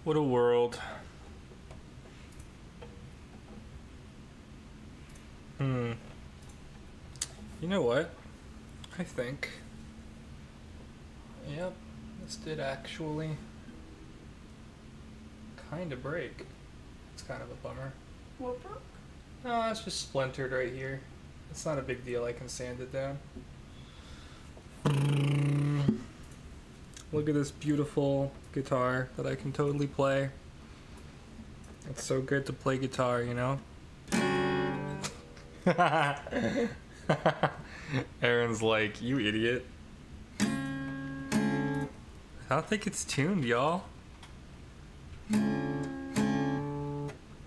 What a world. You know what? I think. Yep, this did actually kind of break. It's kind of a bummer. What broke? No, it's just splintered right here. It's not a big deal. I can sand it down. Look at this beautiful guitar that I can totally play. It's so good to play guitar, you know? Aaron's like, you idiot. I don't think it's tuned, y'all.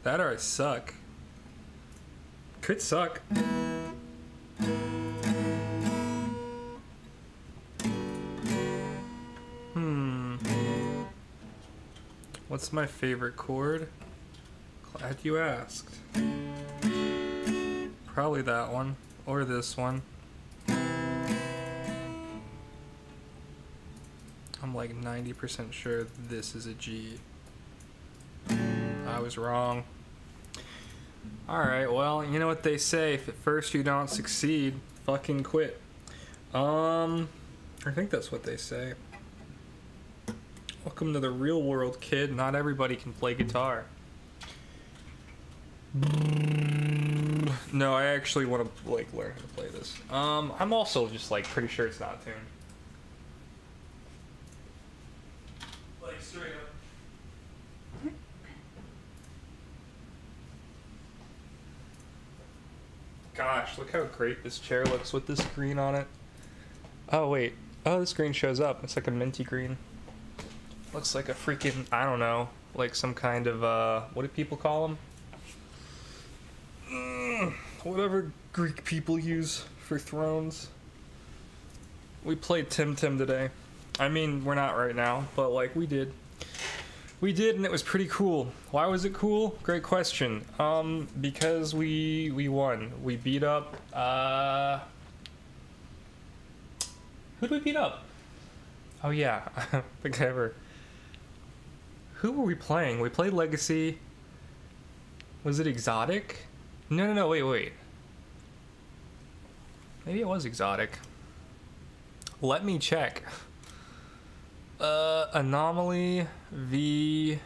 That or I suck. Could suck. What's my favorite chord? Glad you asked. Probably that one, or this one. I'm like 90% sure this is a G. I was wrong. Alright, well, you know what they say, if at first you don't succeed, fucking quit. I think that's what they say. Welcome to the real world, kid. Not everybody can play guitar. No, I actually want to like learn how to play this. I'm also just like pretty sure it's not tuned. Like straight up. Gosh, look how great this chair looks with this green on it. Oh wait. Oh, this green shows up. It's like a minty green. Looks like a freaking, I don't know, like some kind of, what do people call them? Whatever Greek people use for thrones. We played Tim today. I mean, we're not right now, but like we did. We did, and it was pretty cool. Why was it cool? Great question. Because we won. We beat up, who did we beat up? Oh yeah, I don't think I ever... Who were we playing? We played Legacy. Was it Exotic? No, wait. Maybe it was Exotic. Let me check. Anomaly v...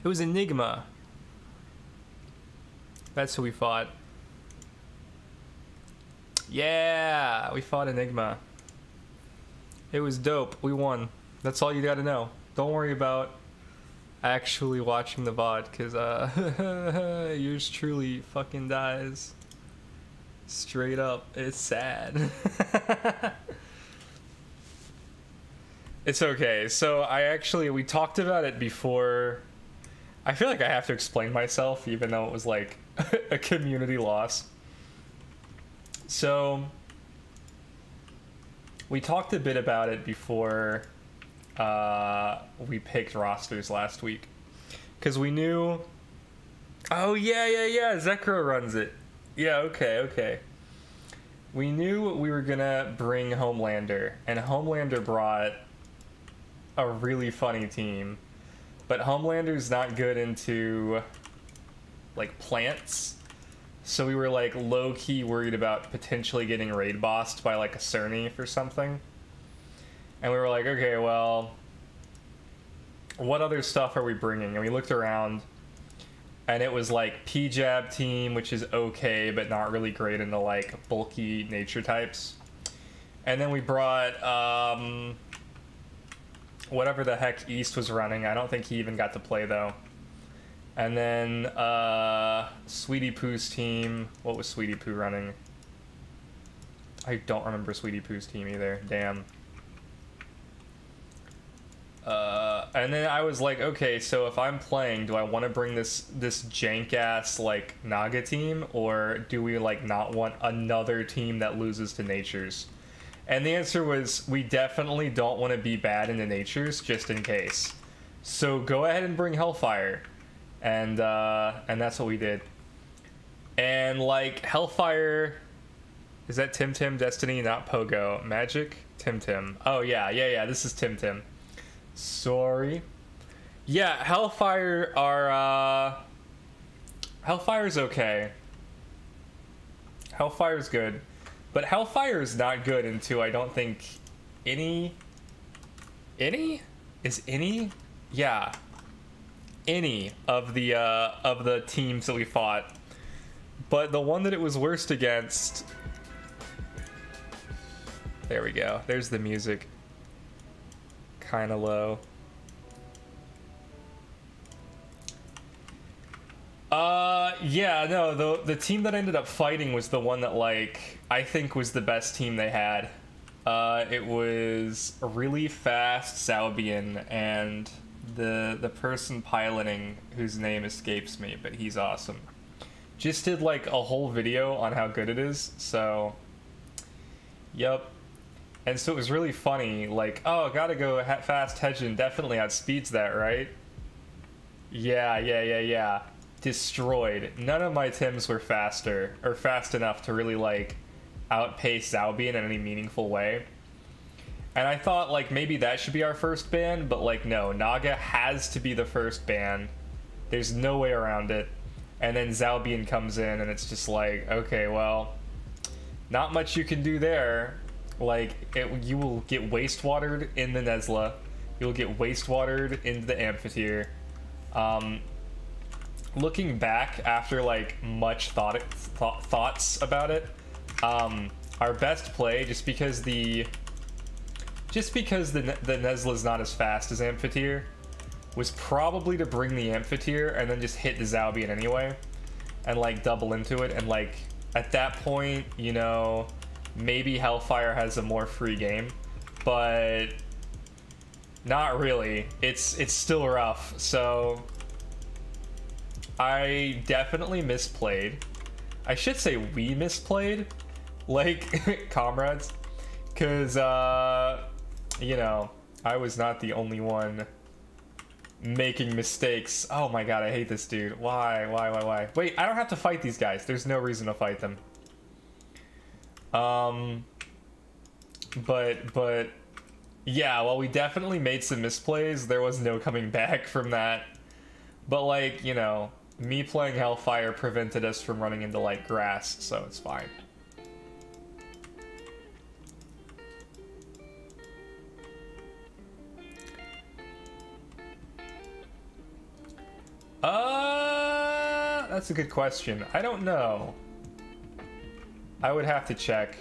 It was Enigma. That's who we fought. Yeah, we fought Enigma. It was dope. We won. That's all you gotta know. Don't worry about actually watching the VOD, because yours truly fucking dies. Straight up. It's sad. It's okay. So we talked about it before. I feel like I have to explain myself, even though it was like a community loss. So we talked a bit about it before we picked rosters last week, because we knew... Oh, yeah, Zekro runs it. Yeah, okay. We knew we were gonna bring Homelander, and Homelander brought a really funny team, but Homelander's not good into, like, plants. So we were like low-key worried about potentially getting raid bossed by like a Cerny or something. And we were like, okay, well, what other stuff are we bringing? And we looked around, and it was like P-Jab team, which is okay, but not really great into like bulky nature types. And then we brought whatever the heck East was running. I don't think he even got to play though. And then Sweetie Poo's team. What was Sweetie Poo running? I don't remember Sweetie Poo's team either. Damn. And then I was like, okay, so if I'm playing, do I want to bring this jank ass like Naga team, or do we like not want another team that loses to Natures? And the answer was, we definitely don't want to be bad in the Natures, just in case. So go ahead and bring Hellfire. And that's what we did. And like Hellfire Is that Tim Tim Destiny, not Pogo? Magic? Tim Tim. Oh, yeah. This is Tim Tim. Sorry. Yeah, Hellfire's okay. Hellfire's good. But Hellfire is not good into, I don't think, any? Is any? Yeah. Any of the teams that we fought. But the one that it was worst against... There we go. There's the music. Kinda low. Yeah, no, the team that I ended up fighting was the one that, like, I think was the best team they had. It was a really fast Zaubian, and the person piloting, whose name escapes me, but he's awesome, just did, like, a whole video on how good it is, so... Yep. And so it was really funny, like, oh, gotta go fast Hedgen definitely outspeeds that, right? Yeah. Destroyed. None of my Tims were faster, or fast enough to really, like, outpace Zaubian in any meaningful way. And I thought, like, maybe that should be our first ban, but, like, no. Naga has to be the first ban. There's no way around it. And then Zaubian comes in, and it's just like, okay, well, not much you can do there. Like, you will get wastewatered in the Nesla. You'll get wastewatered into the Amphitheater. Looking back after, like, much thoughts about it, our best play, just because the Nesla is not as fast as Amphitheater, was probably to bring the Amphitheater and then just hit the Zaubian anyway, and, like, double into it, and, like, at that point, you know, maybe Hellfire has a more free game, but not really. It's still rough, so I definitely misplayed. I should say we misplayed, like, comrades, because, you know, I was not the only one making mistakes. Oh my god, I hate this dude. Why? Wait, I don't have to fight these guys. There's no reason to fight them. But yeah, while we definitely made some misplays, there was no coming back from that. But, like, you know, me playing Hellfire prevented us from running into, like, grass, so it's fine. That's a good question. I don't know. I would have to check.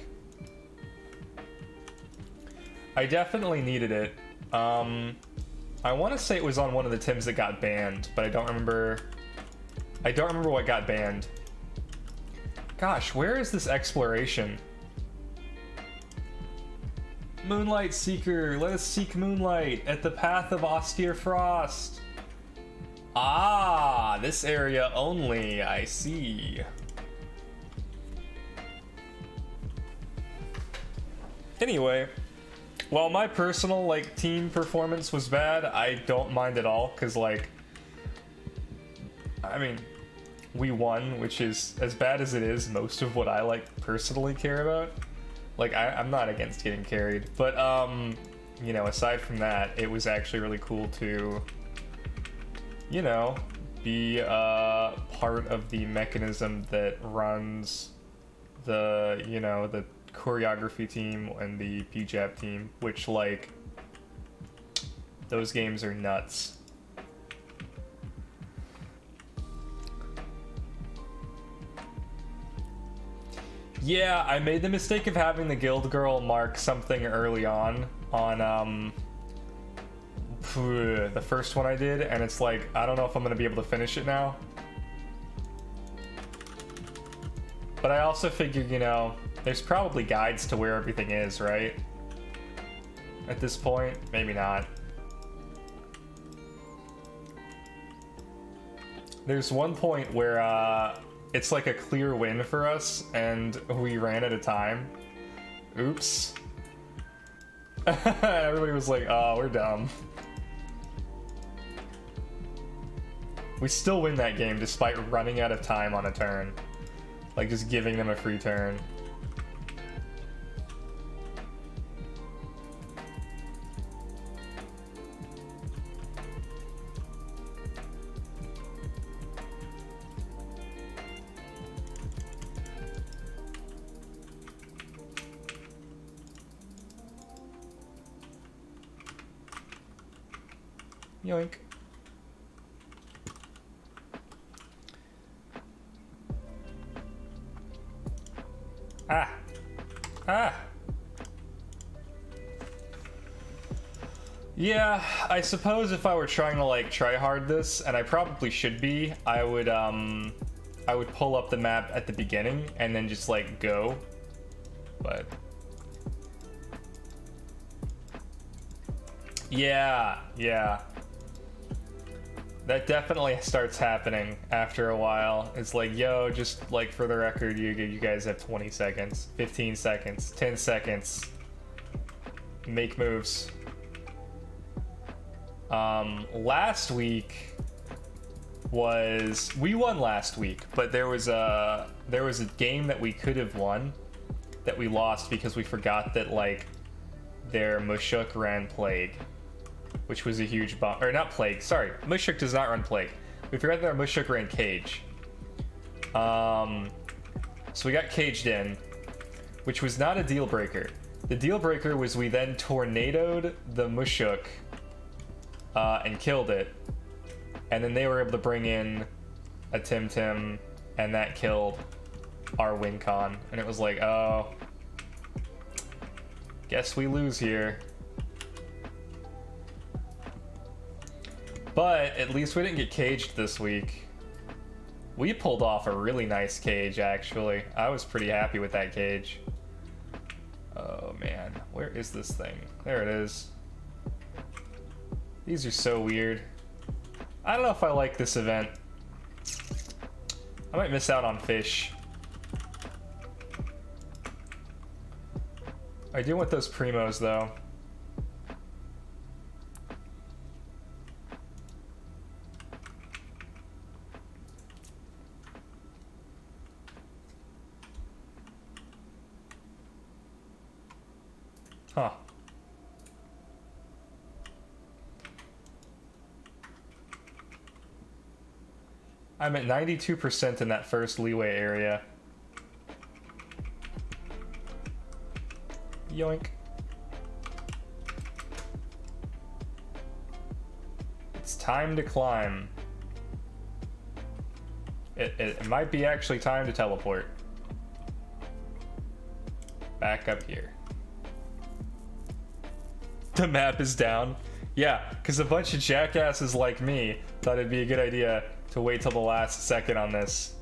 I definitely needed it. I want to say it was on one of the Tims that got banned, but I don't remember what got banned. Gosh, where is this exploration? Moonlight Seeker, let us seek moonlight at the path of austere frost. Ah, this area only, I see. Anyway, while my personal, like, team performance was bad, I don't mind at all, because, like, I mean, we won, which is, as bad as it is, most of what I, like, personally care about. Like, I'm not against getting carried, but, you know, aside from that, it was actually really cool to, you know, be part of the mechanism that runs the, you know, the choreography team and the PJAP team, which, like, those games are nuts. Yeah, I made the mistake of having the guild girl mark something early on the first one I did, and it's like, I don't know if I'm gonna be able to finish it now. But I also figured, you know, there's probably guides to where everything is, right? At this point, maybe not. There's one point where it's like a clear win for us, and we ran out of time. Oops. Everybody was like, oh, we're dumb. We still win that game despite running out of time on a turn. Like, just giving them a free turn. Yoink. Ah. Ah. Yeah, I suppose if I were trying to like try hard this, and I probably should be, I would pull up the map at the beginning and then just like go. But yeah, that definitely starts happening after a while. It's like, yo, just like for the record, you guys have 20 seconds, 15 seconds, 10 seconds. Make moves. Last week we won last week, but there was a game that we could have won that we lost because we forgot that like their Mushuk ran Plague, which was a huge or not Plague, sorry, Mushuk does not run Plague. We forgot that our Mushuk ran Cage. So we got caged in, which was not a deal breaker. The deal breaker was we then tornadoed the Mushuk and killed it, and then they were able to bring in a Tim, and that killed our win con, and it was like, oh, guess we lose here. But at least we didn't get caged this week. We pulled off a really nice cage, actually. I was pretty happy with that cage. Oh man, where is this thing? There it is. These are so weird. I don't know if I like this event. I might miss out on fish. I do want those primos though. Huh. I'm at 92% in that first leeway area. Yoink. It's time to climb. It might be actually time to teleport. Back up here. The map is down. Yeah, because a bunch of jackasses like me thought it'd be a good idea to wait till the last second on this.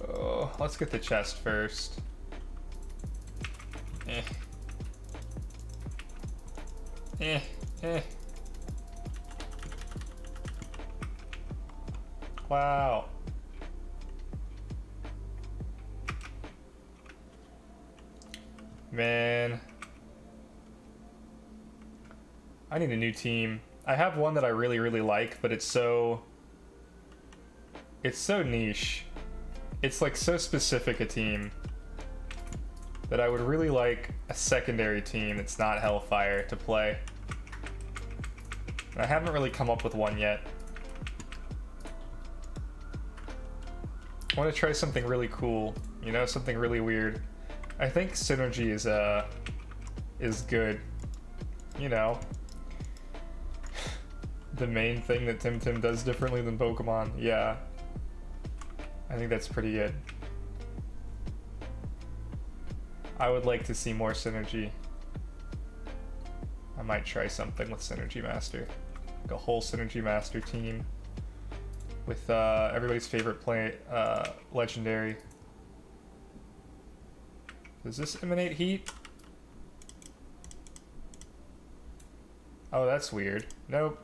Oh, let's get the chest first. Wow. Man. I need a new team. I have one that I really, really like, but it's so niche. It's like so specific a team that I would really like a secondary team that's not Hellfire to play. I haven't really come up with one yet. I want to try something really cool, you know, something really weird. I think synergy is good, you know. The main thing that Tim does differently than Pokemon, yeah. I think that's pretty good. I would like to see more synergy. I might try something with Synergy Master. Like a whole Synergy Master team. With everybody's favorite legendary. Does this emanate heat? Oh, that's weird. Nope.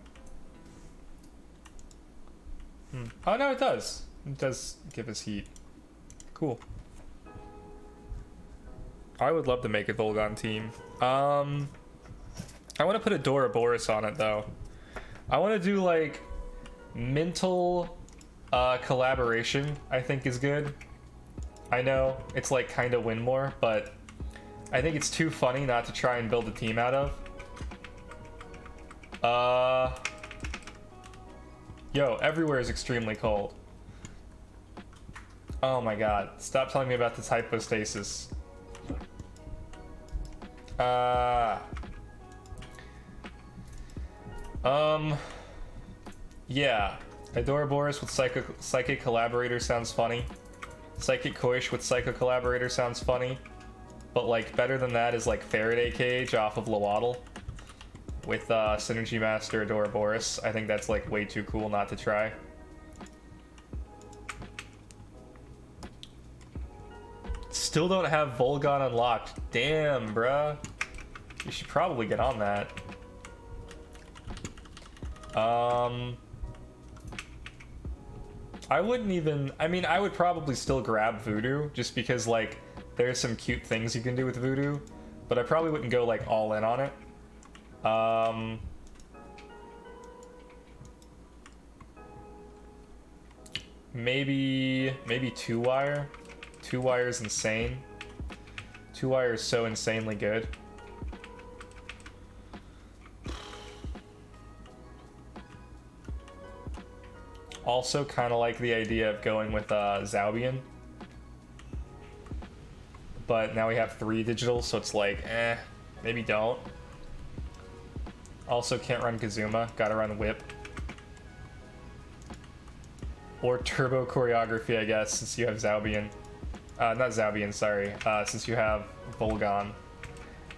Oh no, it does. It does give us heat. Cool. I would love to make a Volgon team. I want to put a Doroboros on it though. I want to do like mental collaboration, I think is good. I know it's like kind of win more, but I think it's too funny not to try and build a team out of. Yo, everywhere is extremely cold. Oh my god, stop telling me about this hypostasis. Yeah. Adoraboros with Psychic Collaborator sounds funny. Psychic Koish with Psycho Collaborator sounds funny. But like better than that is like Faraday Cage off of Lawaddle with Synergy Master Adoraboros. I think that's like way too cool not to try. Still don't have Volgon unlocked. Damn, bruh. You should probably get on that. I wouldn't even... I mean, I would probably still grab Voodoo, just because, like, there's some cute things you can do with Voodoo, but I probably wouldn't go, like, all in on it. Maybe 2-wire. 2-wire is insane. 2-wire is so insanely good. Also kind of like the idea of going with Zaubian. But now we have 3 digital, so it's like, maybe don't. Also can't run Kazuma, gotta run Whip. Or Turbo Choreography, I guess, since you have Zaubian. Not Zaubian, sorry. Since you have Volgon.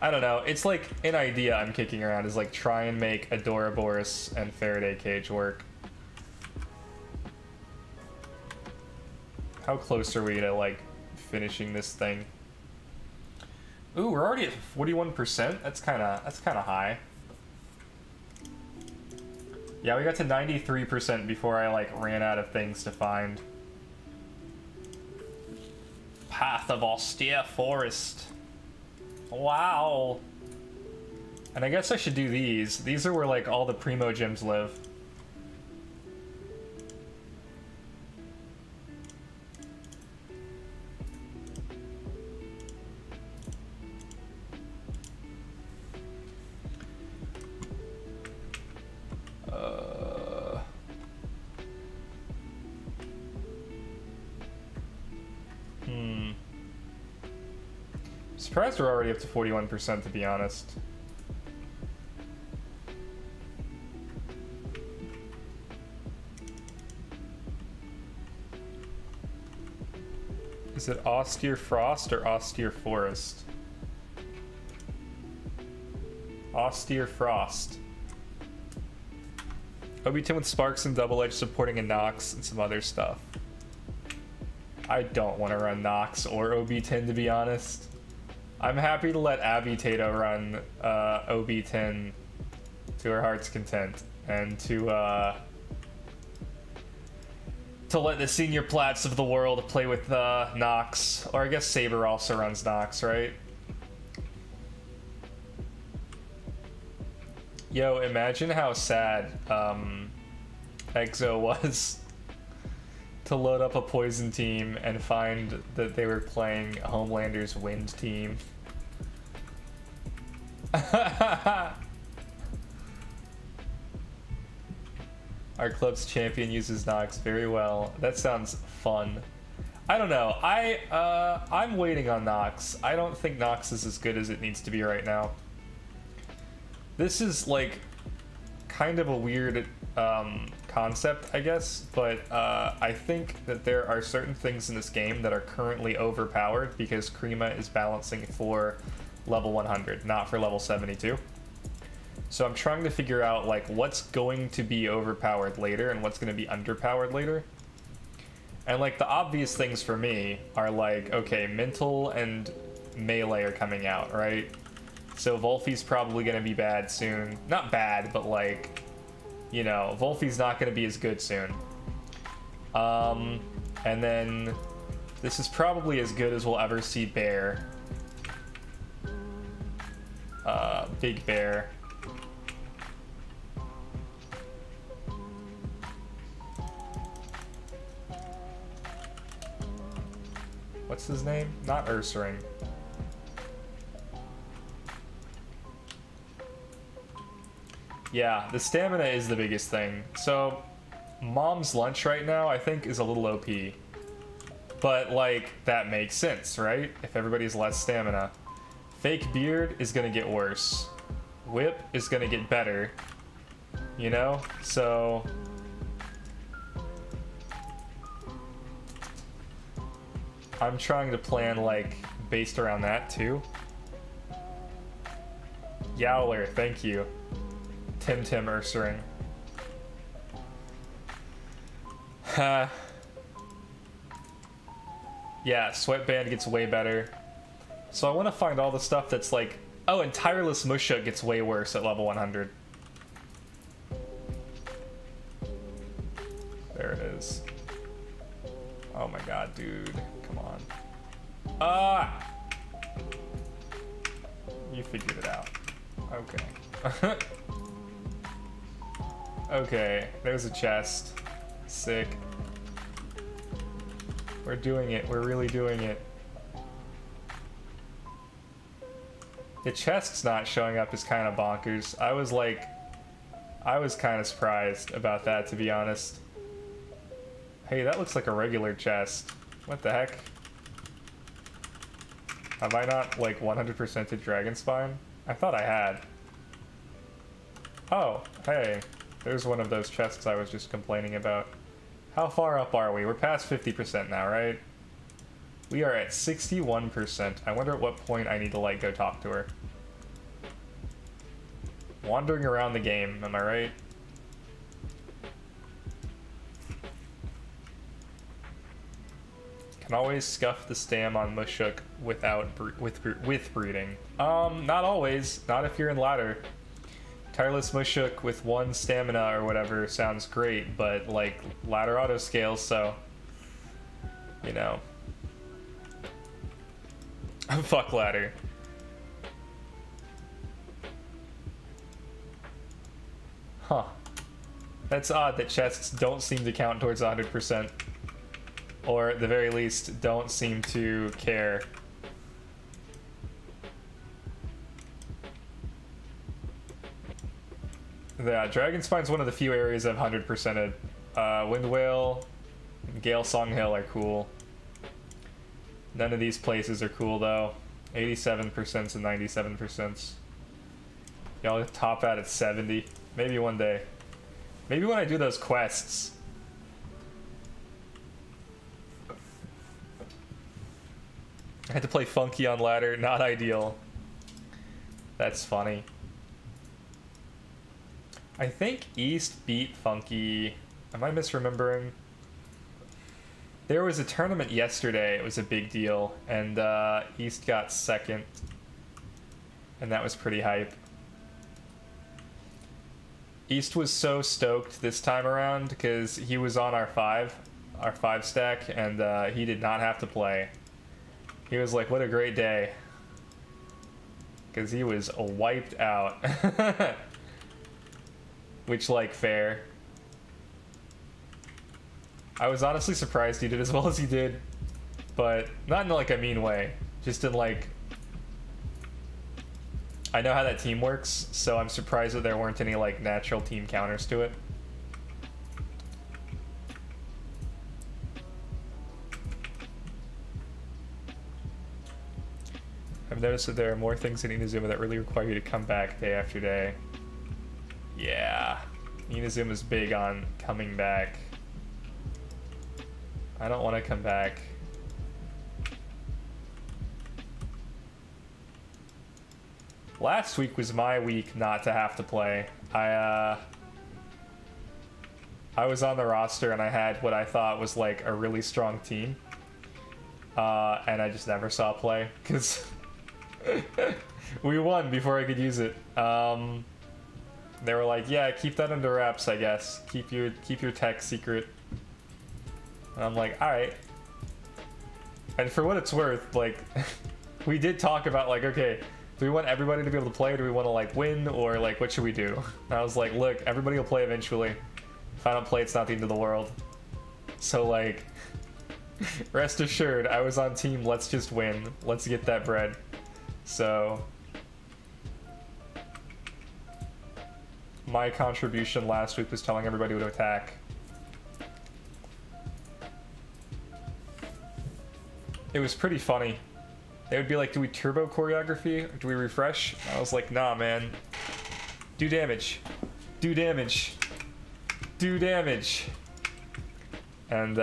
I don't know, it's like an idea I'm kicking around is like try and make Adoraboros and Faraday Cage work. How close are we to like finishing this thing? Ooh, we're already at 41%. That's kind of high. Yeah, we got to 93% before I like ran out of things to find. Path of Austere Forest. Wow. And I guess I should do these. These are where like all the primo gyms live. Surprised we're already up to 41%, to be honest. Is it Austere Frost or Austere Forest? Austere Frost. OB10 with Sparks and Double Edge supporting a Nox and some other stuff. I don't want to run Nox or OB10, to be honest. I'm happy to let Abby Tato run OB10 to her heart's content, and to let the senior plats of the world play with Nox. Or I guess Saber also runs Nox, right? Yo, imagine how sad Exo was to load up a Poison team and find that they were playing Homelander's Wind team. Our club's champion uses Nox very well. That sounds fun. I don't know. I'm waiting on Nox. I don't think Nox is as good as it needs to be right now. This is like kind of a weird concept, I guess, but I think that there are certain things in this game that are currently overpowered because Krima is balancing for level 100, not for level 72. So I'm trying to figure out like what's going to be overpowered later and what's going to be underpowered later. And like the obvious things for me are like, okay, Mental and Melee are coming out, right? So Volfi's probably going to be bad soon. Not bad, but like, you know, Volfi's not going to be as good soon. And then this is probably as good as we'll ever see Bear. Big Bear. What's his name? Not Ursaring. Yeah, the stamina is the biggest thing. So, Mom's lunch right now, I think, is a little OP. But, like, that makes sense, right? If everybody's less stamina. Fake beard is gonna get worse. Whip is gonna get better. You know? So... I'm trying to plan, like, based around that, too. Yowler, thank you. Tim Ursaring. Yeah, Sweatband gets way better. So I want to find all the stuff that's like... Oh, and Tireless Mushuk gets way worse at level 100. There it is. Oh my god, dude. Come on. Ah! You figured it out. Okay. Okay, there's a chest. Sick. We're doing it. We're really doing it. The chest's not showing up is kind of bonkers. I was kind of surprised about that, to be honest. Hey, that looks like a regular chest. What the heck? Have I not, like, 100%ed Dragon Spine? I thought I had. Oh, hey. There's one of those chests I was just complaining about. How far up are we? We're past 50% now, right? We are at 61%. I wonder at what point I need to, like, go talk to her. Wandering around the game, am I right? Can always scuff the stam on Mushuk without with breeding. Not always. Not if you're in ladder. Tireless Mushuk with 1 stamina or whatever sounds great, but like ladder auto scales, so you know. Fuck ladder. Huh. That's odd that chests don't seem to count towards 100%. Or at the very least, don't seem to care. Yeah, Dragon Spine's one of the few areas I've 100%ed. Wind Whale, Gale Song Hill are cool. None of these places are cool though. 87% and 97%. Y'all top out at 70. Maybe one day. Maybe when I do those quests. I had to play Funky on ladder, not ideal. That's funny. I think East beat Funky. Am I misremembering? There was a tournament yesterday. It was a big deal. And East got second. And that was pretty hype. East was so stoked this time around because he was on our 5 stack, and he did not have to play. He was like, what a great day. Because he was wiped out. Which, like, fair. I was honestly surprised he did as well as he did. But not in, like, a mean way. Just in, like... I know how that team works, so I'm surprised that there weren't any, like, natural team counters to it. I've noticed that there are more things in Inazuma that really require you to come back day after day. Yeah, Inazuma's big on coming back. I don't want to come back. Last week was my week not to have to play. I was on the roster and I had what I thought was like a really strong team. And I just never saw play because we won before I could use it. They were like, yeah, keep that under wraps, I guess. Keep your tech secret. And I'm like, alright. And for what it's worth, like, we did talk about, like, okay, do we want everybody to be able to play, or do we want to, like, win, or, like, what should we do? And I was like, look, everybody will play eventually. If I don't play, it's not the end of the world. So, like, Rest assured, I was on team let's just win. Let's get that bread. So my contribution last week was telling everybody to attack. It was pretty funny. They would be like, do we turbo choreography? Or do we refresh? I was like, nah, man. Do damage. Do damage. Do damage. And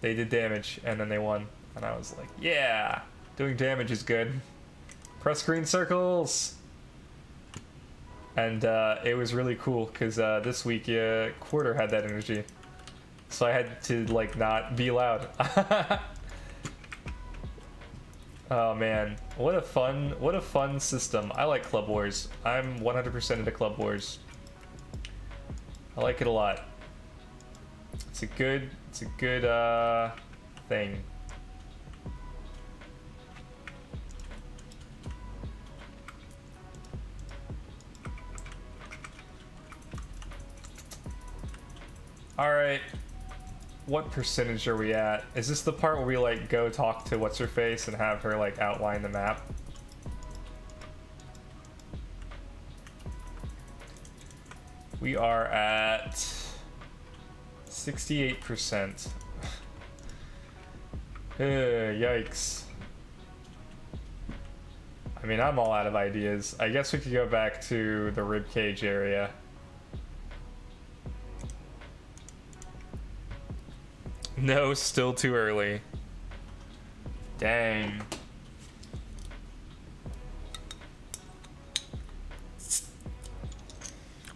they did damage, and then they won. And I was like, yeah, doing damage is good. Press green circles. And it was really cool, because this week, Quarter had that energy. So I had to, like, not be loud. Oh man, what a fun system. I like Club Wars. I'm 100% into Club Wars. I like it a lot. It's a good thing. All right. What percentage are we at? Is this the part where we like go talk to what's her face and have her like outline the map? We are at 68%. Yikes. I mean, I'm all out of ideas. I guess we could go back to the ribcage area. No, still too early. Dang.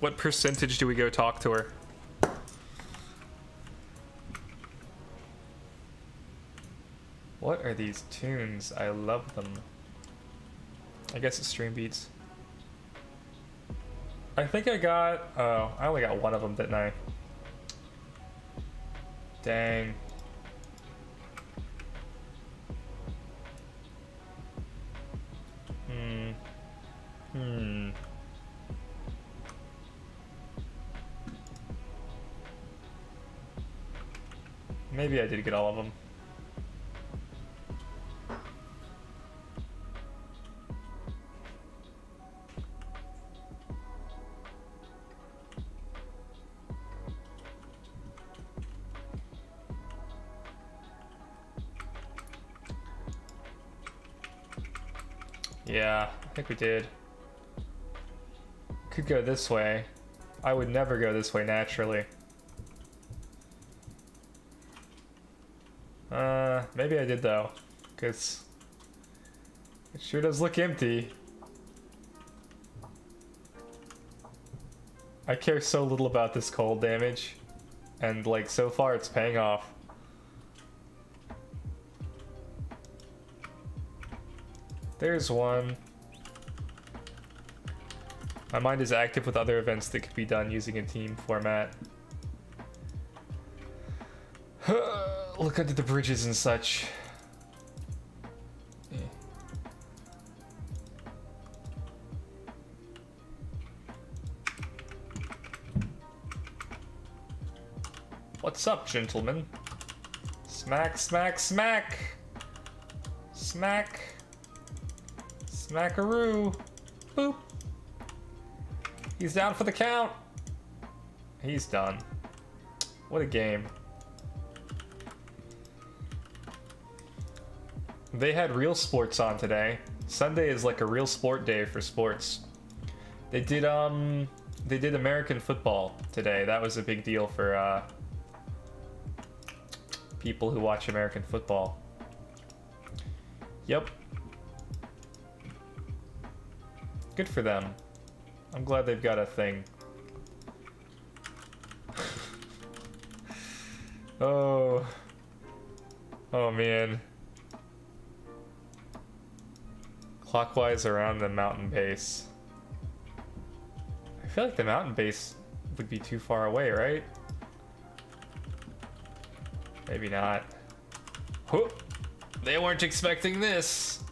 What percentage do we go talk to her? What are these tunes? I love them. I guess it's stream beats. I think I got... Oh, I only got one of them, didn't I? Dang. Maybe I did get all of them. Yeah, I think we did. Could go this way. I would never go this way naturally. Maybe I did though, because it sure does look empty. I care so little about this cold damage, and like so far it's paying off. There's one. My mind is active with other events that could be done using a team format. Look under the bridges and such. Yeah. What's up, gentlemen? Smack, smack, smack! Smack! Smackaroo! Boop! He's down for the count! He's done. What a game. They had real sports on today. Sunday is like a real sport day for sports. They did American football today. That was a big deal for people who watch American football. Yep. Good for them. I'm glad they've got a thing. Oh. Oh man. Clockwise around the mountain base. I feel like the mountain base would be too far away, right? Maybe not. Whoop. They weren't expecting this.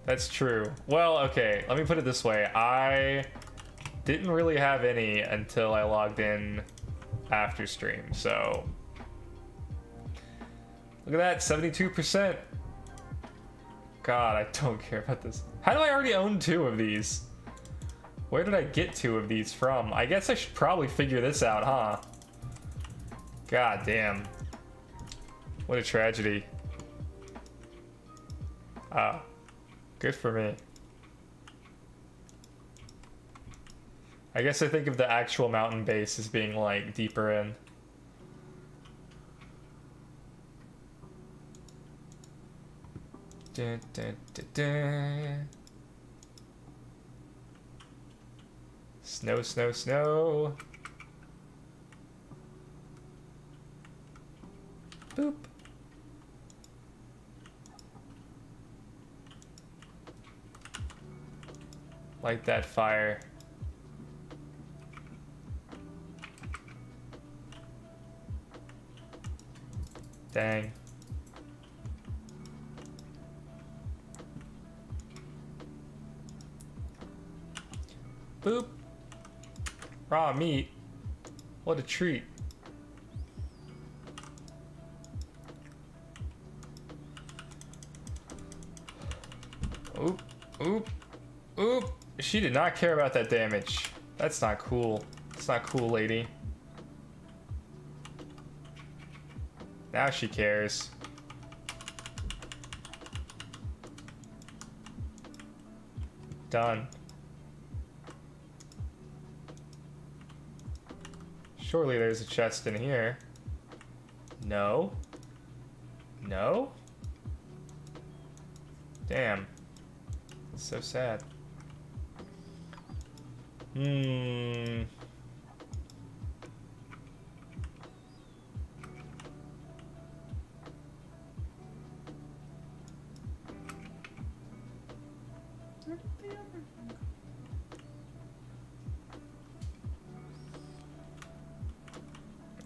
That's true. Well, okay, let me put it this way. I didn't really have any until I logged in after stream, so Look at that, 72%. God, I don't care about this. How do I already own 2 of these? Where did I get 2 of these from? I guess I should probably figure this out, huh? God damn. What a tragedy. Ah, good for me. I guess I think of the actual mountain base as being like deeper in. Dun, dun, dun, dun. Snow, snow, snow. Boop. Light that fire. Dang. Boop. Raw meat. What a treat. Oop, oop, oop. She did not care about that damage. That's not cool. That's not cool, lady. Now she cares. Done. Surely there's a chest in here. No. No? Damn. It's so sad.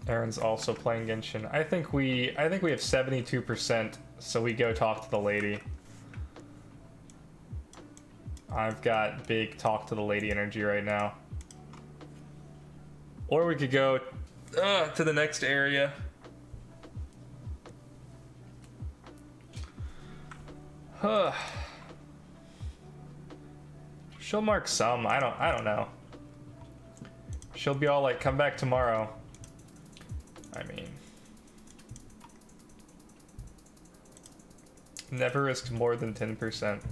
Aaron's also playing Genshin. I think we have 72%, so we go talk to the lady. I've got big talk to the lady energy right now. Or we could go to the next area. Huh. She'll mark some. I don't know. She'll be all like, come back tomorrow. I mean, never risked more than 10%.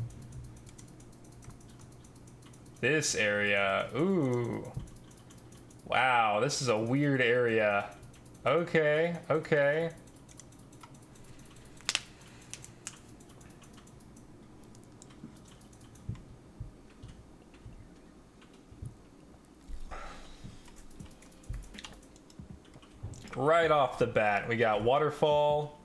This area, ooh. Wow, this is a weird area. Okay, okay. Right off the bat, we got waterfall.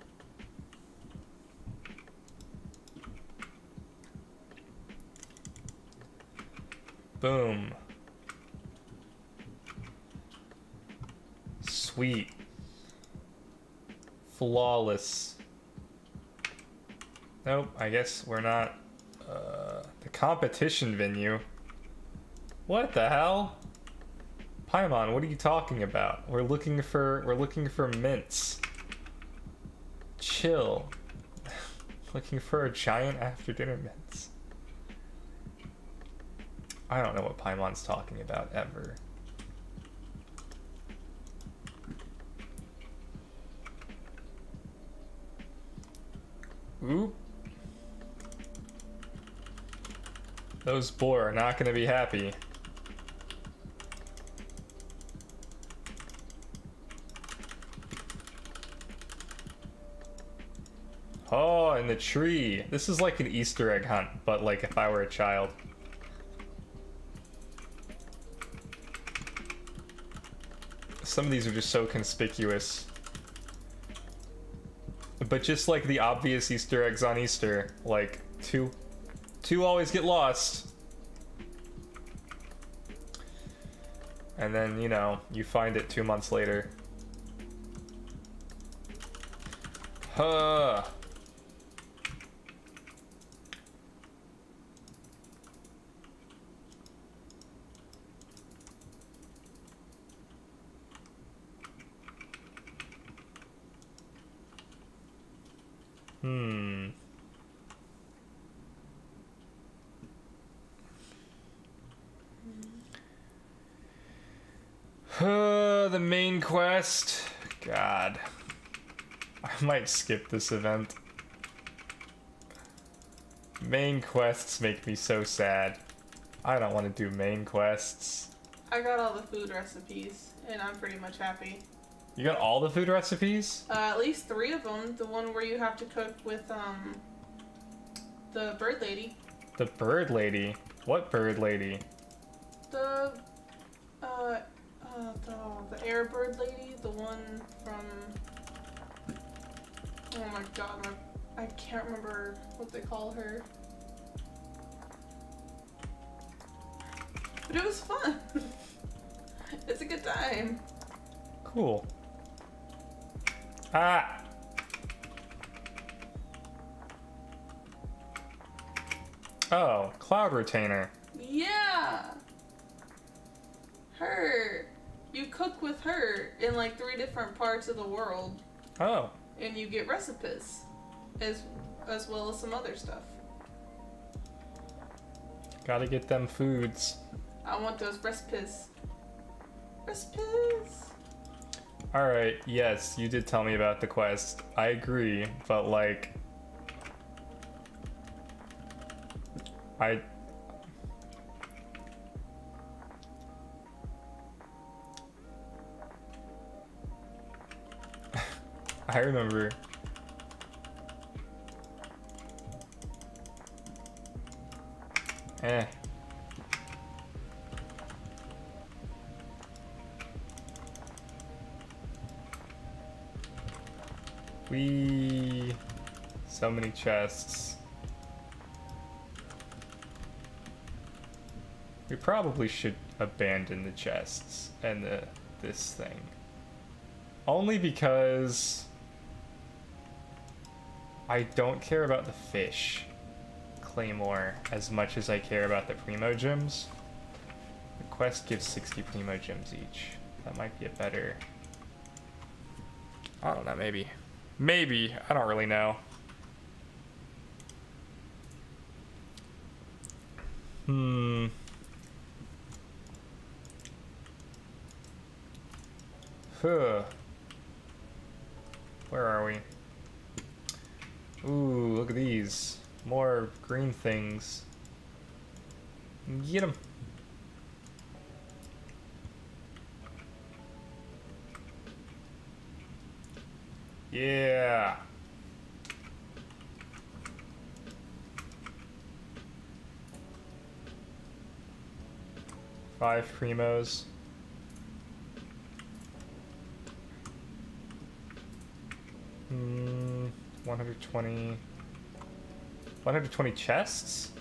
Boom. Sweet. Flawless. Nope, I guess we're not. The competition venue. What the hell? Paimon, what are you talking about? We're looking for mints. Chill. Looking for a giant after dinner mints. I don't know what Paimon's talking about ever. Oop. Those boar are not going to be happy. Oh, in the tree. This is like an Easter egg hunt, but like if I were a child. Some of these are just so conspicuous. But just like the obvious Easter eggs on Easter, like two always get lost. And then, you know, you find it 2 months later. Huh. Hmm. The main quest. God. I might skip this event. Main quests make me so sad. I don't want to do main quests. I got all the food recipes, and I'm pretty much happy. You got all the food recipes? At least 3 of them. The one where you have to cook with, the bird lady. The bird lady? What bird lady? The air bird lady. The one from... Oh my god, I can't remember what they call her. But it was fun. It's a good time. Cool. Ah! Oh, cloud retainer. Yeah! Her. You cook with her in like 3 different parts of the world. Oh. And you get recipes. As well as some other stuff. Gotta get them foods. I want those recipes. Recipes! Alright, yes, you did tell me about the quest. I agree, but like... I remember. Eh. So many chests. We probably should abandon the chests and this thing. Only because I don't care about the fish claymore as much as I care about the primo gems. The quest gives 60 primo gems each. That might be a better... I don't know, maybe. Maybe. I don't really know. Huh. Where are we? Ooh, look at these. More green things. Get them. Yeah. Five primos. Hmm. 120. 120 chests?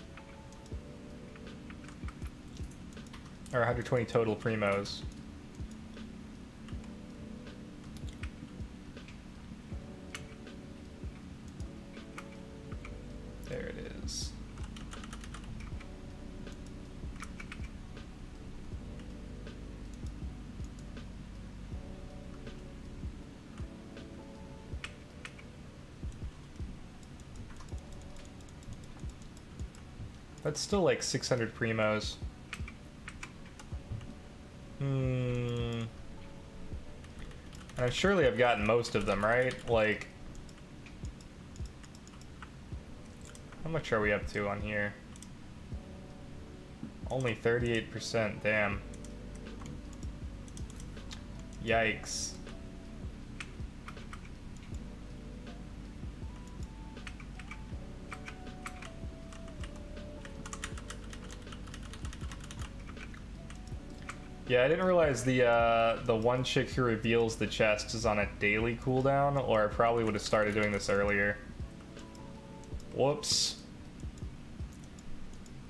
Or 120 total primos. There it is. That's still like 600 primos. And surely I've gotten most of them, right? Like, how much are we up to on here? Only 38%, damn. Yikes. Yeah, I didn't realize the one chick who reveals the chest is on a daily cooldown, or I probably would have started doing this earlier. Whoops.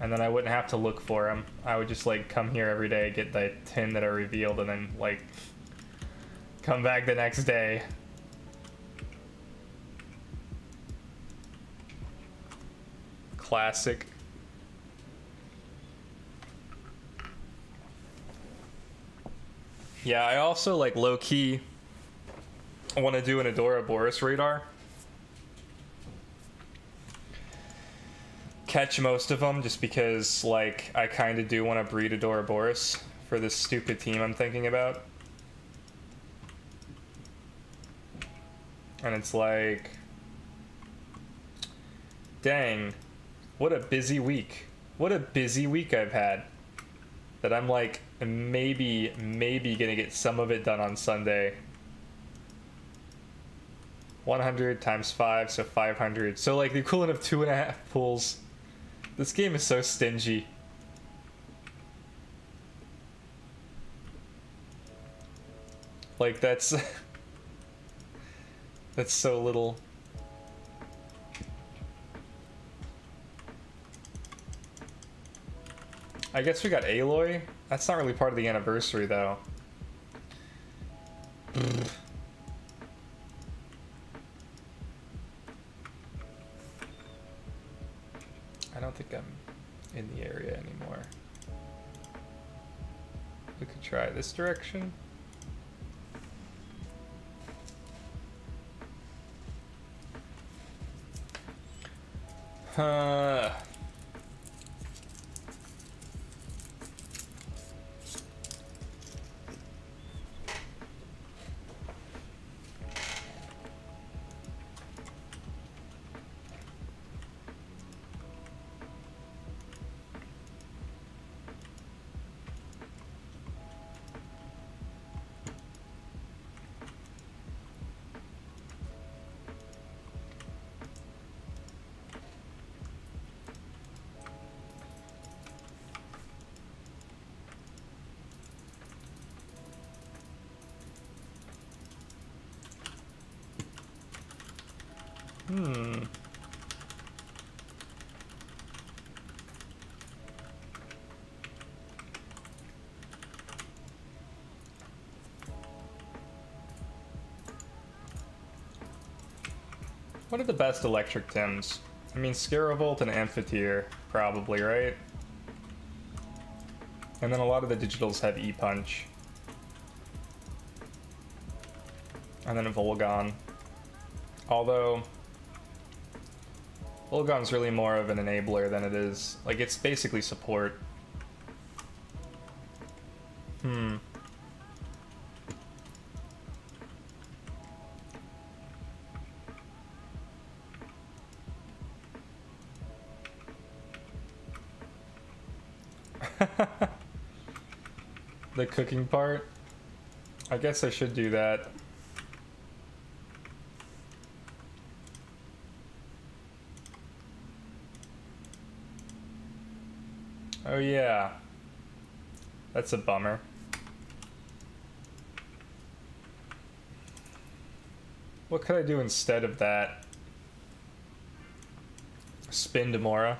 And then I wouldn't have to look for him. I would just like come here every day, get the 10 that are revealed, and then like come back the next day. Classic. Yeah, I also like low-key want to do an Adora Boris radar. catch most of them just because, like, I kind of do want to breed a Ouroboros for this stupid team I'm thinking about. And it's like, dang, what a busy week. What a busy week I've had. That I'm like, maybe gonna get some of it done on Sunday. 100 times 5, so 500. So like the equivalent of 2.5 pools. This game is so stingy. Like that's that's so little. I guess we got Aloy. That's not really part of the anniversary though. I don't think I'm in the area anymore. We could try this direction. What are the best electric Tims? I mean, Scaravolt and Amphitheater, probably, right? And then a lot of the digitals have E-Punch. And then a Volgon. Although, Volgon's really more of an enabler than it is. Like, it's basically support. The cooking part? I guess I should do that. Oh yeah. That's a bummer. What could I do instead of that? Spin Demora.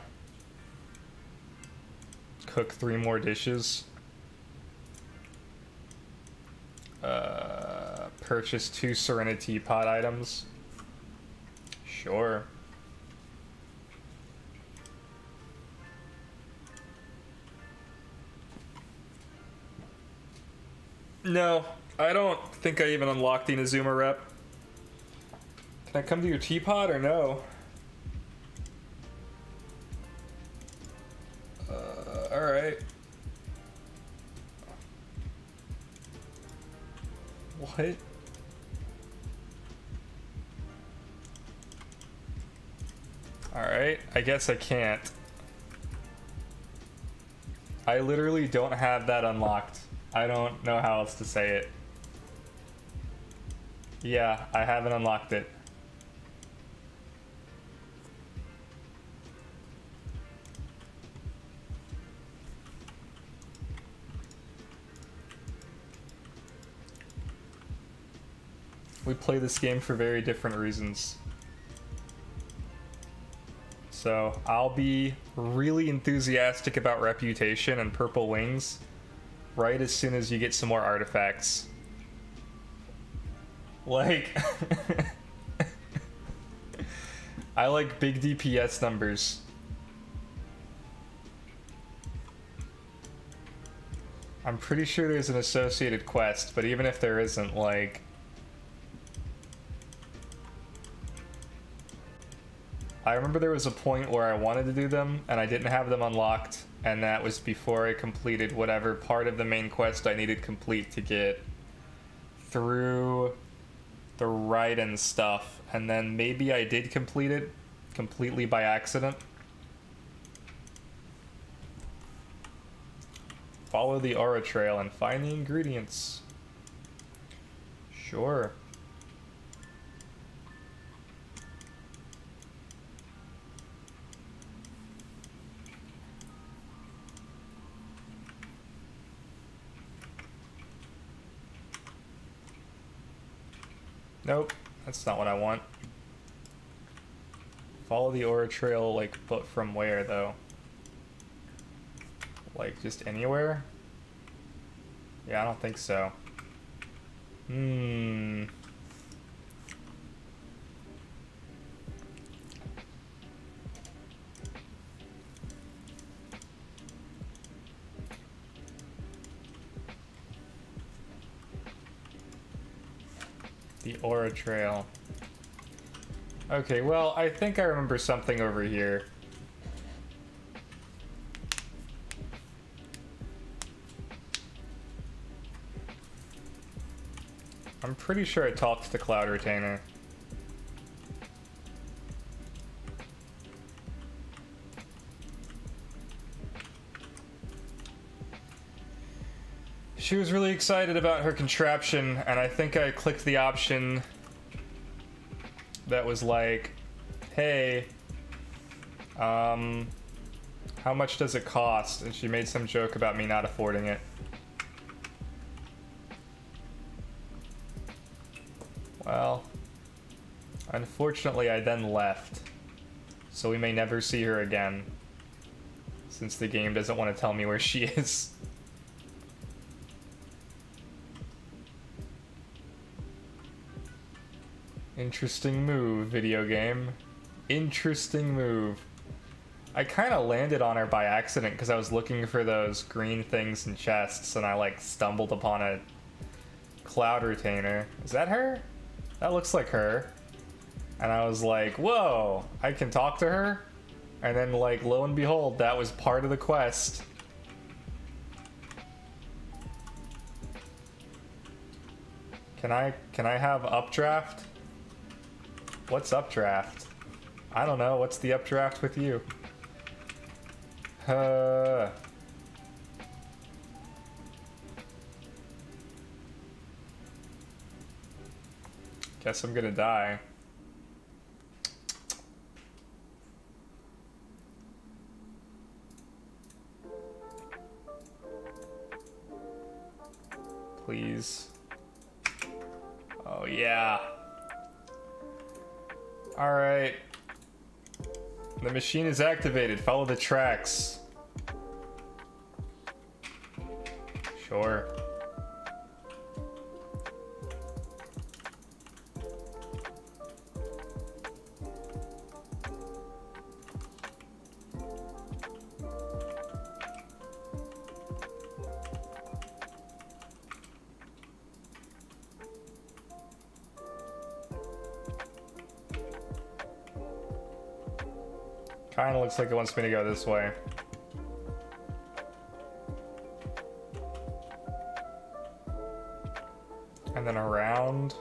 Cook 3 more dishes. Purchase 2 Serenity pot items. Sure. No, I don't think I even unlocked the Inazuma rep. Can I come to your teapot or no? Alright. What? Alright, I guess I can't. I literally don't have that unlocked. I don't know how else to say it. Yeah, I haven't unlocked it. We play this game for very different reasons. So I'll be really enthusiastic about Reputation and Purple Wings right as soon as you get some more artifacts. Like, I like big DPS numbers. I'm pretty sure there's an associated quest, but even if there isn't, like... I remember there was a point where I wanted to do them and I didn't have them unlocked, and that was before I completed whatever part of the main quest I needed complete to get through the ride and stuff, and then maybe I did complete it completely by accident. Follow the aura trail and find the ingredients. Sure. Nope, that's not what I want. Follow the aura trail, like, but from where, though? Like, just anywhere? Yeah, I don't think so. The aura trail. Okay, well, I think I remember something over here. I'm pretty sure I talked to the Cloud Retainer. She was really excited about her contraption, and I think I clicked the option that was like, hey, how much does it cost? And she made some joke about me not affording it. Well, unfortunately I then left, so we may never see her again, since the game doesn't want to tell me where she is. Interesting move, video game. Interesting move. I kind of landed on her by accident because I was looking for those green things in chests, and I like stumbled upon a Cloud Retainer. Is that her? That looks like her. And I was like, whoa, I can talk to her? And then, like, lo and behold, that was part of the quest. Can I have updraft? What's updraft? I don't know. What's the updraft with you? Guess I'm gonna die. Please. Oh yeah. All right. The machine is activated. Follow the tracks. Sure. Kinda looks like it wants me to go this way. And then around.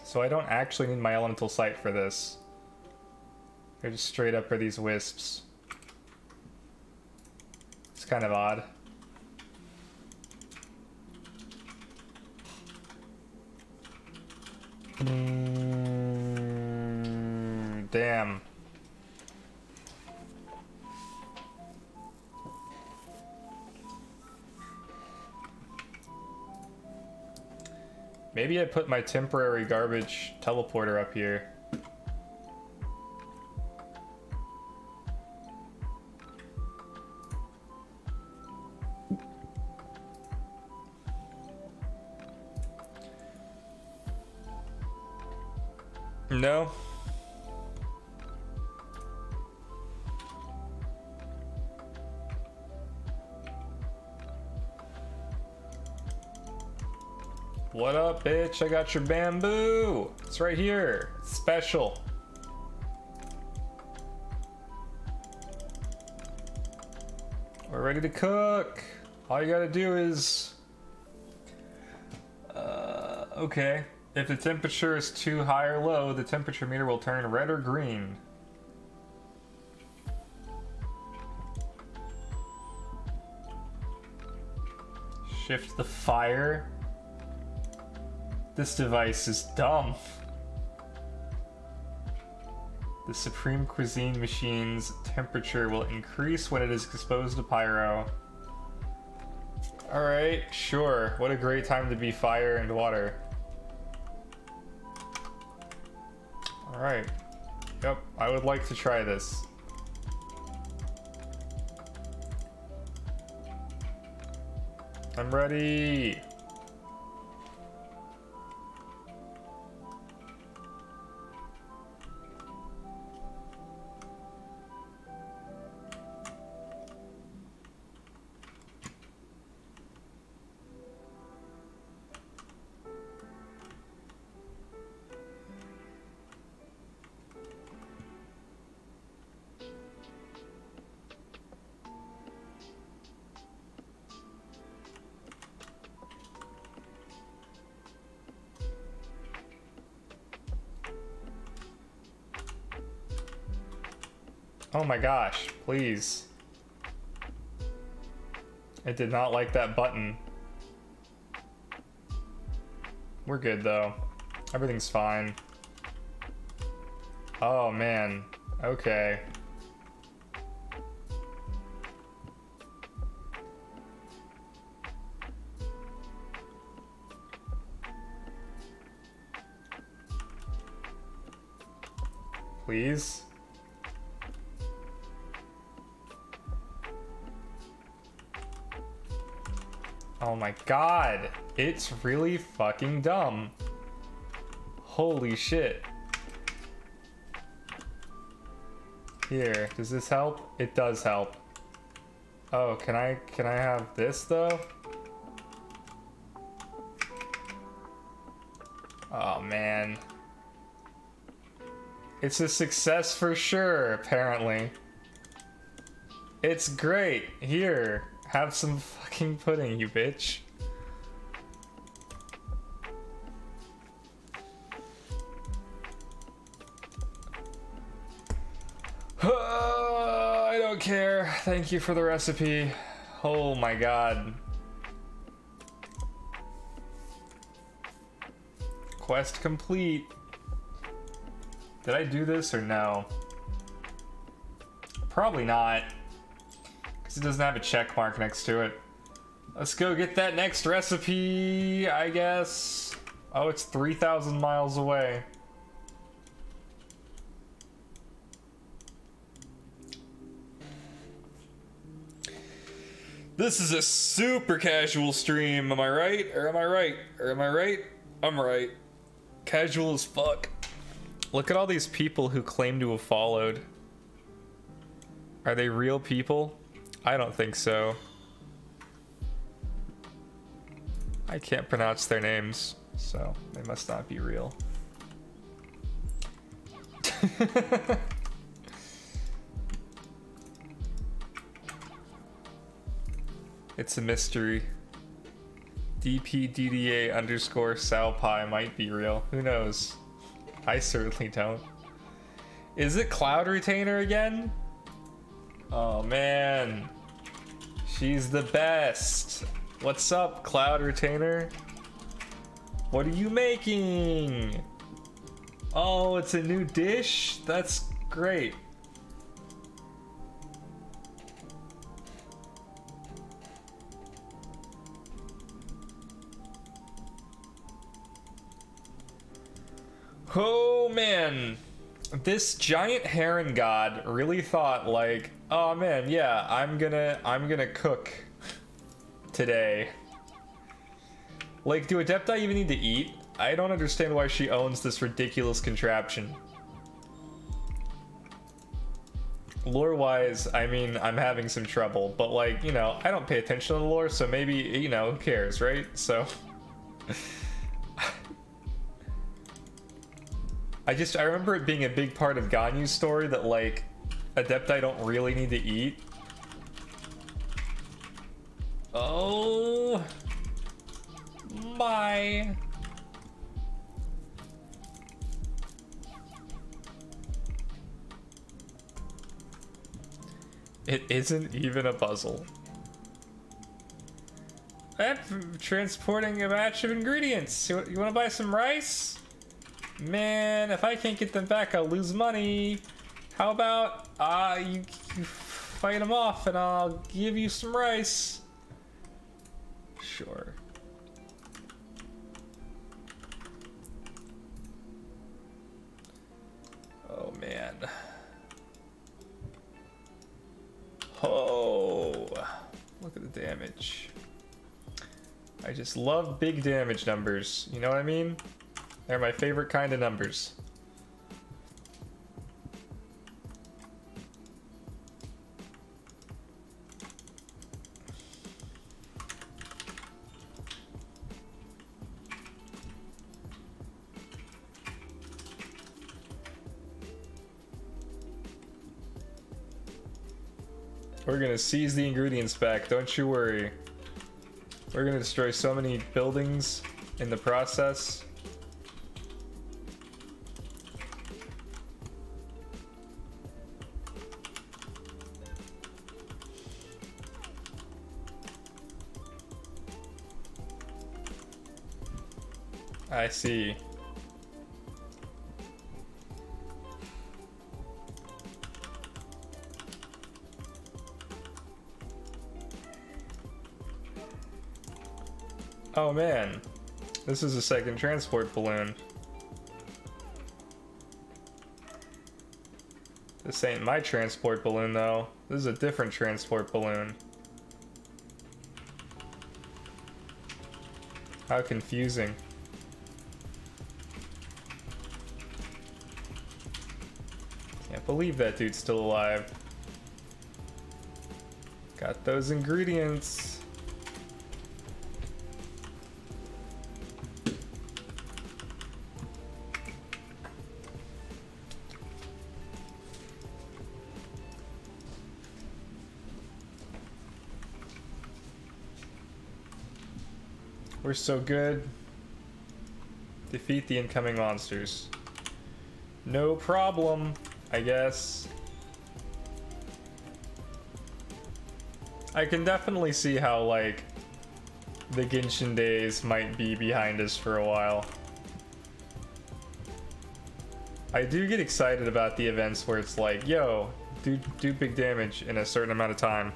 So I don't actually need my elemental sight for this. They're just straight up are these wisps. It's kind of odd. Damn. Maybe I put my temporary garbage teleporter up here. No. What up, bitch? I got your bamboo. It's right here. It's special. We're ready to cook. All you gotta do is... okay. If the temperature is too high or low, the temperature meter will turn red or green. Shift the fire. This device is dumb. The Supreme Cuisine machine's temperature will increase when it is exposed to pyro. Alright, sure. What a great time to be fire and water. Alright. Yep, I would like to try this. I'm ready! Oh my gosh, please. I did not like that button. We're good though. Everything's fine. Oh man, okay. Please? Oh my god, it's really fucking dumb. Holy shit. Here, does this help? It does help. Oh, can I have this though? Oh man. It's a success for sure, apparently. It's great. Here. Have some fucking pudding, you bitch. I don't care. Thank you for the recipe. Oh my god. Quest complete. Did I do this or no? Probably not. It doesn't have a check mark next to it. Let's go get that next recipe, I guess. Oh, it's 3,000 miles away. This is a super casual stream, am I right? Or am I right? Or am I right? I'm right. Casual as fuck. Look at all these people who claim to have followed. Are they real people? I don't think so. I can't pronounce their names, so they must not be real. It's a mystery. DPDDA underscore Salpie might be real. Who knows? I certainly don't. Is it Cloud Retainer again? Oh man, she's the best. What's up, Cloud Retainer? What are you making? Oh, it's a new dish? That's great. Oh man, this giant heron god really thought like, oh man, yeah, I'm gonna cook today. Like, do Adepti even need to eat? I don't understand why she owns this ridiculous contraption. Lore-wise, I mean, I'm having some trouble, but like, you know, I don't pay attention to the lore, so maybe, you know, who cares, right? So, I remember it being a big part of Ganyu's story that like Adepti don't really need to eat. Oh my. It isn't even a puzzle. I'm transporting a batch of ingredients. You want to buy some rice? Man, if I can't get them back, I'll lose money. How about you fight them off and I'll give you some rice? Sure. Oh man. Oh, look at the damage. I just love big damage numbers. You know what I mean? They're my favorite kind of numbers. We're gonna seize the ingredients back, don't you worry. We're gonna destroy so many buildings in the process. I see. Oh man, this is a second transport balloon. This ain't my transport balloon though. This is a different transport balloon. How confusing. Can't believe that dude's still alive. Got those ingredients. We're so good. Defeat the incoming monsters. No problem, I guess. I can definitely see how, like, the Genshin days might be behind us for a while. I do get excited about the events where it's like, yo, do big damage in a certain amount of time.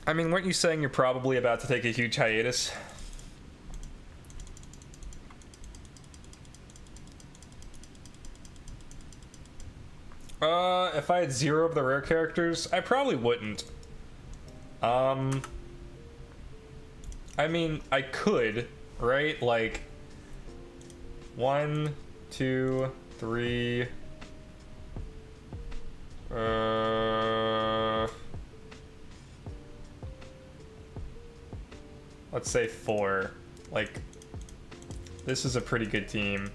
I mean, weren't you saying you're probably about to take a huge hiatus? If I had 0 of the rare characters, I probably wouldn't. I mean, I could, right? Like, 1, 2, 3... let's say 4. Like, this is a pretty good team.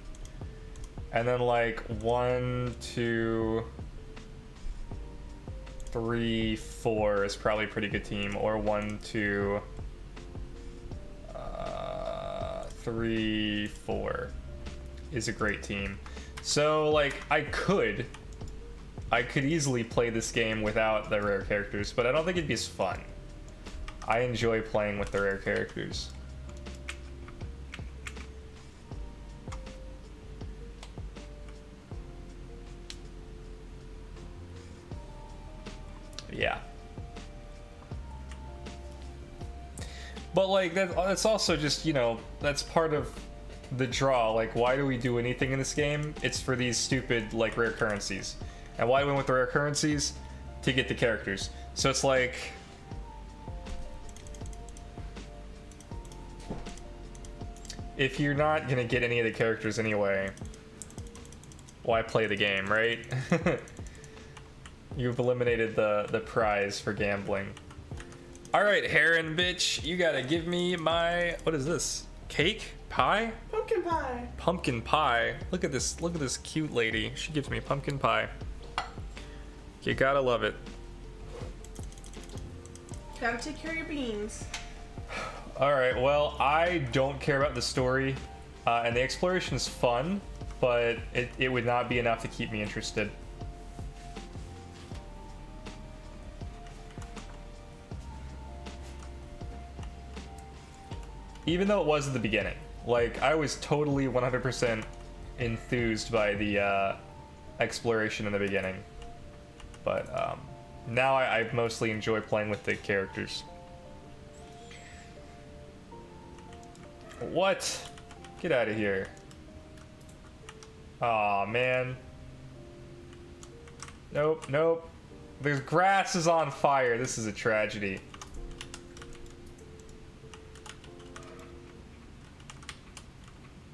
And then like 1, 2, 3, 4 is probably a pretty good team. Or 1, 2, 3, 4 is a great team. So like I could easily play this game without the rare characters, but I don't think it'd be as fun. I enjoy playing with the rare characters. Yeah. But like that's also just, you know, that's part of the draw. Like, why do we do anything in this game? It's for these stupid like rare currencies. And why do we went with the rare currencies? To get the characters. So it's like, if you're not gonna get any of the characters anyway, why play the game, right? You've eliminated the prize for gambling. All right, Heron bitch, you gotta give me my, what is this? Cake? Pie? Pumpkin pie. Pumpkin pie. Look at this cute lady. She gives me pumpkin pie. You gotta love it. Gotta take care of your beans. All right, well, I don't care about the story, and the exploration is fun, but it would not be enough to keep me interested. Even though it was at the beginning. Like, I was totally 100% enthused by the exploration in the beginning. But now I mostly enjoy playing with the characters. What? Get out of here. Aw, man. Nope, nope. The grass is on fire. This is a tragedy.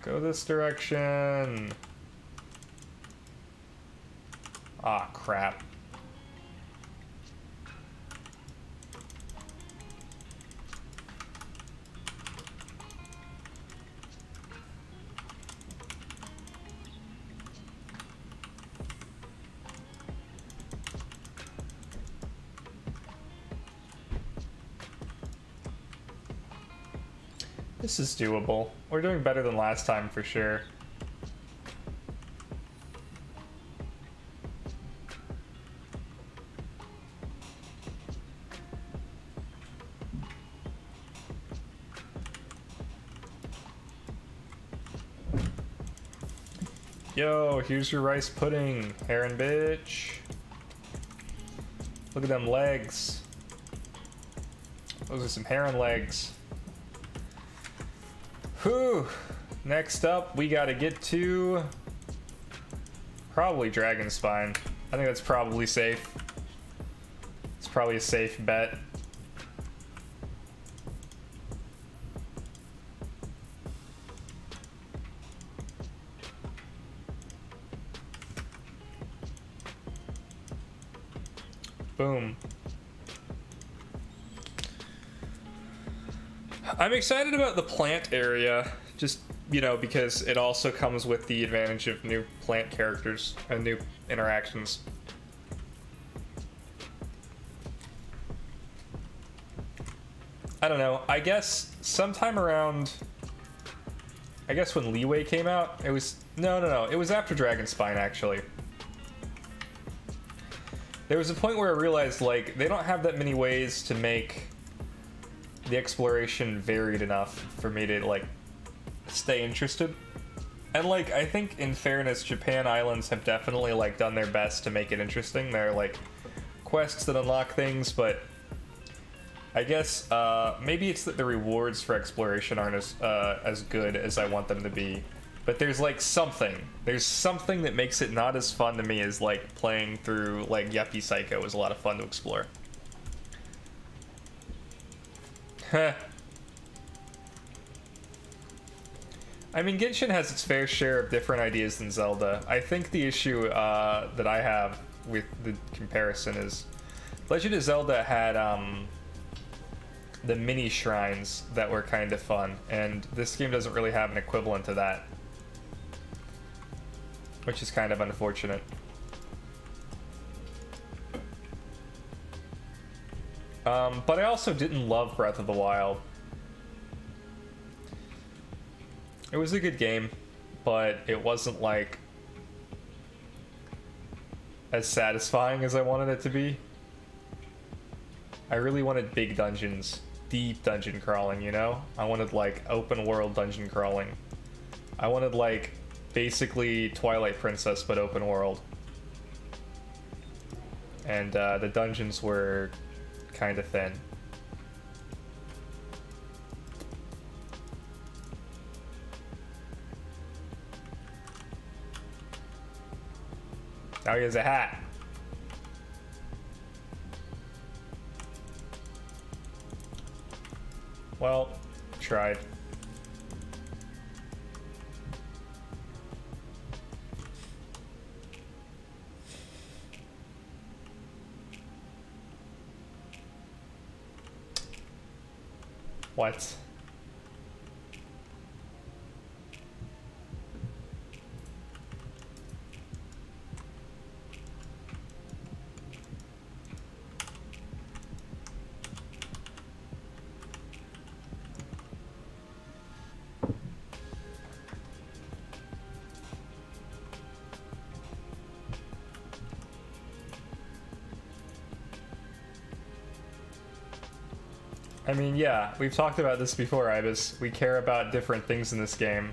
Go this direction. Ah, crap. This is doable. We're doing better than last time for sure. Yo, here's your rice pudding, Heron bitch. Look at them legs. Those are some heron legs. Whew. Next up, we gotta get to probably Dragon Spine. I think that's probably safe. It's probably a safe bet. Boom. I'm excited about the plant area, just, you know, because it also comes with the advantage of new plant characters and new interactions. I don't know, I guess sometime around, I guess when Leeway came out, it was, no, it was after Dragon Spine, actually. There was a point where I realized, like, they don't have that many ways to make the exploration varied enough for me to, like, stay interested. And, like, I think, in fairness, Japan Islands have definitely, like, done their best to make it interesting. There are, like, quests that unlock things, but I guess, maybe it's that the rewards for exploration aren't as good as I want them to be. But there's, like, something. There's something that makes it not as fun to me as, like, playing through, like, Yuppie Psycho was a lot of fun to explore. Heh. I mean, Genshin has its fair share of different ideas than Zelda. I think the issue that I have with the comparison is Legend of Zelda had the mini shrines that were kind of fun, and this game doesn't really have an equivalent to that, which is kind of unfortunate. But I also didn't love Breath of the Wild. It was a good game, but it wasn't, like, as satisfying as I wanted it to be. I really wanted big dungeons, deep dungeon crawling, you know? I wanted, like, open world dungeon crawling. I wanted, like, basically Twilight Princess, but open world. And the dungeons were kind of thin. Now he has a hat. Well, tried. What? I mean, yeah, we've talked about this before, Ibis. We care about different things in this game.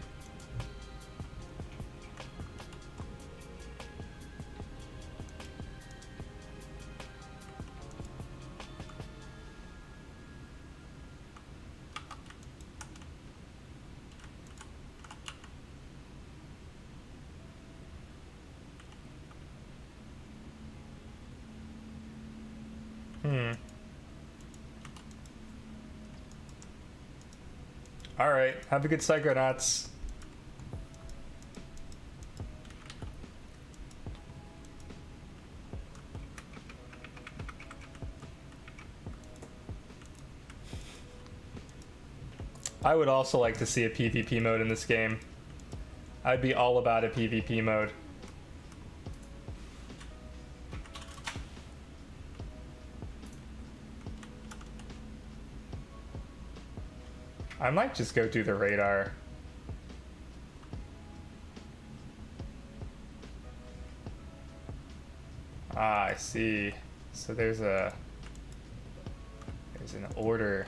Alright, have a good Psychonauts. I would also like to see a PvP mode in this game. I'd be all about a PvP mode. I might just go through the radar. Ah, I see. So there's an order.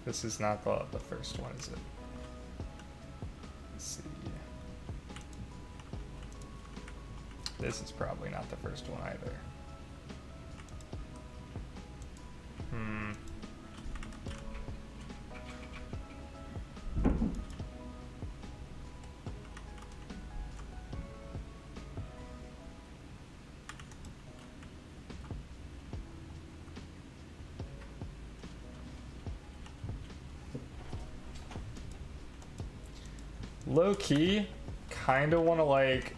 This is not the first one, is it? Let's see. This is probably not the first one either. Low key, kind of want to like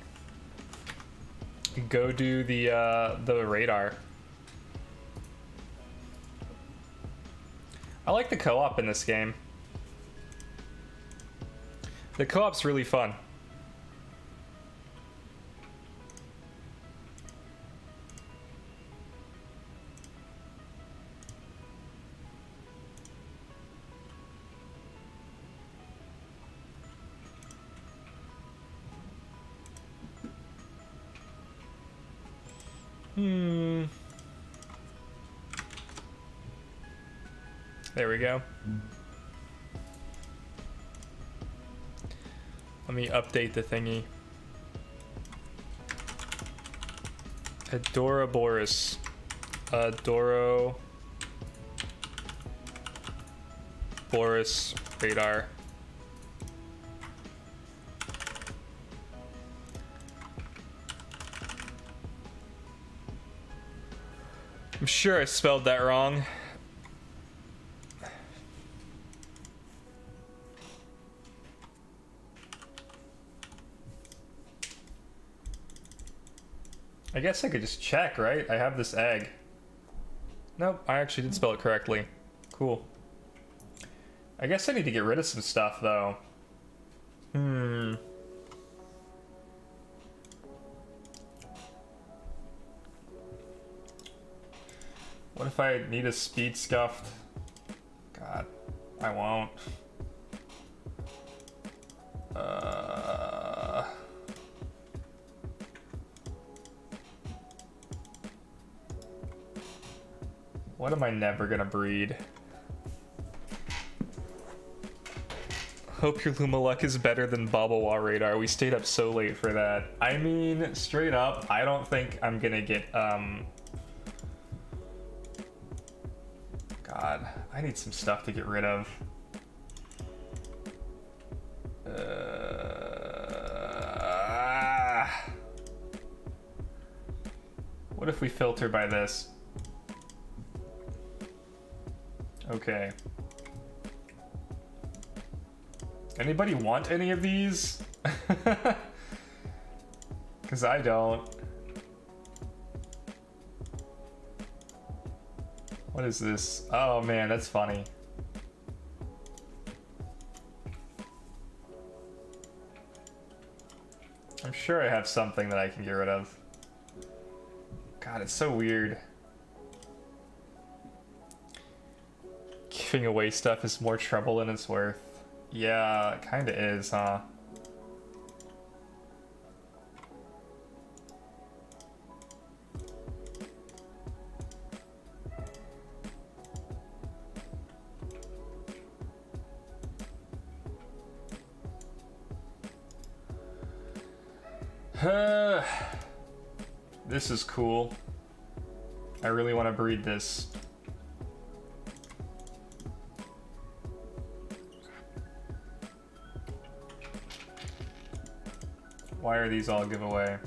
go do the radar. I like the co-op in this game. The co-op's really fun. There we go. Let me update the thingy. Adoraboris. Boris radar. I'm sure I spelled that wrong. I guess I could just check, right? I have this egg. Nope, I actually did spell it correctly. Cool. I guess I need to get rid of some stuff, though. What if I need a speed scuffed? God, I won't. What am I never gonna breed? Hope your Lumalek is better than Babawa radar. We stayed up so late for that. I mean, straight up, I don't think I'm gonna get, God, I need some stuff to get rid of. What if we filter by this? Okay. Anybody want any of these? Because I don't. What is this? Oh man, that's funny. I'm sure I have something that I can get rid of. God, it's so weird. Giving away stuff is more trouble than it's worth. Yeah, it kinda is, huh? This is cool. I really want to breed this. Why are these all giveaway?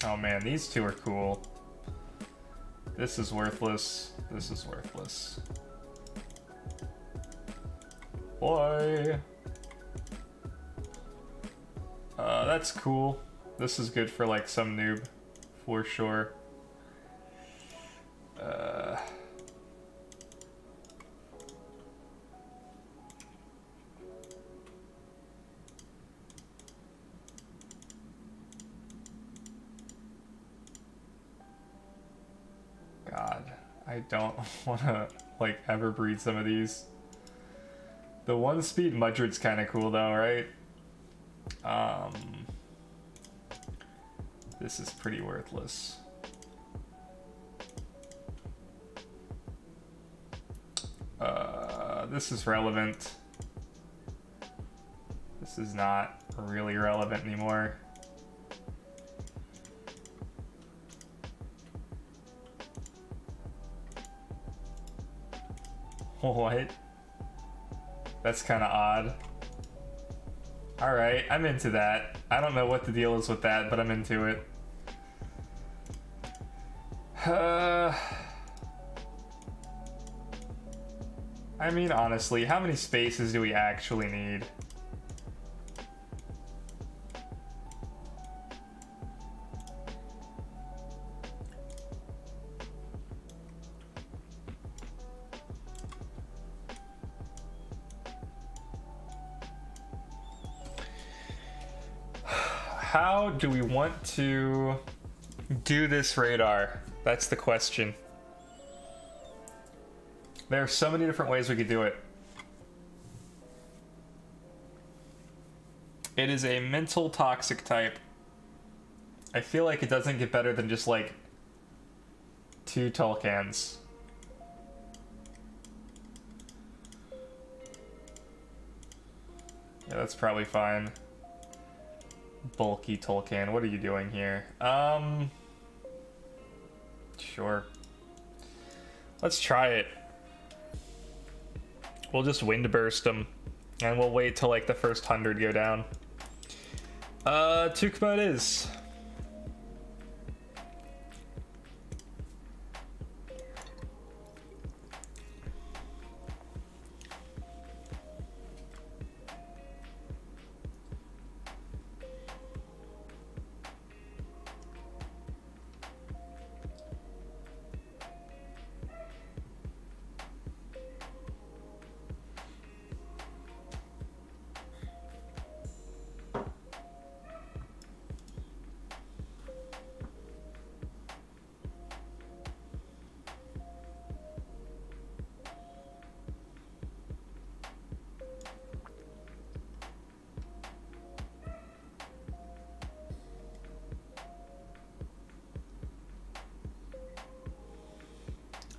Oh man, these two are cool. This is worthless. This is worthless. Boy. That's cool. This is good for like some noob, for sure. God, I don't want to like ever breed some of these. The 1-speed Mudred's kind of cool though, right? This is pretty worthless. This is relevant. This is not really relevant anymore. What? That's kind of odd. Alright, I'm into that. I don't know what the deal is with that, but I'm into it. I mean, honestly, how many spaces do we actually need? How do we want to do this radar? That's the question. There are so many different ways we could do it. It is a mental toxic type. I feel like it doesn't get better than just like 2 Tulkans. Yeah, that's probably fine. Bulky Tulkan, what are you doing here? Sure. Let's try it. We'll just wind burst them, and we'll wait till like the first 100 go down. Tukma it is.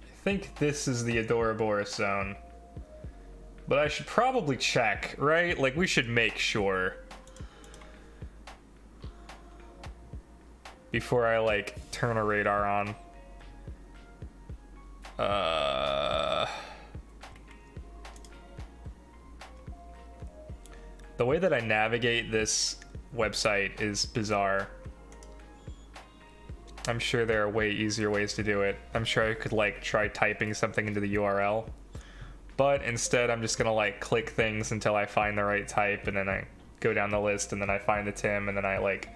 I think this is the Adoraboros zone. But I should probably check, right? Like, we should make sure. Before I, like, turn a radar on. The way that I navigate this website is bizarre. I'm sure there are way easier ways to do it. I'm sure I could like try typing something into the URL. But instead I'm just gonna like click things until I find the right type, and then I go down the list, and then I find the Tim, and then I like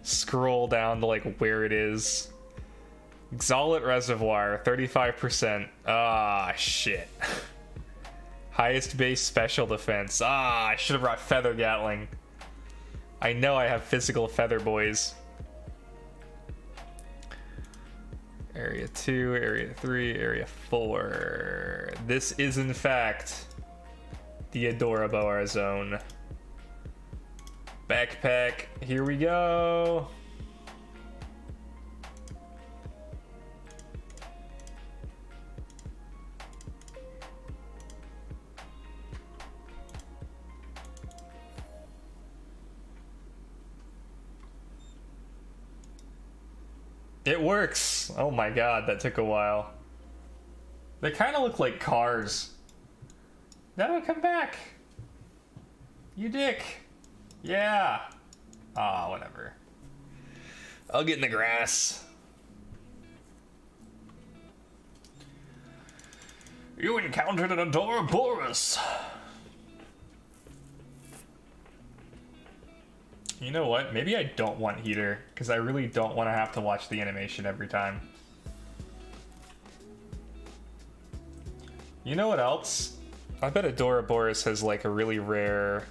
scroll down to like where it is. Xolot Reservoir, 35%. Ah, shit. Highest base special defense. Ah, I should have brought Feather Gatling. I know I have physical Feather Boys. Area 2, Area 3, Area 4. This is, in fact, the Adoraboa zone. Backpack, here we go. It works! Oh my god, that took a while. They kind of look like cars. No, come back! You dick! Yeah! Ah, whatever. I'll get in the grass. You encountered an Adoraboros! You know what? Maybe I don't want heater, because I really don't want to have to watch the animation every time. You know what else? I bet Adoraboros has like a really rare...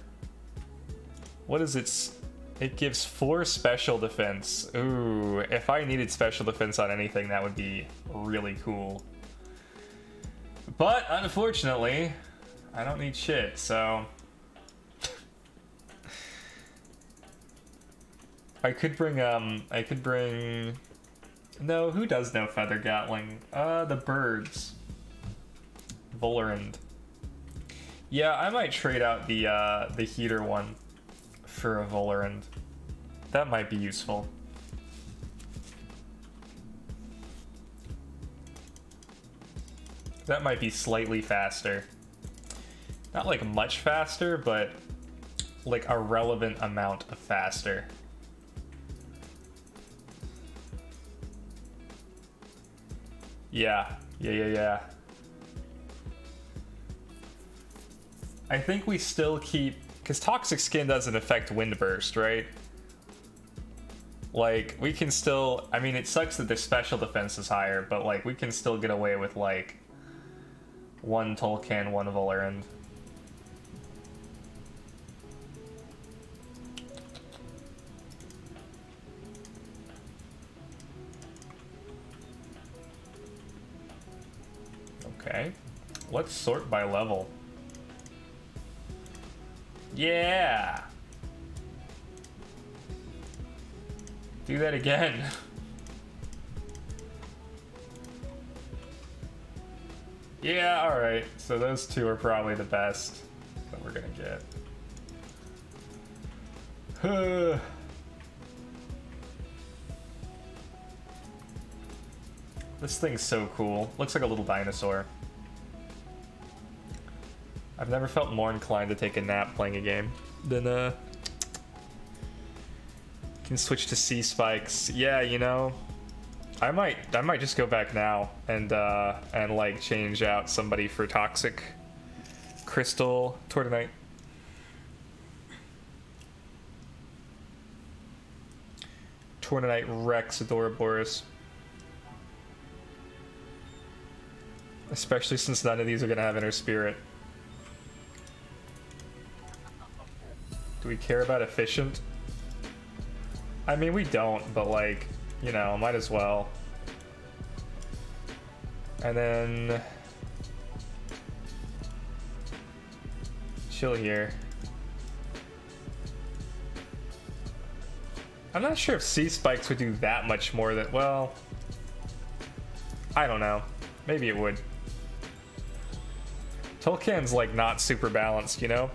What is its... It gives 4 special defense. Ooh, if I needed special defense on anything, that would be really cool. But, unfortunately, I don't need shit, so... I could bring, no, who does know Feather Gatling? The birds. Volorand. Yeah, I might trade out the heater one for a Volorand. That might be useful. That might be slightly faster. Not like much faster, but like a relevant amount of faster. Yeah. I think we still keep... Because Toxic Skin doesn't affect Windburst, right? Like, we can still... I mean, it sucks that their special defense is higher, but, like, we can still get away with, like, 1 Tolkien, 1 Volorand. Okay. Let's sort by level. Yeah! Do that again. Yeah, alright. So those 2 are probably the best that we're gonna get. This thing's so cool. Looks like a little dinosaur. I've never felt more inclined to take a nap playing a game than can switch to sea spikes. Yeah, you know, I might just go back now and like change out somebody for Toxic Crystal Tortonite. Tortonite Rex Adoraboros. Especially since none of these are gonna have Inner Spirit. Do we care about efficient? I mean, we don't, but like, you know, might as well. And then... chill here. I'm not sure if Sea Spikes would do that much more than, well... I don't know. Maybe it would. Tolkien's like not super balanced, you know?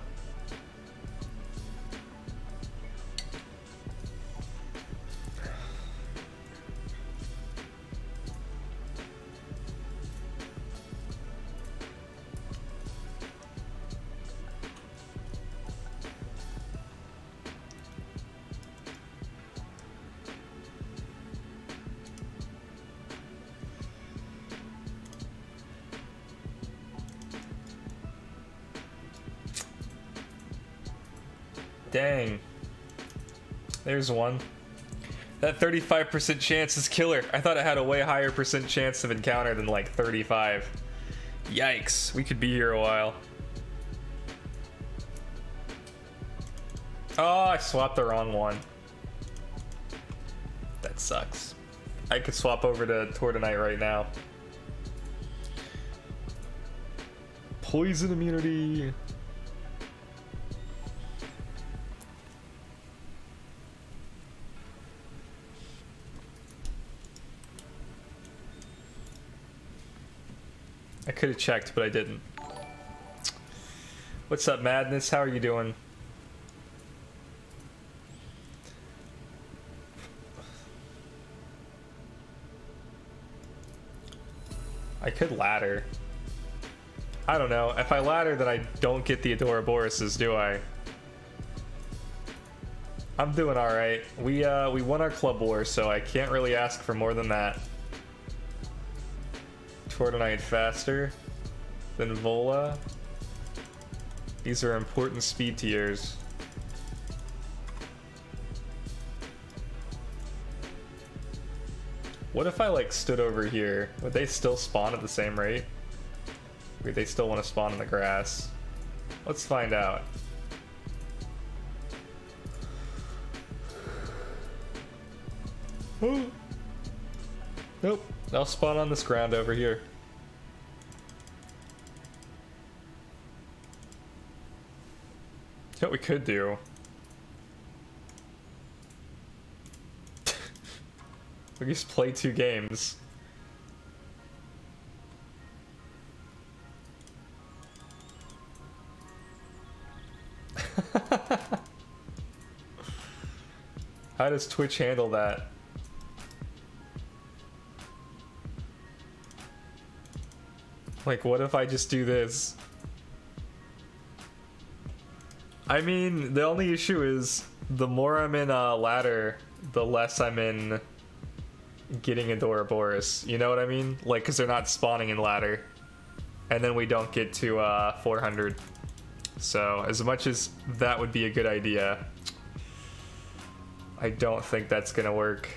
Dang. There's one. That 35% chance is killer. I thought it had a way higher percent chance of encounter than like 35. Yikes, we could be here a while. Oh, I swapped the wrong one. That sucks. I could swap over to Tortonite right now. Poison immunity. I could have checked, but I didn't. What's up, Madness? How are you doing? I could ladder. I don't know. If I ladder, then I don't get the Adoraborises, do I? I'm doing alright. We won our club war, so I can't really ask for more than that. Tortonite faster than Vola. These are important speed tiers. What if I like stood over here? Would they still spawn at the same rate? Or they still want to spawn in the grass? Let's find out. Oh. Nope, they'll spawn on this ground over here. You know what we could do? We just play 2 games. How does Twitch handle that? Like, what if I just do this? I mean, the only issue is the more I'm in ladder, the less I'm in getting Adoraboris. You know what I mean? Like, because they're not spawning in ladder. And then we don't get to 400. So, as much as that would be a good idea, I don't think that's gonna work.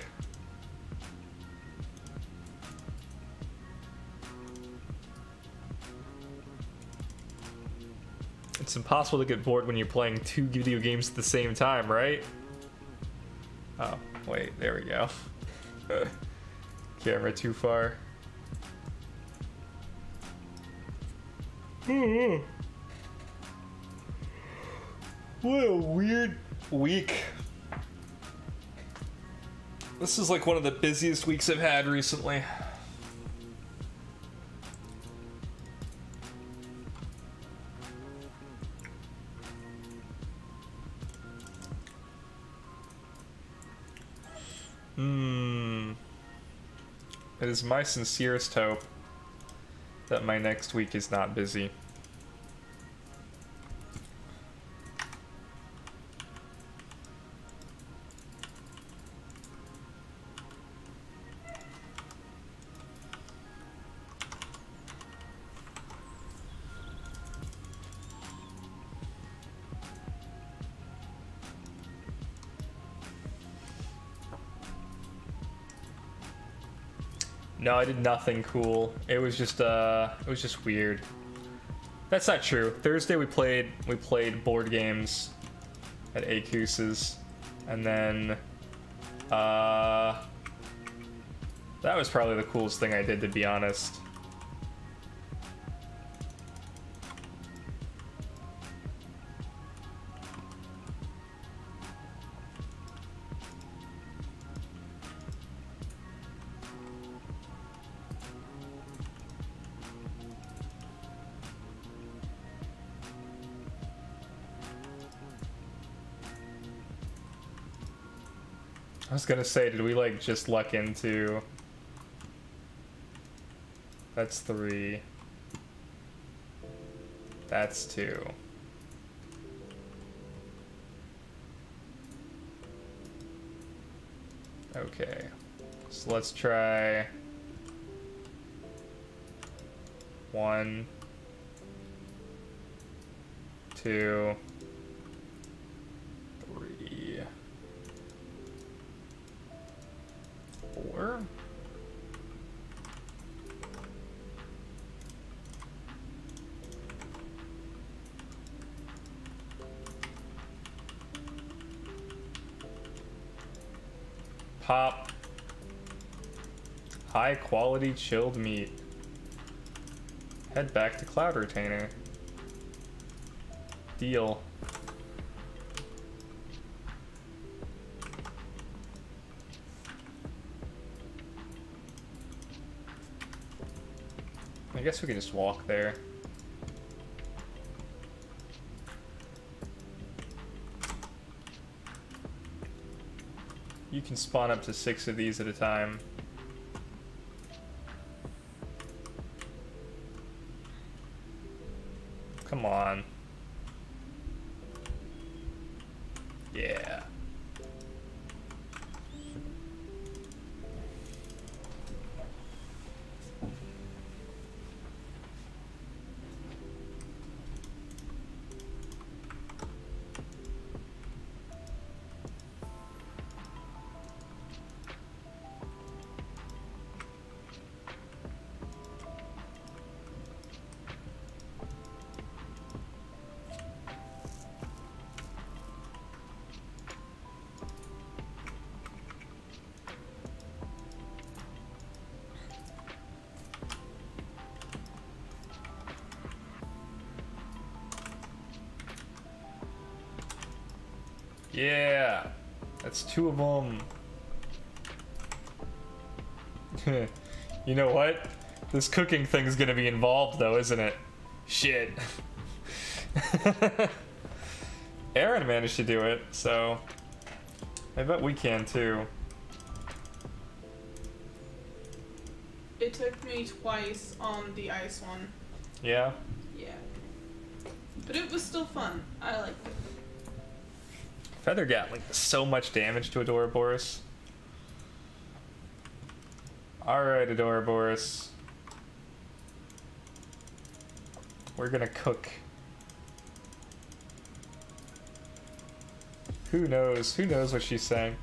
It's impossible to get bored when you're playing 2 video games at the same time, right? Oh, wait, there we go. Camera too far. What a weird week. This is like one of the busiest weeks I've had recently. It is my sincerest hope that my next week is not busy. No, I did nothing cool. It was just weird. That's not true. Thursday we played board games at Akus's, and then that was probably the coolest thing I did, to be honest. I was gonna say, did we like just luck into... That's 3. That's 2. Okay, so let's try 1, 2, 3. 4? Pop. High quality chilled meat. Head back to Cloud Retainer. Deal. I guess we could just walk there. You can spawn up to 6 of these at a time. Come on. Yeah. Yeah, that's 2 of them. You know what? This cooking thing's gonna be involved though, isn't it? Shit. Aaron managed to do it, so I bet we can too. It took me twice on the ice one. Yeah? Yeah. But it was still fun. I liked it. Feather Gatling does so much damage to Adoraboros. Alright, Adoraboros. We're gonna cook. Who knows? Who knows what she's saying?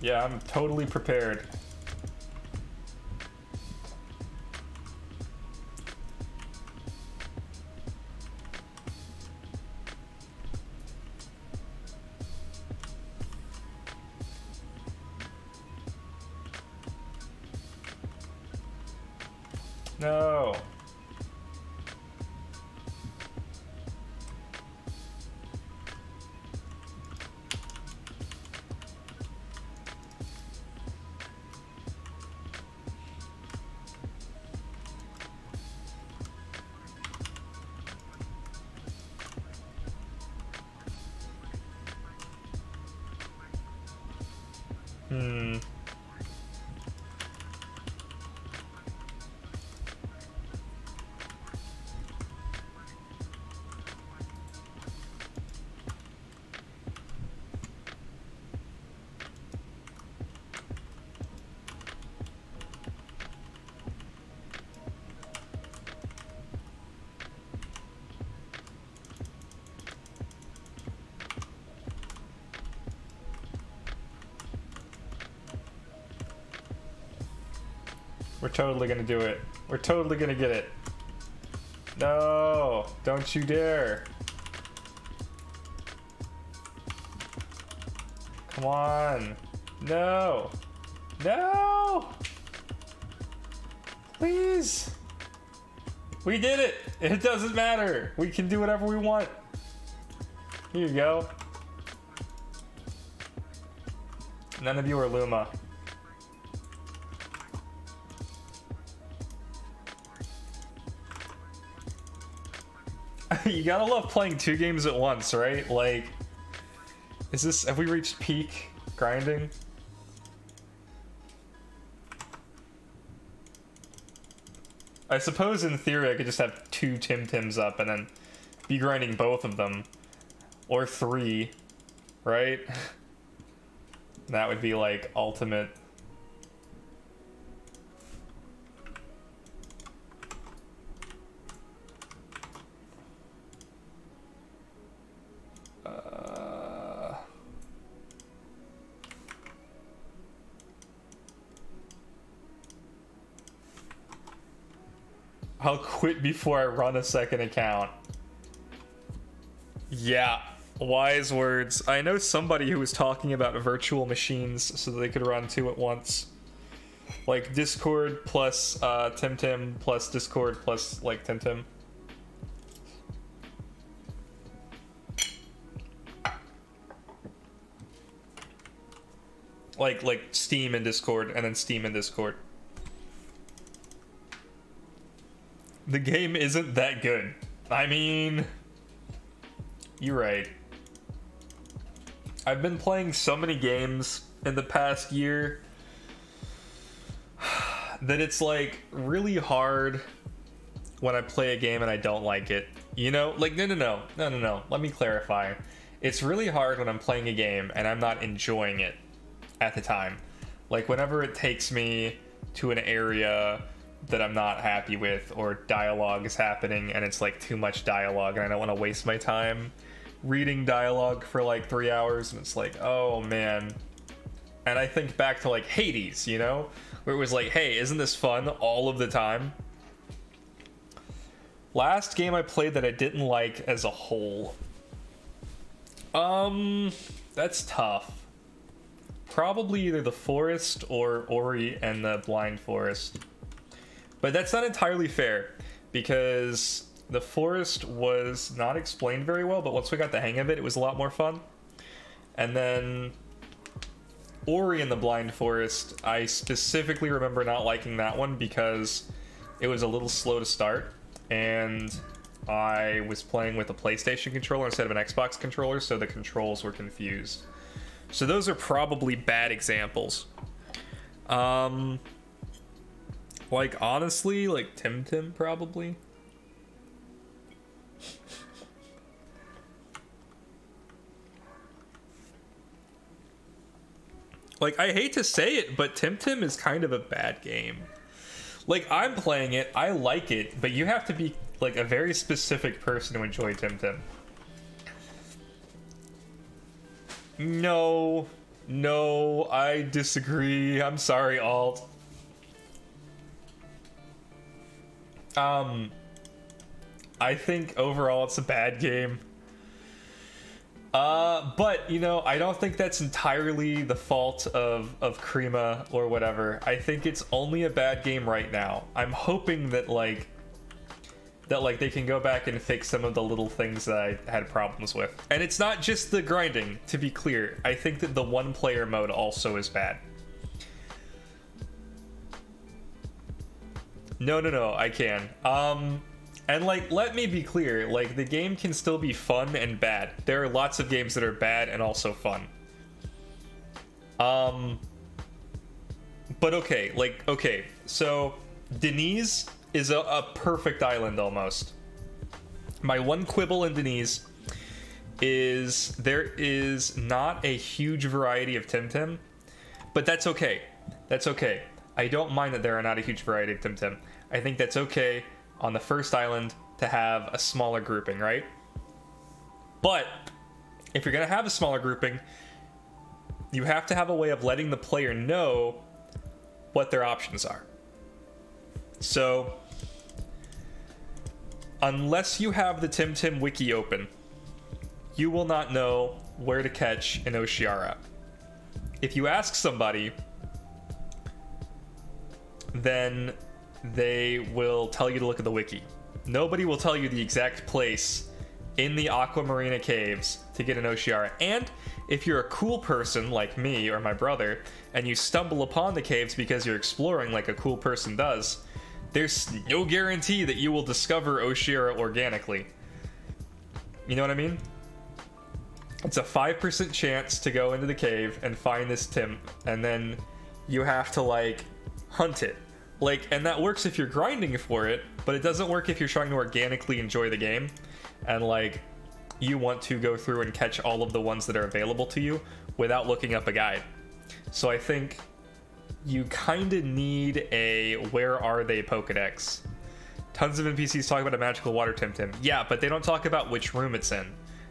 Yeah, I'm totally prepared. No. We're totally gonna do it. We're totally gonna get it. No, don't you dare. Come on. No. No. Please. We did it. It doesn't matter. We can do whatever we want. Here you go. None of you are Luma. You gotta love playing 2 games at once, right? Like, have we reached peak grinding? I suppose in theory I could just have 2 Tim Tims up and then be grinding both of them. Or 3, right? That would be like ultimate. I'll quit before I run a second account. Yeah, wise words. I know somebody who was talking about virtual machines so that they could run two at once. Like Discord plus Temtem plus Discord plus like Temtem. Like Steam and Discord and then Steam and Discord. The game isn't that good. I mean, you're right. I've been playing so many games in the past year that it's like really hard when I play a game and I don't like it. You know, like no. Let me clarify. It's really hard when I'm playing a game and I'm not enjoying it at the time. Like whenever it takes me to an area that I'm not happy with, or dialogue is happening and it's like too much dialogue and I don't want to waste my time reading dialogue for like 3 hours, and it's like, oh man. And I think back to like Hades, you know, where it was like, hey, isn't this fun all of the time? Last game I played that I didn't like as a whole, that's tough. Probably either The Forest or Ori and the Blind Forest. But that's not entirely fair, because The Forest was not explained very well, but once we got the hang of it, it was a lot more fun. And then Ori and the Blind Forest, I specifically remember not liking that one because it was a little slow to start, and I was playing with a PlayStation controller instead of an Xbox controller, so the controls were confused. So those are probably bad examples. Like, honestly, like Temtem probably. Like, I hate to say it, but Temtem is kind of a bad game. Like, I'm playing it, I like it, but you have to be, like, a very specific person to enjoy Temtem. No, I disagree. I'm sorry, Alt. I think overall it's a bad game. But, you know, I don't think that's entirely the fault of Krima or whatever. I think it's only a bad game right now. I'm hoping that, like, they can go back and fix some of the little things that I had problems with. And it's not just the grinding, to be clear. I think that the one-player mode also is bad. No, I can. And, like, let me be clear, like, the game can still be fun and bad. There are lots of games that are bad and also fun. But okay, so Denise is a perfect island almost. My one quibble in Denise is there is not a huge variety of Temtem, but that's okay. That's okay. I don't mind that there are not a huge variety of Temtem. I think that's okay on the first island to have a smaller grouping, right? But if you're gonna have a smaller grouping, you have to have a way of letting the player know what their options are. So unless you have the Temtem wiki open, you will not know where to catch an Oshiara. If you ask somebody, then they will tell you to look at the wiki. Nobody will tell you the exact place in the Aquamarina caves to get an Oshiara. And if you're a cool person like me or my brother, and you stumble upon the caves because you're exploring like a cool person does, there's no guarantee that you will discover Oshiara organically. You know what I mean? It's a 5% chance to go into the cave and find this Tim, and then you have to, like, hunt it. Like, and that works if you're grinding for it, but it doesn't work if you're trying to organically enjoy the game and, like, you want to go through and catch all of the ones that are available to you without looking up a guide. So I think you kind of need a where are they Pokedex. Tons of NPCs talk about a magical water Temtem. Yeah, but they don't talk about which room it's in.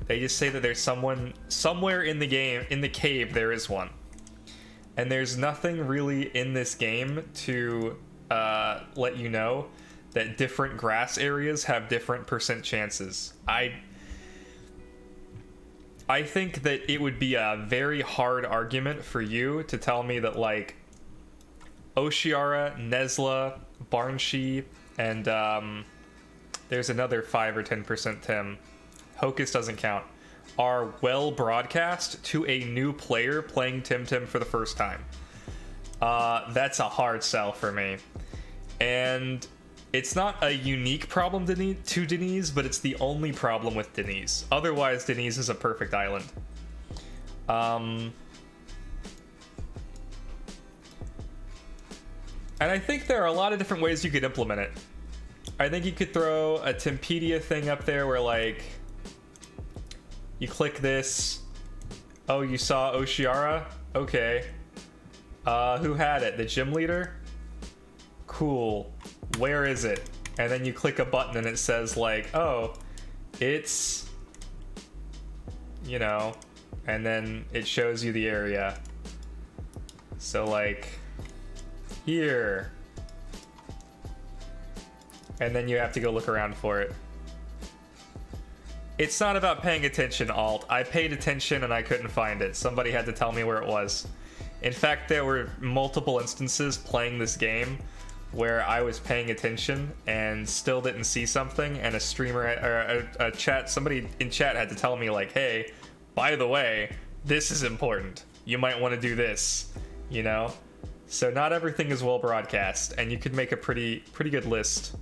They just say that there's someone somewhere in the game, in the cave, there is one. And there's nothing really in this game to let you know that different grass areas have different percent chances. I think that it would be a very hard argument for you to tell me that, like, Oshiara, Nesla, Barnshee, and there's another 5 or 10% Tim, Hocus doesn't count, are well broadcast to a new player playing Tim for the first time. That's a hard sell for me. And it's not a unique problem to Denise, but it's the only problem with Denise. Otherwise, Denise is a perfect island. And I think there are a lot of different ways you could implement it. I think you could throw a Timpedia thing up there where, like, you click this. Oh, you saw Oshiara? Okay. Who had it? The gym leader? Cool. Where is it? And then you click a button and it says, like, oh, it's, you know, and then it shows you the area. So, like, here. And then you have to go look around for it. It's not about paying attention, Alt. I paid attention and I couldn't find it. Somebody had to tell me where it was. In fact, there were multiple instances playing this game where I was paying attention and still didn't see something, and a streamer or a chat, somebody in chat had to tell me, like, hey, by the way, this is important. You might want to do this, you know? So not everything is well broadcast, and you could make a pretty good list.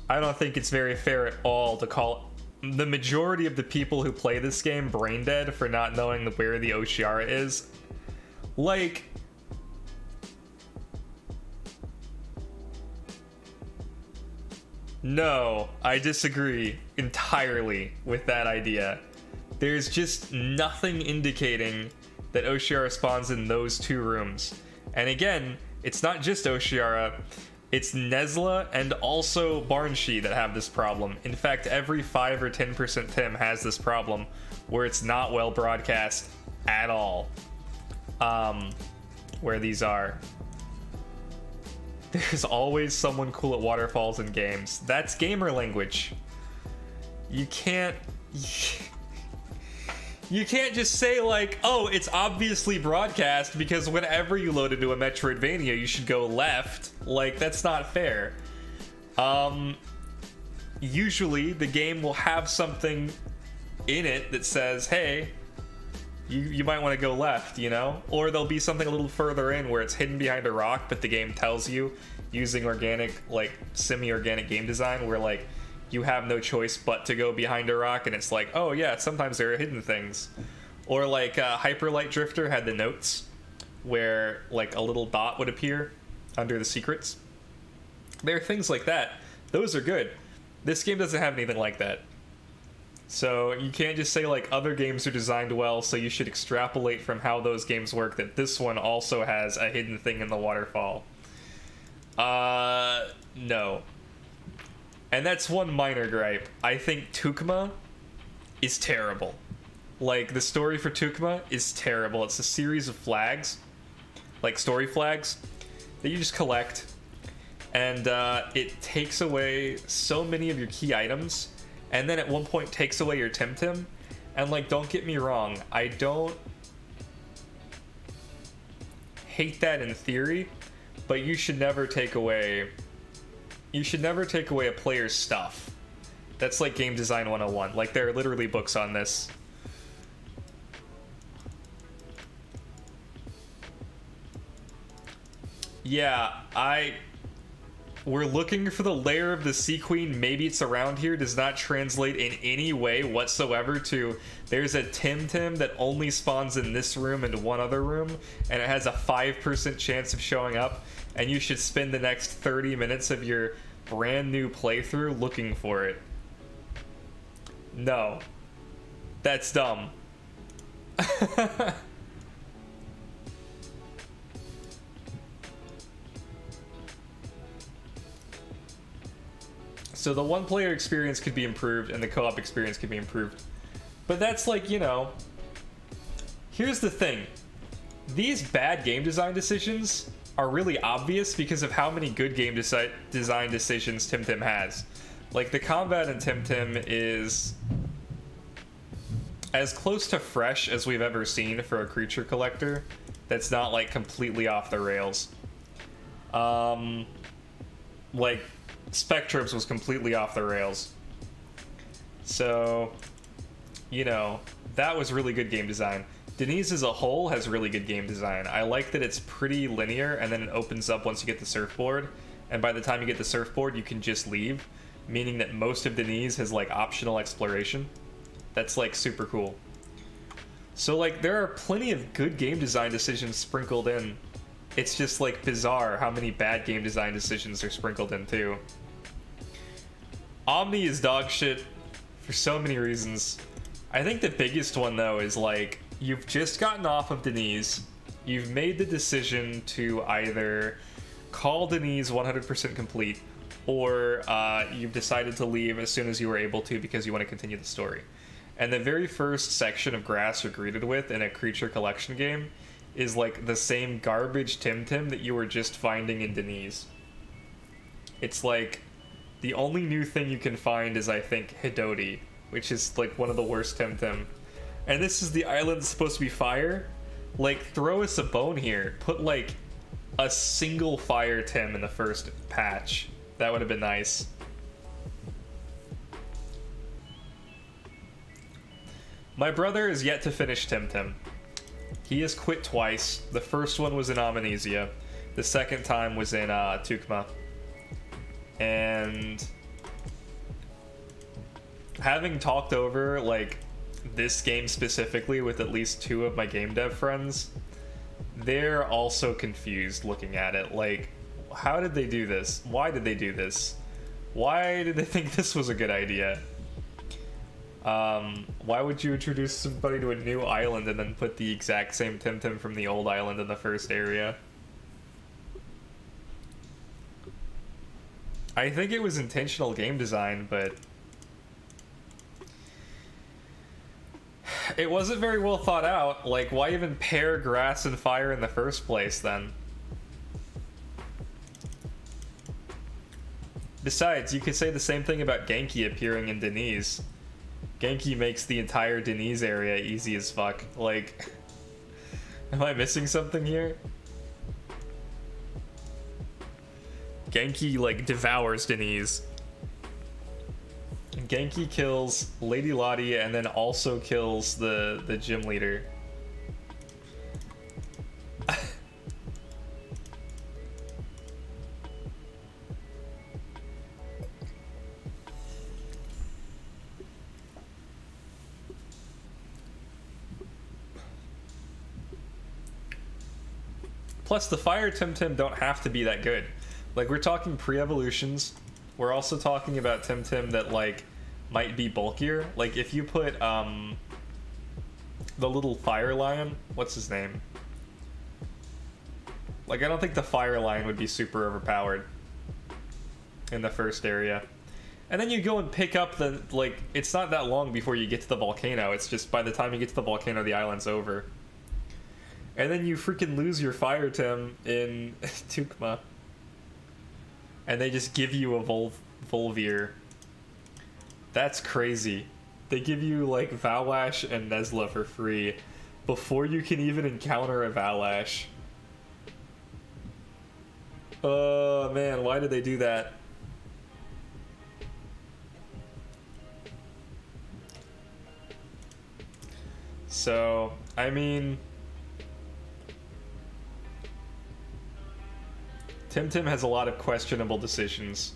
I don't think it's very fair at all to call the majority of the people who play this game brain dead for not knowing where the Oshiara is. Like, no, I disagree entirely with that idea. There's just nothing indicating that Oshiara spawns in those 2 rooms. And again, it's not just Oshiara. It's Nesla and also Barnshee that have this problem. In fact, every 5 or 10% Tim has this problem where it's not well broadcast at all. Where these are. There's always someone cool at waterfalls in games. That's gamer language. You can't just say, like, oh, it's obviously broadcast because whenever you load into a Metroidvania, you should go left. Like, that's not fair. Usually the game will have something in it that says, hey, you might want to go left, you know? Or there'll be something a little further in where it's hidden behind a rock, but the game tells you, using organic, like, semi-organic game design, where, like, you have no choice but to go behind a rock, and it's like, oh yeah, sometimes there are hidden things. Or, like, Hyperlight Drifter had the notes, where, like, a little dot would appear under the secrets. There are things like that. Those are good. This game doesn't have anything like that. So you can't just say, like, other games are designed well, so you should extrapolate from how those games work that this one also has a hidden thing in the waterfall. No. And that's one minor gripe. I think Tukma is terrible. Like, the story for Tukma is terrible. It's a series of flags, like story flags, that you just collect. And it takes away so many of your key items. And then at one point takes away your Tim. And, like, don't get me wrong, I don't hate that in theory, but you should never take away a player's stuff. That's like game design 101. Like, there are literally books on this. Yeah, we're looking for the lair of the Sea Queen. Maybe it's around here. Does not translate in any way whatsoever to there's a Tim that only spawns in this room and one other room, and it has a 5% chance of showing up, and you should spend the next 30 minutes of your brand new playthrough looking for it. No. That's dumb. So the one-player experience could be improved, and the co-op experience could be improved. But that's like, you know... Here's the thing. these bad game design decisions are really obvious because of how many good game design decisions Temtem has. Like, the combat in Temtem is as close to fresh as we've ever seen for a creature collector that's not, like, completely off the rails. Like, Spectrobes was completely off the rails. So, you know, that was really good game design. Denise as a whole has really good game design. I like that it's pretty linear, and then it opens up once you get the surfboard, and by the time you get the surfboard, you can just leave, meaning that most of Denise has, like, optional exploration. That's, like, super cool. So, like, there are plenty of good game design decisions sprinkled in. It's just, like, bizarre how many bad game design decisions are sprinkled in, too. Omni is dog shit for so many reasons. I think the biggest one, though, is, like, you've just gotten off of Denise, you've made the decision to either call Denise 100% complete, or you've decided to leave as soon as you were able to because you want to continue the story. And the very first section of grass you're greeted with in a creature collection game is, like, the same garbage Temtem that you were just finding in Denise. It's like, the only new thing you can find is, I think, Hidoti, which is, like, one of the worst Temtem. And this is the island that's supposed to be fire? Like, throw us a bone here. Put, like, a single fire Tim in the first patch. That would have been nice. My brother is yet to finish Temtem. He has quit twice. The first one was in Amnesia. The second time was in Tukma. And having talked over, like, this game specifically with at least 2 of my game dev friends, they're also confused looking at it. Like, how did they do this? Why did they do this? Why did they think this was a good idea? Why would you introduce somebody to a new island and then put the exact same Temtem from the old island in the first area? I think it was intentional game design, but it wasn't very well thought out. Like, why even pair grass and fire in the first place, then? Besides, you could say the same thing about Genki appearing in Denise. Genki makes the entire Denise area easy as fuck. Like, am I missing something here? Genki, like, devours Denise. Genki kills Lady Lottie and then also kills the gym leader. Plus, the fire Temtem don't have to be that good. Like, we're talking pre-evolutions. We're also talking about Temtem that, like, might be bulkier. Like, if you put, the little fire lion, what's his name? Like, I don't think the fire lion would be super overpowered in the first area. And then you go and pick up the, like, it's not that long before you get to the volcano. It's just by the time you get to the volcano, the island's over. And then you freaking lose your fire Tim in Tukma. And they just give you a Volvir. That's crazy. They give you, like, Valash and Nesla for free before you can even encounter a Valash. Oh, man, why did they do that? So, I mean, Temtem has a lot of questionable decisions.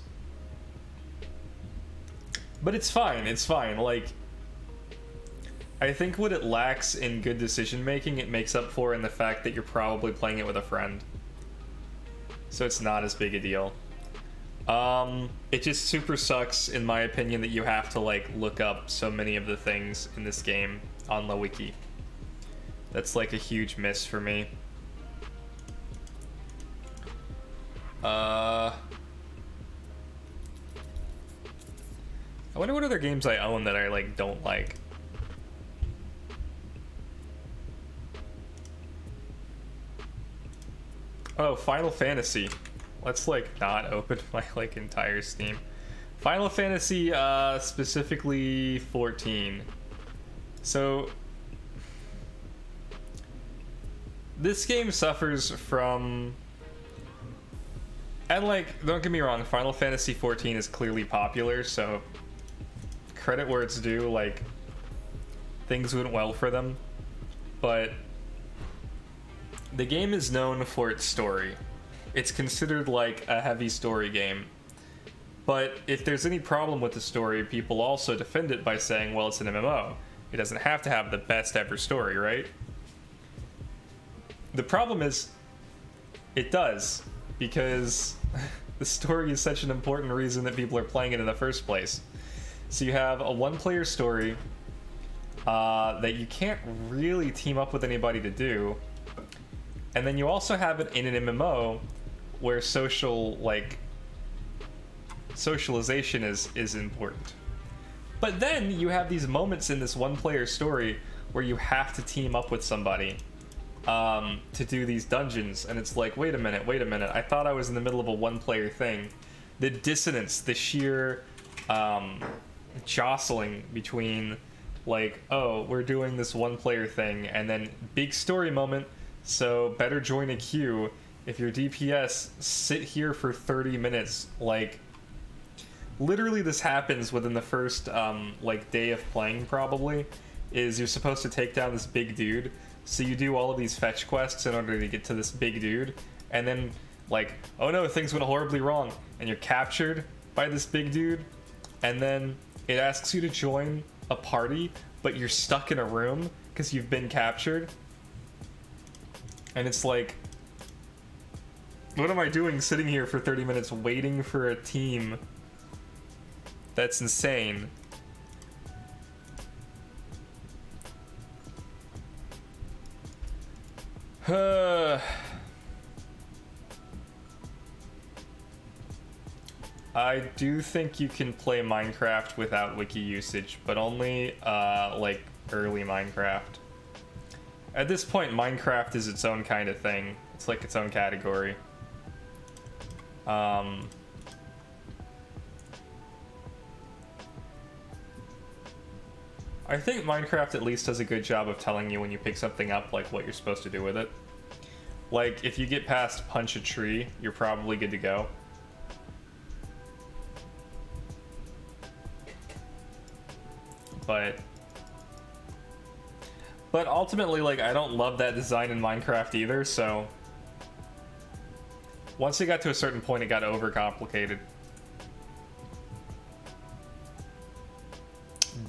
But it's fine, it's fine. Like, I think what it lacks in good decision making, it makes up for in the fact that you're probably playing it with a friend. So it's not as big a deal. It just super sucks, in my opinion, that you have to, like, look up so many of the things in this game on the wiki. That's, like, a huge miss for me. I wonder what other games I own that I, like, don't like. Oh, Final Fantasy. Let's like not open my like entire Steam. Final Fantasy, specifically 14. So this game suffers from, and like, don't get me wrong, Final Fantasy 14 is clearly popular, so credit where it's due, like, things went well for them, but the game is known for its story. It's considered like a heavy story game. But if there's any problem with the story, people also defend it by saying, well, it's an MMO. It doesn't have to have the best ever story, right? The problem is, it does, because the story is such an important reason that people are playing it in the first place. So you have a one-player story that you can't really team up with anybody to do, and then you also have it in an MMO where socialization is important. But then you have these moments in this one-player story where you have to team up with somebody to do these dungeons, and it's like, wait a minute, I thought I was in the middle of a one-player thing. The dissonance, the sheer jostling between, like, oh, we're doing this one-player thing, and then big story moment, so better join a queue. If you're DPS, sit here for 30 minutes, like, literally this happens within the first like day of playing, probably, is you're supposed to take down this big dude, so you do all of these fetch quests in order to get to this big dude, and then like, oh no, things went horribly wrong, and you're captured by this big dude, and then it asks you to join a party, but you're stuck in a room because you've been captured, and it's like, what am I doing sitting here for 30 minutes waiting for a team? That's insane. I do think you can play Minecraft without wiki usage, but only like early Minecraft. At this point, Minecraft is its own kind of thing. It's like its own category. I think Minecraft at least does a good job of telling you when you pick something up, like, what you're supposed to do with it. Like, if you get past punch a tree, you're probably good to go. But ultimately, like, I don't love that design in Minecraft either, so once it got to a certain point, it got overcomplicated.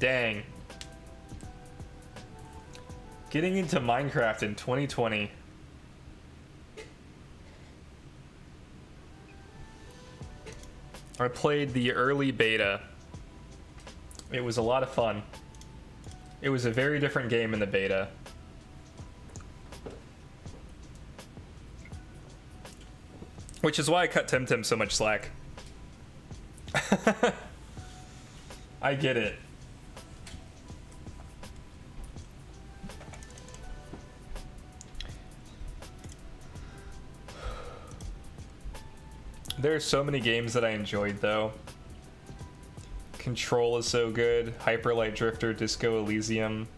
Dang. Getting into Minecraft in 2020. I played the early beta. It was a lot of fun. It was a very different game in the beta. Which is why I cut Temtem so much slack. I get it. There are so many games that I enjoyed, though. Control is so good. Hyper Light Drifter, Disco Elysium,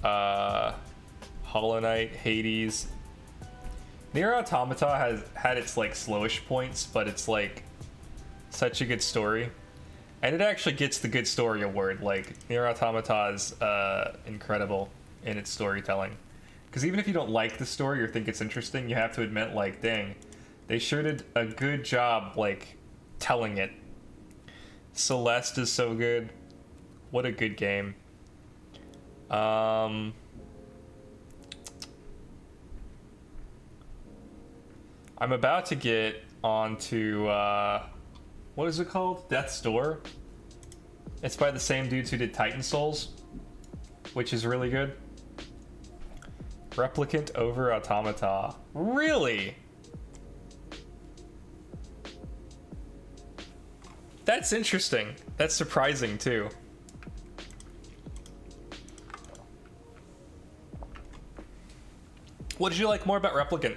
Hollow Knight, Hades. Nier Automata has had its like slowish points, but it's like such a good story, and it actually gets the good story award. Like, Nier Automata is incredible in its storytelling, because even if you don't like the story or think it's interesting, you have to admit, like, dang, they sure did a good job, like, telling it. Celeste is so good. What a good game. I'm about to get onto, what is it called? Death's Door. It's by the same dudes who did Titan Souls, which is really good. Replicant over Automata. Really? That's interesting. That's surprising, too. What did you like more about Replicant?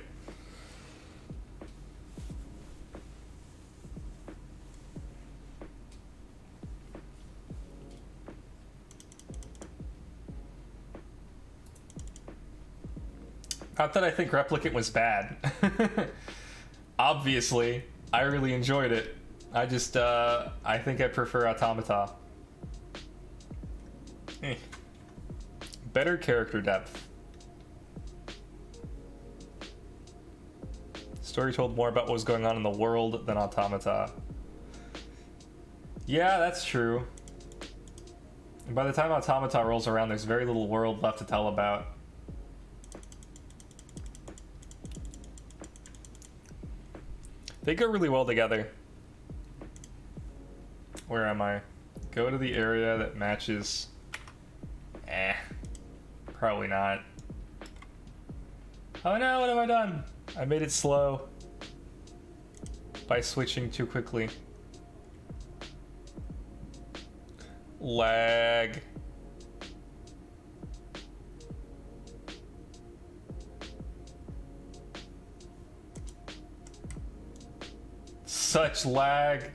Not that I think Replicant was bad. Obviously, I really enjoyed it. I just, I think I prefer Automata. Better character depth. Story told more about what was going on in the world than Automata. Yeah, that's true. And by the time Automata rolls around, there's very little world left to tell about. They go really well together. Where am I? Go to the area that matches... Probably not. Oh no, what have I done? I made it slow by switching too quickly. Lag. Such lag.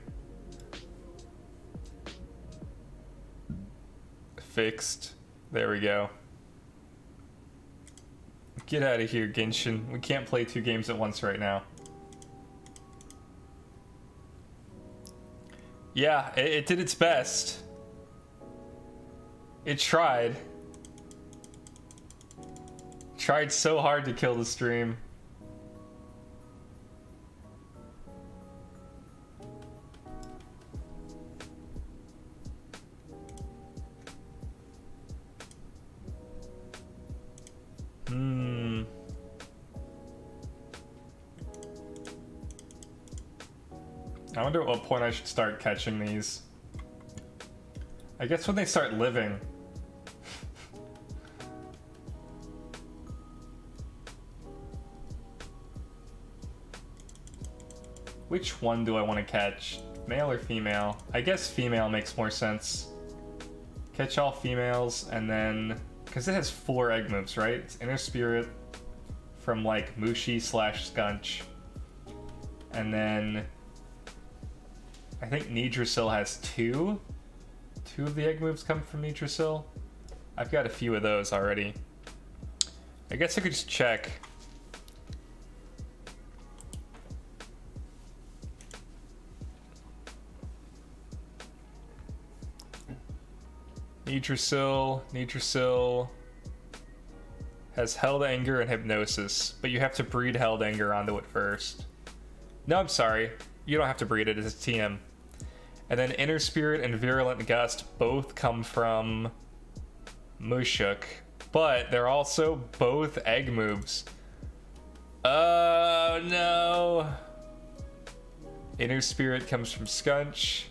Fixed. There we go. Get out of here, Genshin. We can't play 2 games at once right now. Yeah, it did its best. It tried. Tried so hard to kill the stream. I wonder at what point I should start catching these. I guess when they start living. Which one do I want to catch? Male or female? I guess female makes more sense. Catch all females and then... Because it has 4 egg moves, right? It's Inner Spirit from like Mushi/Skunch. And then... I think Nidrasil has 2. 2 of the egg moves come from Nidrasil. I've got a few of those already. I guess I could just check. Nidrasil has Held Anger and Hypnosis, but you have to breed Held Anger onto it first. No, I'm sorry. You don't have to breed it, it's a TM. And then Inner Spirit and Virulent Gust both come from Mushuk, but they're also both egg moves. Oh no! Inner Spirit comes from Skunch.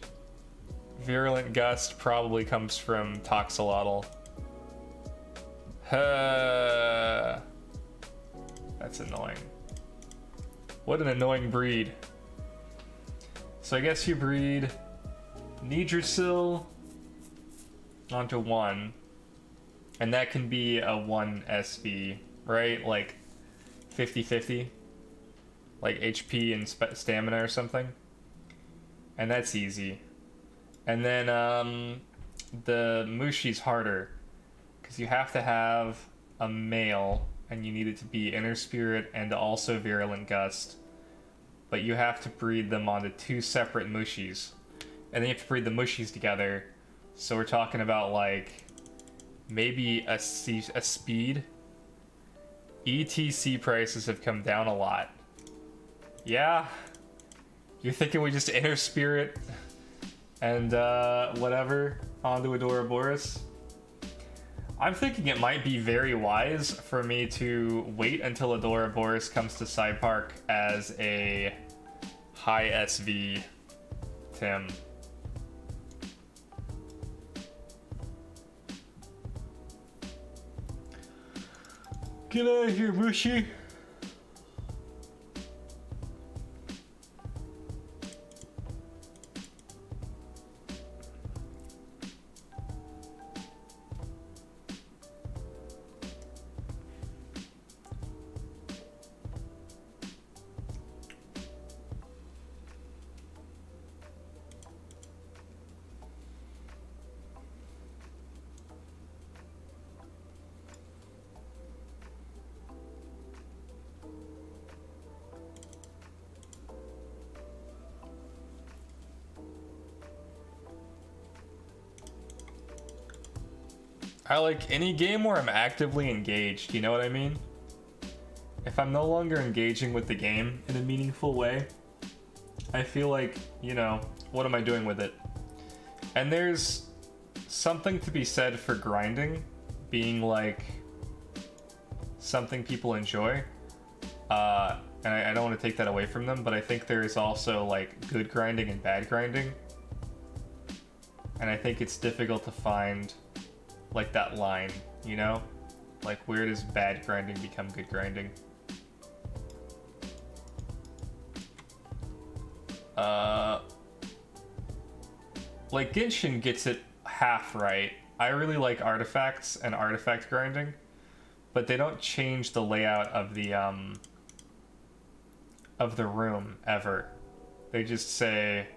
Virulent Gust probably comes from Toxalotl. That's annoying. What an annoying breed. So I guess you breed Nidrasil onto 1, and that can be a 1 SV, right? Like 50-50, like HP and stamina or something, and that's easy. And then the Mushi's harder because you have to have a male and you need it to be Inner Spirit and also Virulent Gust, but you have to breed them onto 2 separate Mushis. And then you have to breed the Mushis together. So we're talking about like maybe a speed. ETC prices have come down a lot. Yeah? You're thinking we just Inner Spirit and whatever onto Adoraboros? I'm thinking it might be very wise for me to wait until Adoraboros comes to Side Park as a high SV Tim. Get out of here, Mushi! I like any game where I'm actively engaged, you know what I mean? If I'm no longer engaging with the game in a meaningful way, I feel like, you know, what am I doing with it? And there's something to be said for grinding being like something people enjoy. And I don't want to take that away from them, but I think there is also like good grinding and bad grinding. And I think it's difficult to find like that line, you know? Like where does bad grinding become good grinding? Like Genshin gets it half right. I really like artifacts and artifact grinding, but they don't change the layout of the room ever. They just say,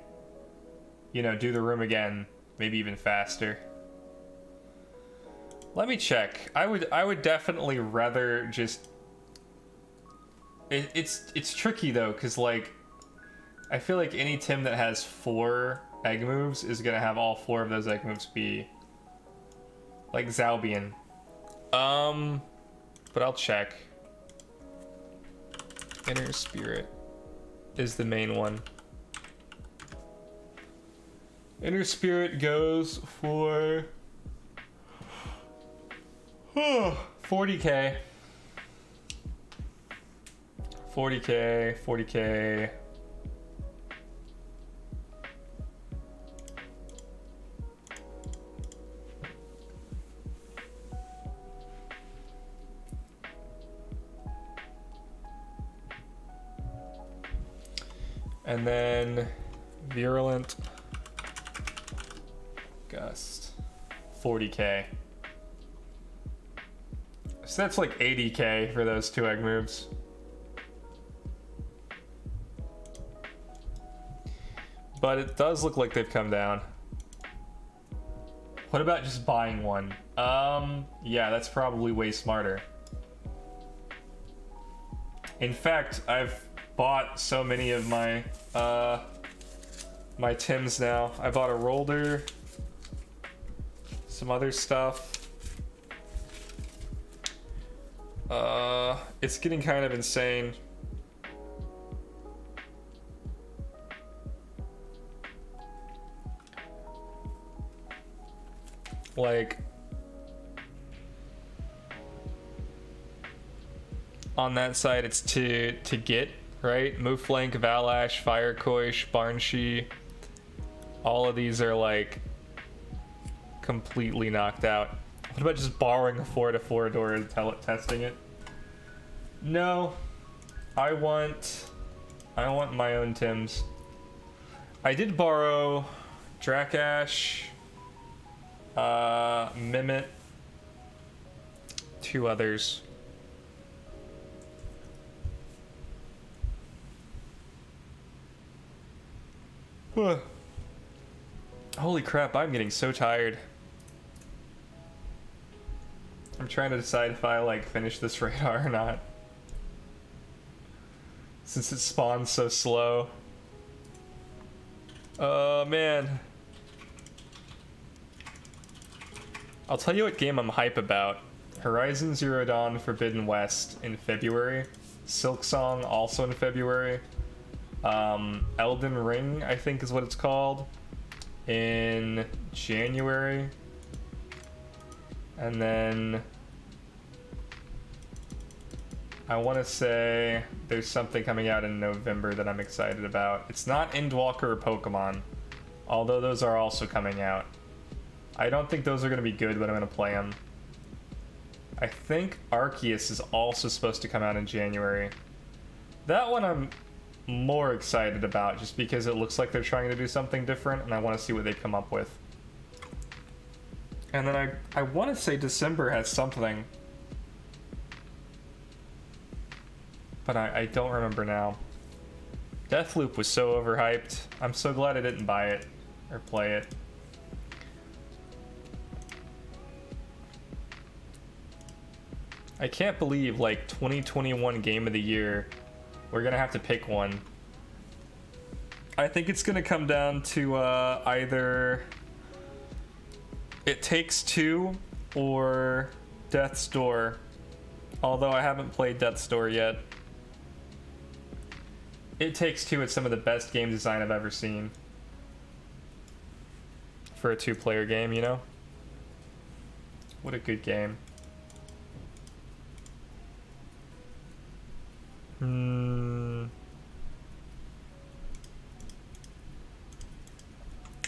you know, do the room again, maybe even faster. Let me check. I would definitely rather just. It's tricky though, cause like, I feel like any Tim that has 4 egg moves is gonna have all 4 of those egg moves be like Zalbian. But I'll check. Inner Spirit is the main one. Inner Spirit goes for 40k. 40k, 40k. And then Virulent Gust, 40k. So that's like 80k for those 2 egg moves. But it does look like they've come down. What about just buying one? Yeah, that's probably way smarter. In fact, I've bought so many of my my Tims now. I bought a Rolder, some other stuff. It's getting kind of insane. Like, on that side it's to get, right? Mooflank, Valash, Firekoish, Barnshee. All of these are like completely knocked out. What about just borrowing a 4/4 door and testing it? No. I want my own Tims. I did borrow Drakash, Mimit, 2 others. Holy crap, I'm getting so tired. I'm trying to decide if I like finish this radar or not, since it spawns so slow. Oh man. I'll tell you what game I'm hype about. Horizon Zero Dawn Forbidden West in February. Silksong also in February. Elden Ring, I think is what it's called, in January. And then I want to say there's something coming out in November that I'm excited about. It's not Endwalker or Pokemon, although those are also coming out. I don't think those are going to be good, but I'm going to play them. I think Arceus is also supposed to come out in January. That one I'm more excited about, just because it looks like they're trying to do something different, and I want to see what they come up with. And then I want to say December has something, but I don't remember now. Deathloop was so overhyped. I'm so glad I didn't buy it or play it. I can't believe, like, 2021 Game of the Year, we're gonna have to pick one. I think it's gonna come down to either It Takes Two or Death's Door. Although I haven't played Death's Door yet. It Takes Two is some of the best game design I've ever seen. For a 2-player game, you know? What a good game.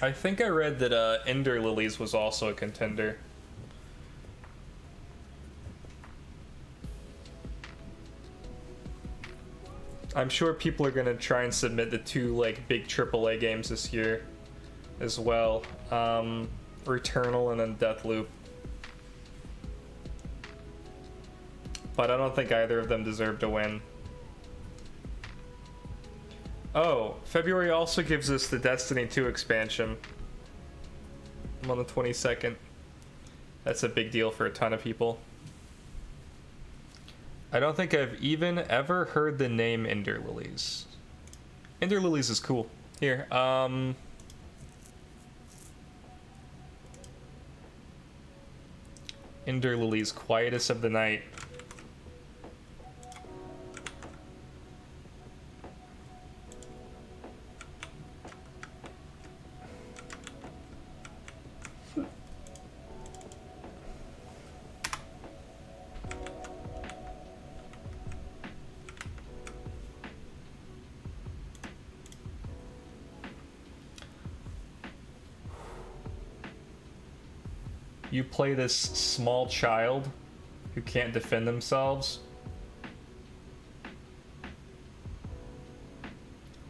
I think I read that Ender Lilies was also a contender. I'm sure people are gonna try and submit the 2 like big AAA games this year as well. Returnal and then Deathloop. But I don't think either of them deserve to win. Oh, February also gives us the Destiny 2 expansion. On the 22nd. That's a big deal for a ton of people. I don't think I've even ever heard the name Ender Lilies. Ender Lilies is cool. Here, Ender Lilies, Quietest of the Night. You play this small child who can't defend themselves,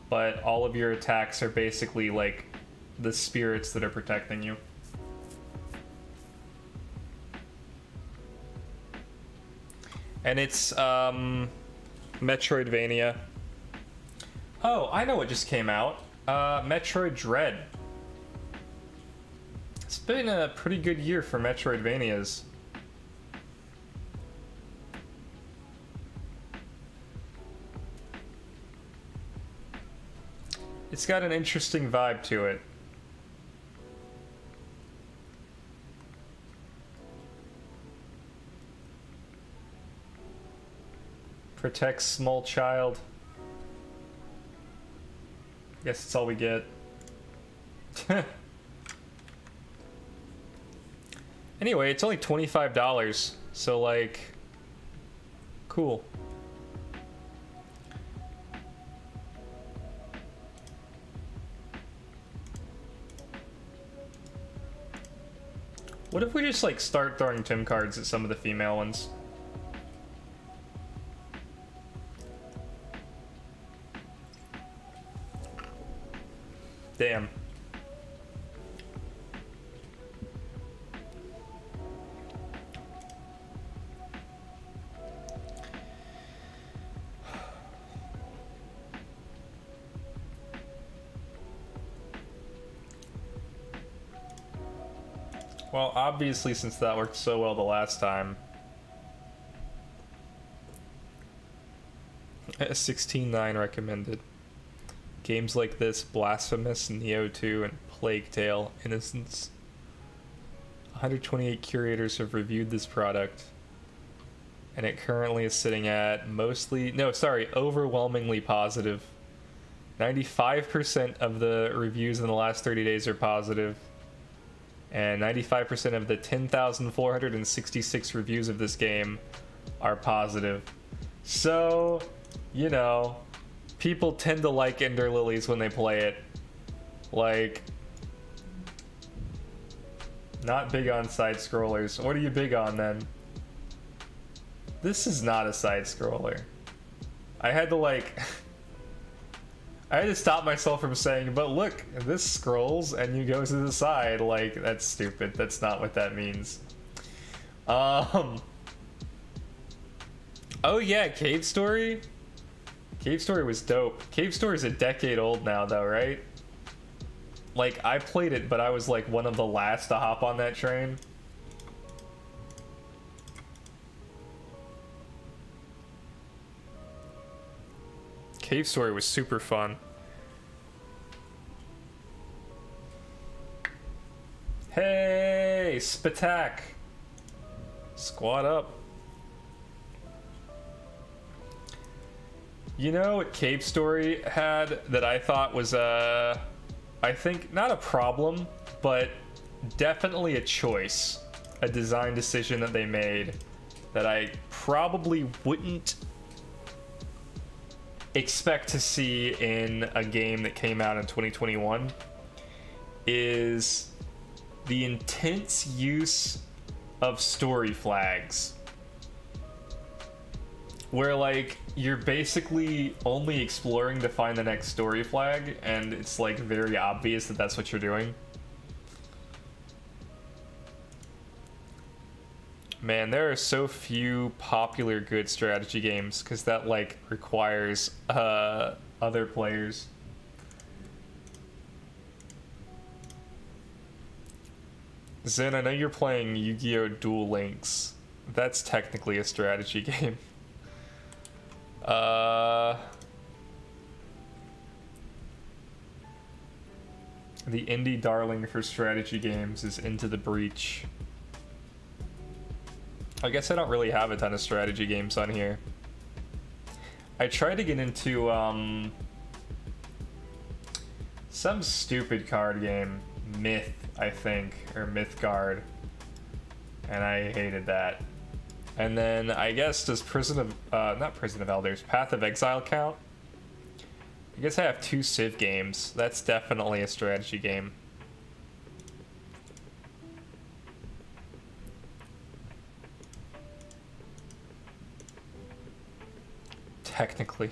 but all of your attacks are basically like the spirits that are protecting you. And it's Metroidvania. Oh, I know what just came out. Metroid Dread. It's been a pretty good year for Metroidvanias. It's got an interesting vibe to it. Protects small child. Guess that's all we get. Anyway, it's only $25, so like, cool. What if we just like start throwing Tim cards at some of the female ones? Damn. Well, obviously, since that worked so well the last time. 16.9 recommended. Games like this, Blasphemous, Neo 2, and Plague Tale, Innocence. 128 curators have reviewed this product. And it currently is sitting at overwhelmingly positive. 95% of the reviews in the last 30 days are positive. And 95% of the 10,466 reviews of this game are positive. So, you know, people tend to like Ender Lilies when they play it. Like, not big on side scrollers. What are you big on then? This is not a side scroller. I had to like... I had to stop myself from saying, but look, this scrolls and you go to the side. Like, that's stupid. That's not what that means. Oh yeah, Cave Story? Cave Story was dope. Cave Story is a decade old now though, right? Like, I played it, but I was like one of the last to hop on that train. Cave Story was super fun. Hey, Spatak. Squad up. You know what Cape Story had that I thought was I think not a problem, but definitely a choice, a design decision that they made that I probably wouldn't expect to see in a game that came out in 2021 is the intense use of story flags, where like you're basically only exploring to find the next story flag, and it's like very obvious that that's what you're doing. Man, there are so few popular good strategy games because that like requires other players. Zen, I know you're playing Yu-Gi-Oh! Duel Links. That's technically a strategy game. The indie darling for strategy games is Into the Breach. I guess I don't really have a ton of strategy games on here. I tried to get into some stupid card game, Myth, I think, or Mythgard, and I hated that. And then I guess does not Prison of Elders, Path of Exile count? I guess I have 2 Civ games. That's definitely a strategy game. Technically.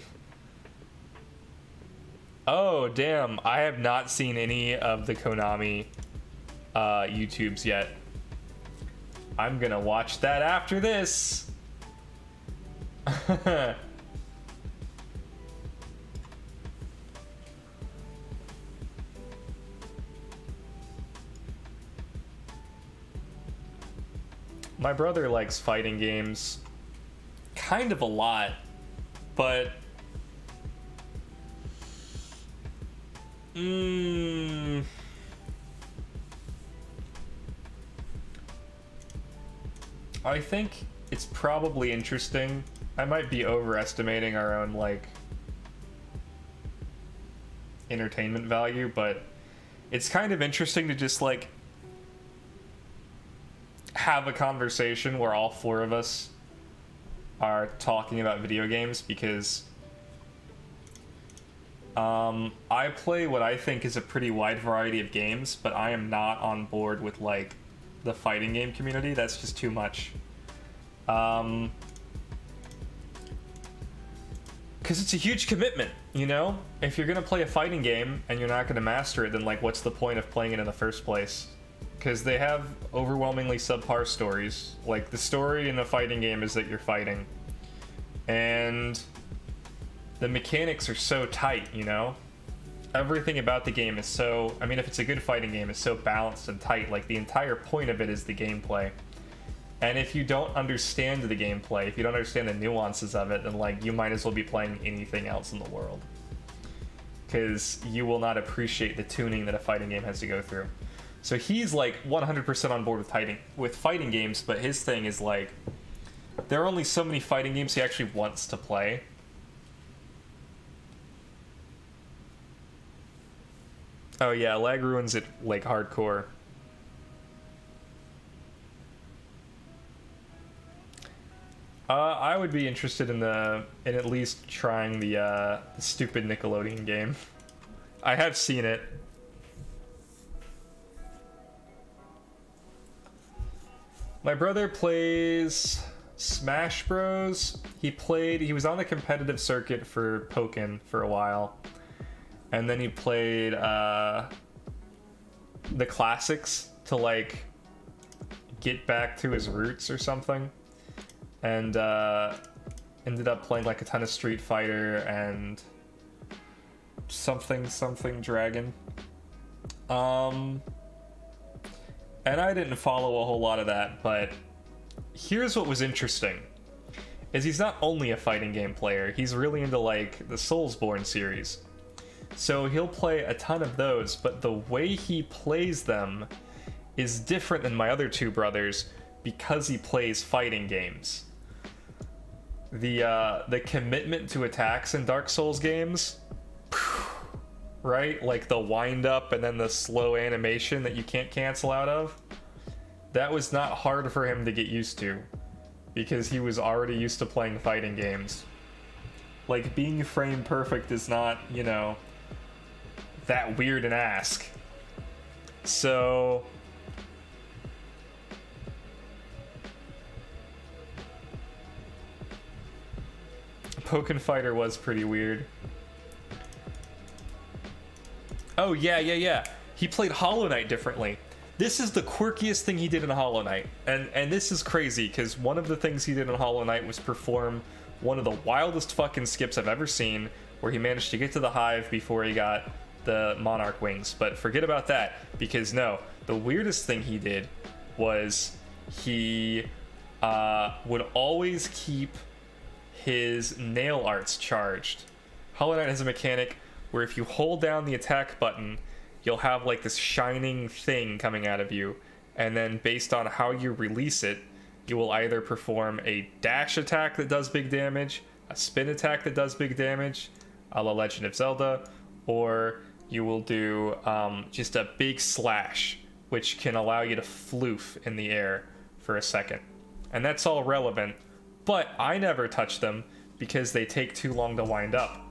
Oh, damn. I have not seen any of the Konami YouTubes yet. I'm gonna watch that after this. My brother likes fighting games kind of a lot, but I think it's probably interesting. I might be overestimating our own like entertainment value, but it's kind of interesting to just like have a conversation where all 4 of us are talking about video games, because I play what I think is a pretty wide variety of games, but I am not on board with like the fighting game community. That's just too much. Because it's a huge commitment, you know? If you're gonna play a fighting game and you're not gonna master it, then like what's the point of playing it in the first place? Because they have overwhelmingly subpar stories. Like, the story in a fighting game is that you're fighting. And the mechanics are so tight, you know? Everything about the game is so... I mean, if it's a good fighting game, it's so balanced and tight. Like, the entire point of it is the gameplay. And if you don't understand the gameplay, if you don't understand the nuances of it, then, like, you might as well be playing anything else in the world. Because you will not appreciate the tuning that a fighting game has to go through. So he's like 100% on board with fighting games, but his thing is like, there are only so many fighting games he actually wants to play. Oh yeah, lag ruins it like hardcore. I would be interested in at least trying the stupid Nickelodeon game. I have seen it. My brother plays Smash Bros. He was on the competitive circuit for Pokken for a while. And then he played the classics to like get back to his roots or something. And ended up playing like a ton of Street Fighter and something Dragon. And I didn't follow a whole lot of that, but here's what was interesting. Is he's not only a fighting game player, he's really into like the Soulsborne series. So he'll play a ton of those, but the way he plays them is different than my other 2 brothers, because he plays fighting games. The commitment to attacks in Dark Souls games, right? Like the wind up and then the slow animation that you can't cancel out of. That was not hard for him to get used to because he was already used to playing fighting games. Like, being frame perfect is not, you know, that weird an ask. So Pokken Fighter was pretty weird. Oh yeah. He played Hollow Knight differently. This is the quirkiest thing he did in Hollow Knight. And this is crazy, because one of the things he did in Hollow Knight was perform one of the wildest fucking skips I've ever seen, where he managed to get to the hive before he got the Monarch wings. But forget about that, because no, the weirdest thing he did was he would always keep his nail arts charged. Hollow Knight has a mechanic where if you hold down the attack button, you'll have like this shining thing coming out of you, and then based on how you release it, you will either perform a dash attack that does big damage, a spin attack that does big damage, a la Legend of Zelda, or you will do just a big slash, which can allow you to floof in the air for a second. And that's all relevant, but I never touch them because they take too long to wind up.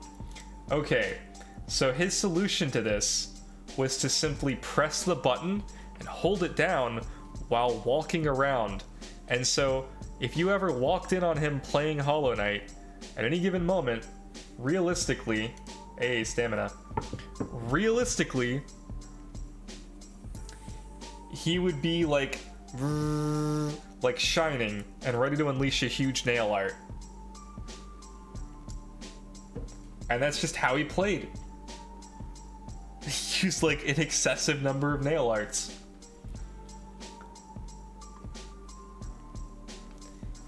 Okay, so his solution to this was to simply press the button and hold it down while walking around. And so if you ever walked in on him playing Hollow Knight, at any given moment, realistically, stamina. Realistically, he would be like shining and ready to unleash a huge nail art. And that's just how he played. He used like an excessive number of nail arts.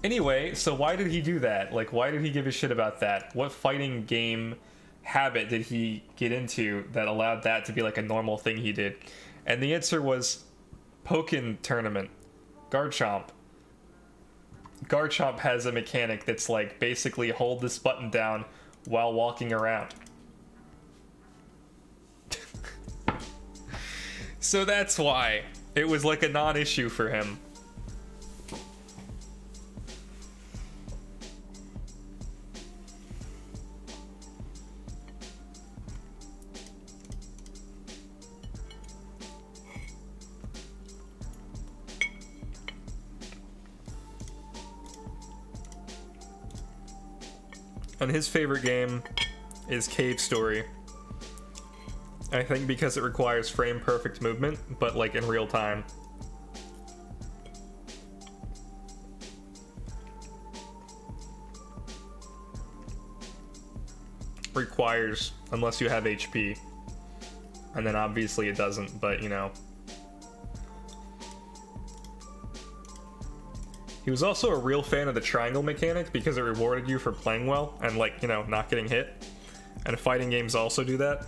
Anyway, so why did he do that? Like, why did he give a shit about that? What fighting game habit did he get into that allowed that to be like a normal thing he did? And the answer was Pokken Tournament. Garchomp. Garchomp has a mechanic that's like basically hold this button down while walking around. So that's why it was like a non-issue for him. And his favorite game is Cave Story. I think because it requires frame perfect movement, but like in real time. Requires, unless you have HP. And then obviously it doesn't, but you know. He was also a real fan of the triangle mechanic because it rewarded you for playing well and, like, you know, not getting hit. And fighting games also do that.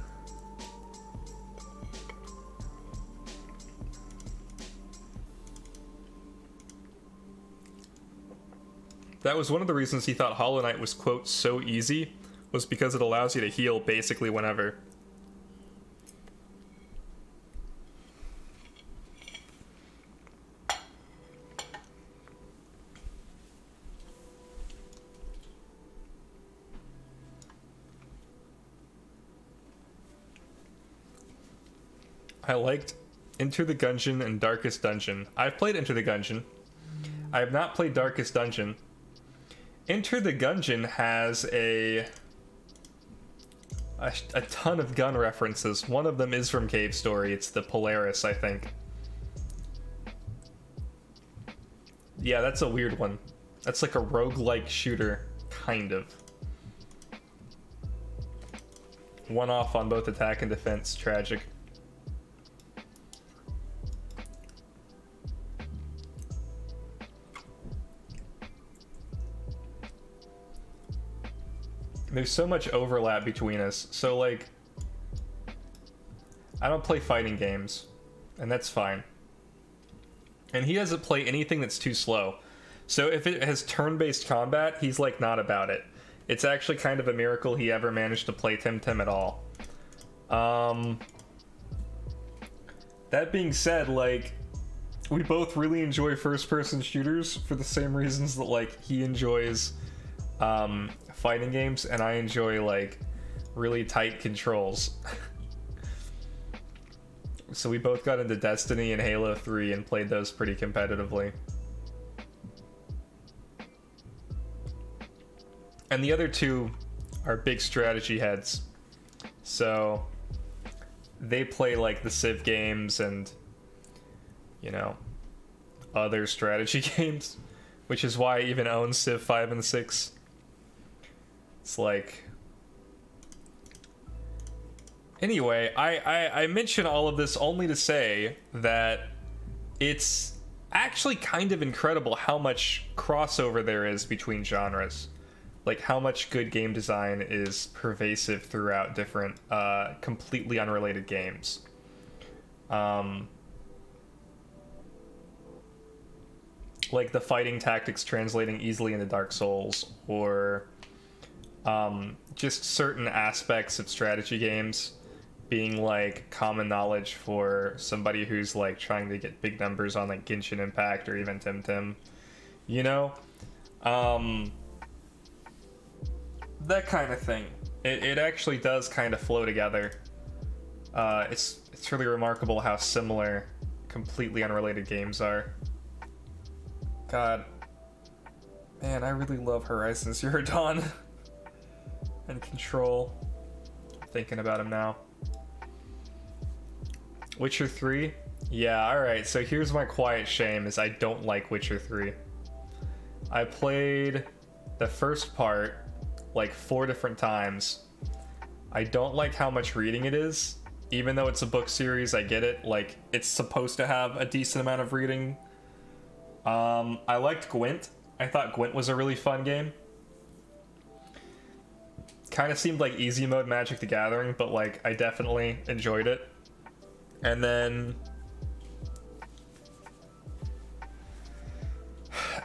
That was one of the reasons he thought Hollow Knight was, quote, so easy, was because it allows you to heal basically whenever. I liked Enter the Gungeon and Darkest Dungeon. I've played Enter the Gungeon. I have not played Darkest Dungeon. Enter the Gungeon has a ton of gun references. One of them is from Cave Story. It's the Polaris, I think. Yeah, that's a weird one. That's like a roguelike shooter, kind of. One off on both attack and defense. Tragic. There's so much overlap between us. So, like, I don't play fighting games, and that's fine. And he doesn't play anything that's too slow. So if it has turn-based combat, he's like not about it. It's actually kind of a miracle he ever managed to play Temtem at all. That being said, like, we both really enjoy first-person shooters for the same reasons that, like, he enjoys fighting games, and I enjoy, like, really tight controls. So we both got into Destiny and Halo 3 and played those pretty competitively. And the other two are big strategy heads. So they play like the Civ games and, you know, other strategy games, which is why I even own Civ 5 and 6. It's like... Anyway, I mention all of this only to say that it's actually kind of incredible how much crossover there is between genres. Like, how much good game design is pervasive throughout different, completely unrelated games. Like the fighting tactics translating easily into Dark Souls, or just certain aspects of strategy games being like common knowledge for somebody who's like trying to get big numbers on like Genshin Impact or even Temtem, you know? That kind of thing. It actually does kind of flow together. It's really remarkable how similar completely unrelated games are. God, man, I really love Horizon Zero Dawn and Control. Thinking about him now. Witcher 3? Yeah, alright, so here's my quiet shame, is I don't like Witcher 3. I played the first part like 4 different times. I don't like how much reading it is. Even though it's a book series, I get it. Like, it's supposed to have a decent amount of reading. I liked Gwent. I thought Gwent was a really fun game. Kind of seemed like easy mode Magic the Gathering, but like, I definitely enjoyed it. And then...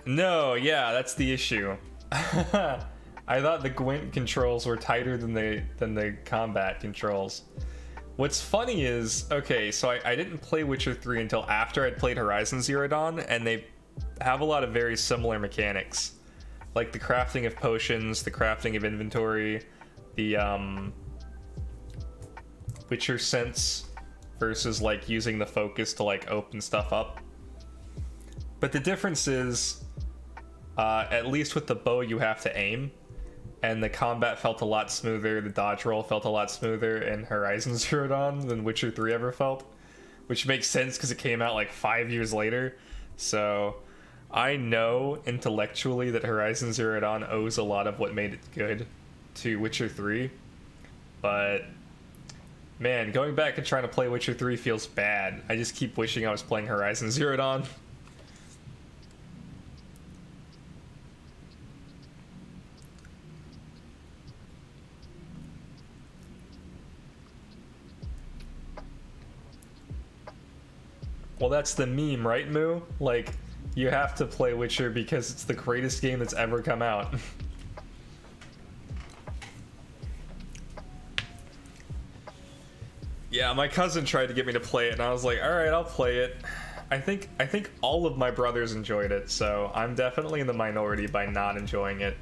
No, yeah, that's the issue. I thought the Gwent controls were tighter than the combat controls. What's funny is, okay, so I didn't play Witcher 3 until after I'd played Horizon Zero Dawn, and they have a lot of very similar mechanics. Like the crafting of potions, the crafting of inventory, the Witcher sense versus like using the focus to like open stuff up. But the difference is, at least with the bow you have to aim, and the combat felt a lot smoother, the dodge roll felt a lot smoother in Horizon Zero Dawn than Witcher 3 ever felt. Which makes sense because it came out like 5 years later. So I know intellectually that Horizon Zero Dawn owes a lot of what made it good to Witcher 3. But man, going back and trying to play Witcher 3 feels bad. I just keep wishing I was playing Horizon Zero Dawn. Well, that's the meme, right, Moo? Like, you have to play Witcher because it's the greatest game that's ever come out. Yeah, my cousin tried to get me to play it, and I was like, alright, I'll play it. I think all of my brothers enjoyed it, so I'm definitely in the minority by not enjoying it.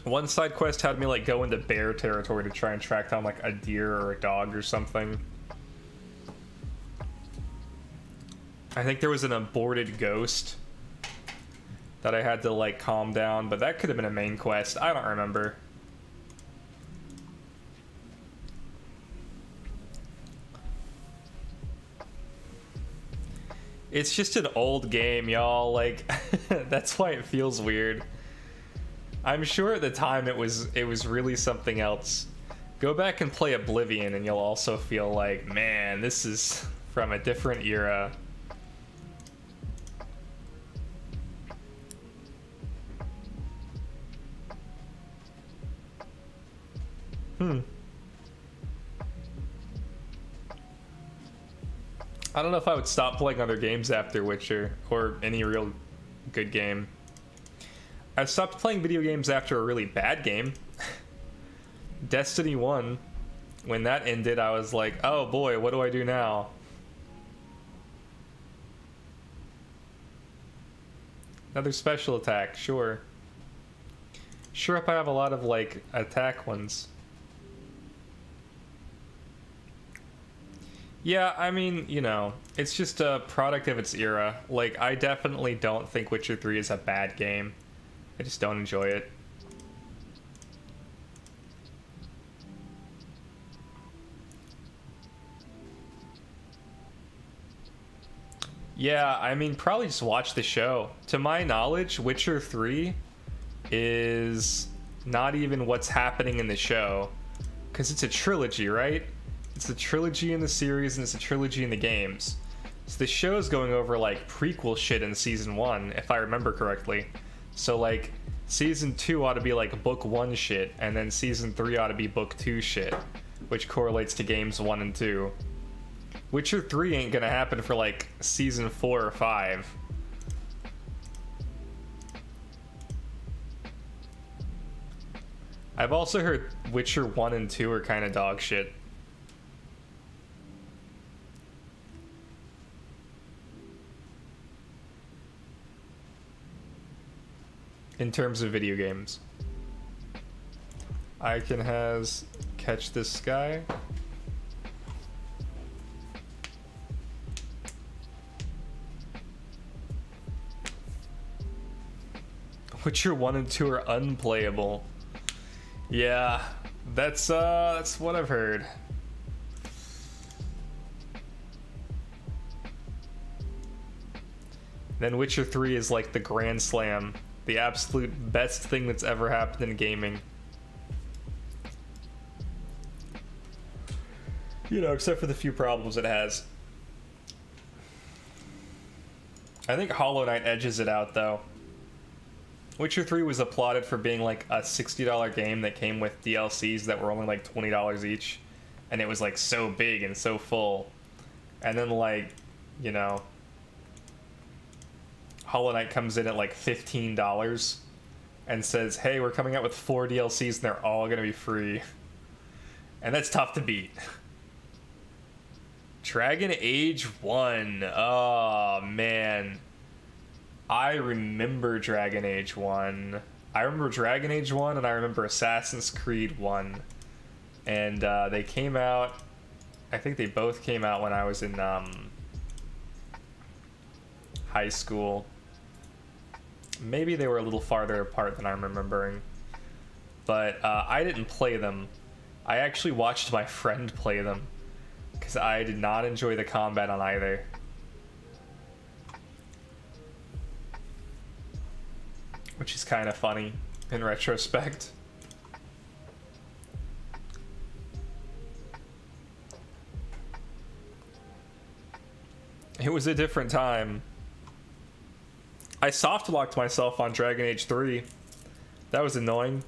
One side quest had me like go into bear territory to try and track down like a deer or a dog or something. I think there was an aborted ghost that I had to like calm down, but that could have been a main quest. I don't remember. It's just an old game, y'all. Like, that's why it feels weird. I'm sure at the time it was really something else. Go back and play Oblivion and you'll also feel like, man, this is from a different era. I don't know if I would stop playing other games after Witcher, or any real good game. I stopped playing video games after a really bad game. Destiny 1, when that ended, I was like, oh boy, what do I do now? Another special attack, sure. Sure up I have a lot of, like, attack ones. Yeah, I mean, you know, it's just a product of its era. Like, I definitely don't think Witcher 3 is a bad game. I just don't enjoy it. Yeah, I mean, probably just watch the show. To my knowledge, Witcher 3 is not even what's happening in the show. Because it's a trilogy, right? It's a trilogy in the series and it's a trilogy in the games. So the show's going over like prequel shit in season 1, if I remember correctly. So like season 2 ought to be like book 1 shit, and then season 3 ought to be book 2 shit, which correlates to games 1 and 2. Witcher 3 ain't gonna happen for like season 4 or 5. I've also heard Witcher 1 and 2 are kind of dog shit. In terms of video games. I can catch this guy. Witcher 1 and 2 are unplayable. Yeah, that's what I've heard. Then Witcher 3 is like the grand slam. The absolute best thing that's ever happened in gaming. You know, except for the few problems it has. I think Hollow Knight edges it out, though. Witcher 3 was applauded for being like a $60 game that came with DLCs that were only like $20 each. And it was like so big and so full. And then like, you know, Hollow Knight comes in at like $15 and says, hey, we're coming out with 4 DLCs and they're all gonna be free. And that's tough to beat. Dragon Age 1. Oh, man. I remember Dragon Age 1. I remember Dragon Age 1 and I remember Assassin's Creed 1. And they came out, I think they both came out when I was in high school. Maybe they were a little farther apart than I'm remembering. But I didn't play them. I actually watched my friend play them. Because I did not enjoy the combat on either. Which is kind of funny in retrospect. It was a different time. I soft locked myself on Dragon Age 3. That was annoying.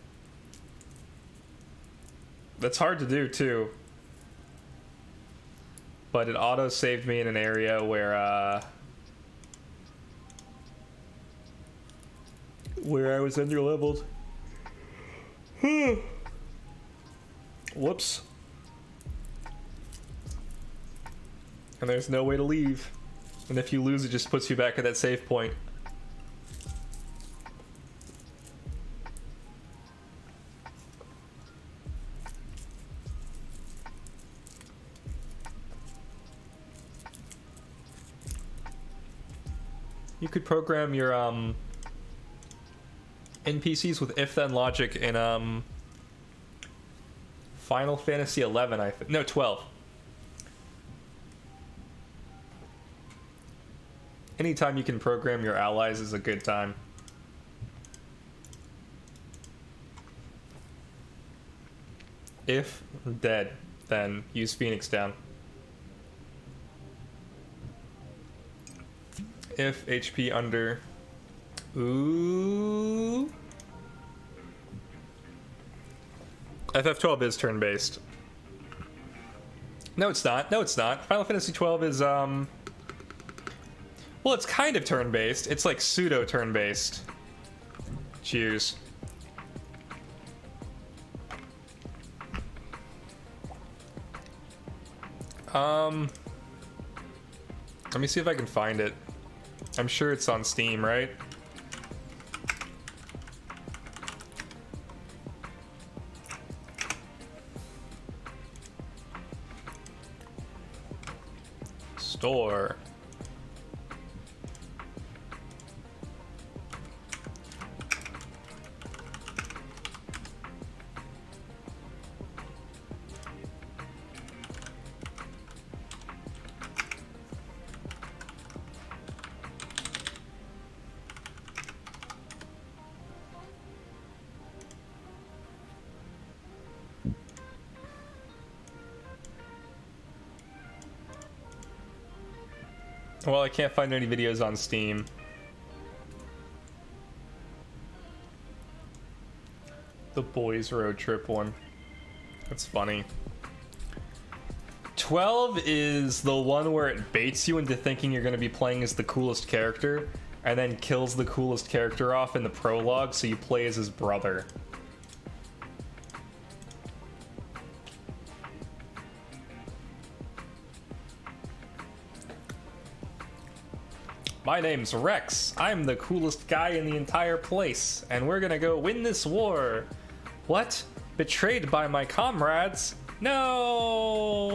That's hard to do too. But it auto saved me in an area where I was underleveled. Whoops. And there's no way to leave. And if you lose, it just puts you back at that save point. You could program your NPCs with if-then logic in Final Fantasy 11, I think. No, 12. Anytime you can program your allies is a good time. If dead, then use Phoenix down. If HP under... Ooh... FF12 is turn-based. No, it's not. No, it's not. Final Fantasy 12 is, Well, it's kind of turn-based. It's like pseudo turn-based. Cheers. Let me see if I can find it. I'm sure it's on Steam, right? Store. Well, I can't find any videos on Steam. The boys road trip one. That's funny. 12 is the one where it baits you into thinking you're going to be playing as the coolest character, and then kills the coolest character off in the prologue, so you play as his brother. My name's Rex. I'm the coolest guy in the entire place, and we're gonna go win this war. What? Betrayed by my comrades? No!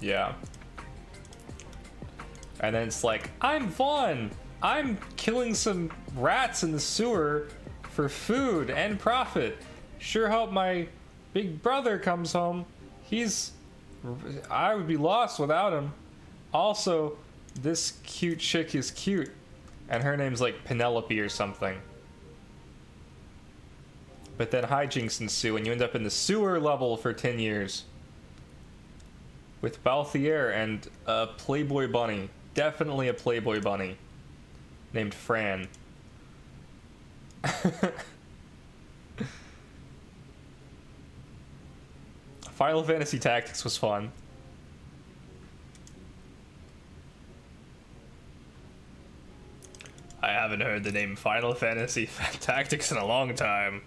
Yeah. And then it's like, I'm Vaughn. I'm killing some rats in the sewer for food and profit. Sure hope my big brother comes home. I would be lost without him. Also, this cute chick is cute, and her name's like Penelope or something. But then hijinks ensue, and you end up in the sewer level for 10 years. With Balthier and a Playboy bunny. Definitely a Playboy bunny. Named Fran. Final Fantasy Tactics was fun. I haven't heard the name Final Fantasy Tactics in a long time.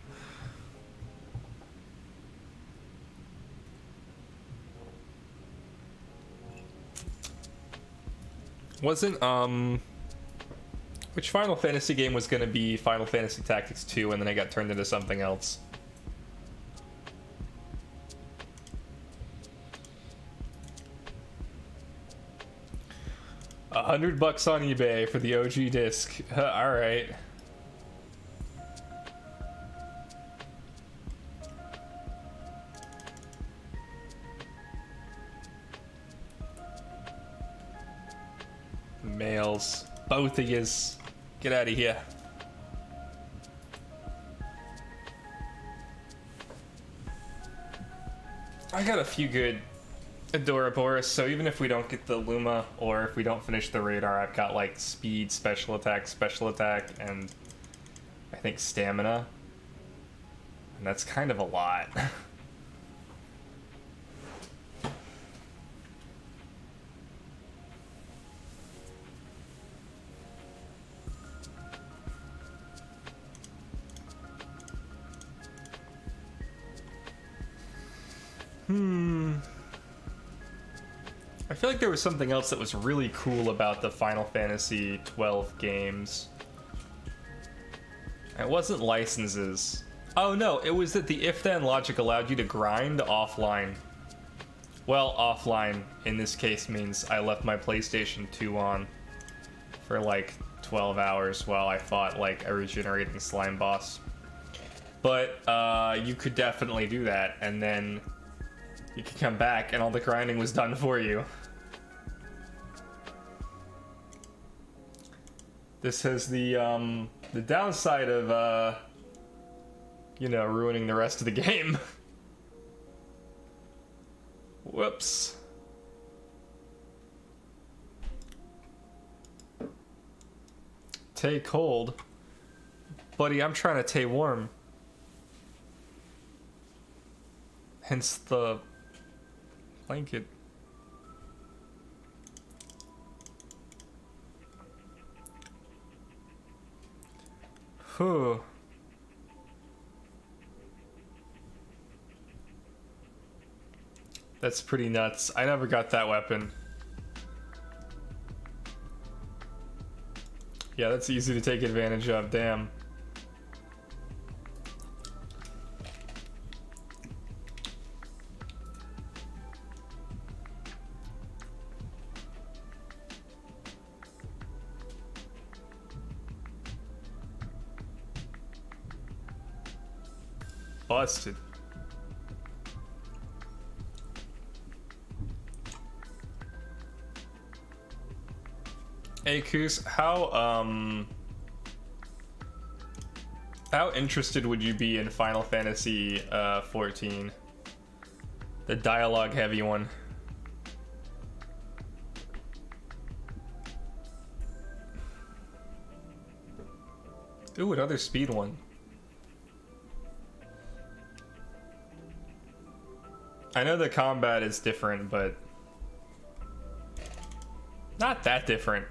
Wasn't, which Final Fantasy game was gonna be Final Fantasy Tactics 2 and then it got turned into something else? $100 on eBay for the OG disc. Alright. Males. Both of yous. Get out of here. I got a few good Adoraboros, so even if we don't get the Luma, or if we don't finish the radar, I've got like speed, special attack, and I think stamina. And that's kind of a lot. I feel like there was something else that was really cool about the Final Fantasy 12 games. It wasn't licenses. Oh no, it was that the if-then logic allowed you to grind offline. Well, offline in this case means I left my PlayStation 2 on for like 12 hours while I fought like a regenerating slime boss. But you could definitely do that, and then you could come back and all the grinding was done for you. This has the downside of, you know, ruining the rest of the game. Whoops. Tay cold. Buddy, I'm trying to tay warm. Hence the blanket. Whew. That's pretty nuts. I never got that weapon. Yeah, that's easy to take advantage of, damn. Busted. Hey, Koos, how interested would you be in Final Fantasy 14? The dialogue heavy one. Ooh, another speed one. I know the combat is different, but not that different.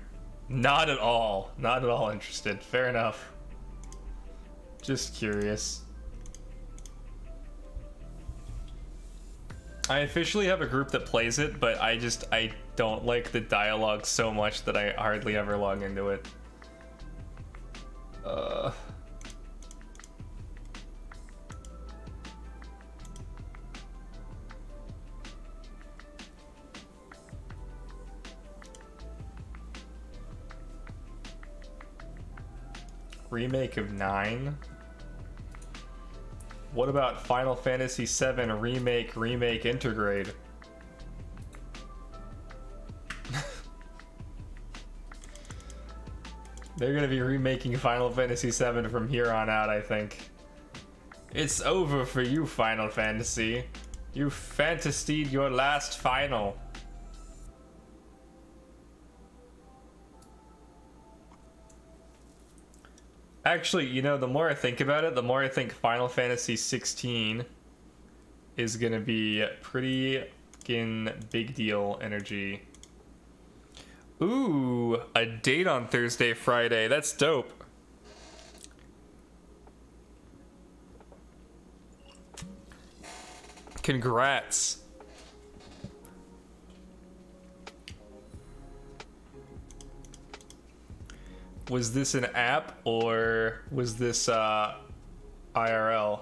Not at all. Not at all interested. Fair enough. Just curious. I officially have a group that plays it, but I don't like the dialogue so much that I hardly ever log into it. Remake of 9? What about Final Fantasy 7 Remake Intergrade? They're gonna be remaking Final Fantasy 7 from here on out, I think. It's over for you, Final Fantasy. You fantasied your last final. Actually, you know, the more I think about it, the more I think Final Fantasy 16 is gonna be pretty fucking big deal energy. Ooh, a date on Thursday, Friday. That's dope. Congrats. Was this an app or was this IRL?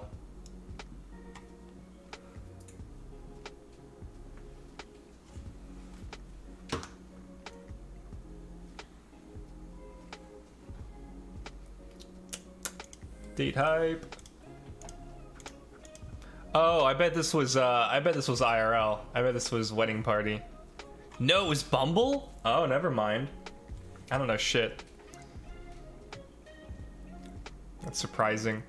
Date hype. Oh, I bet this was IRL. I bet this was wedding party. No, it was Bumble? Oh, never mind. I don't know shit. That's surprising.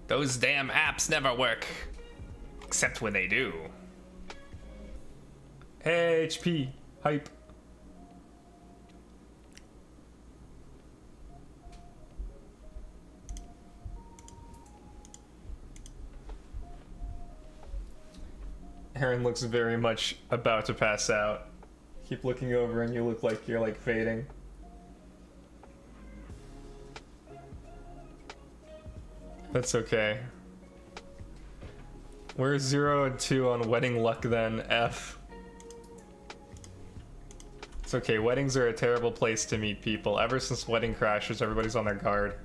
Those damn apps never work. Except when they do. Hey, HP. Hype. Aaron looks very much about to pass out. Keep looking over and you look like you're like fading. That's okay. We're 0 and 2 on wedding luck then, F. It's okay, weddings are a terrible place to meet people. Ever since Wedding Crashers, everybody's on their guard.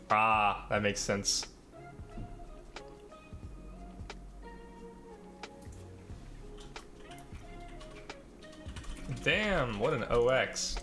Ah, that makes sense. Damn, what an OX.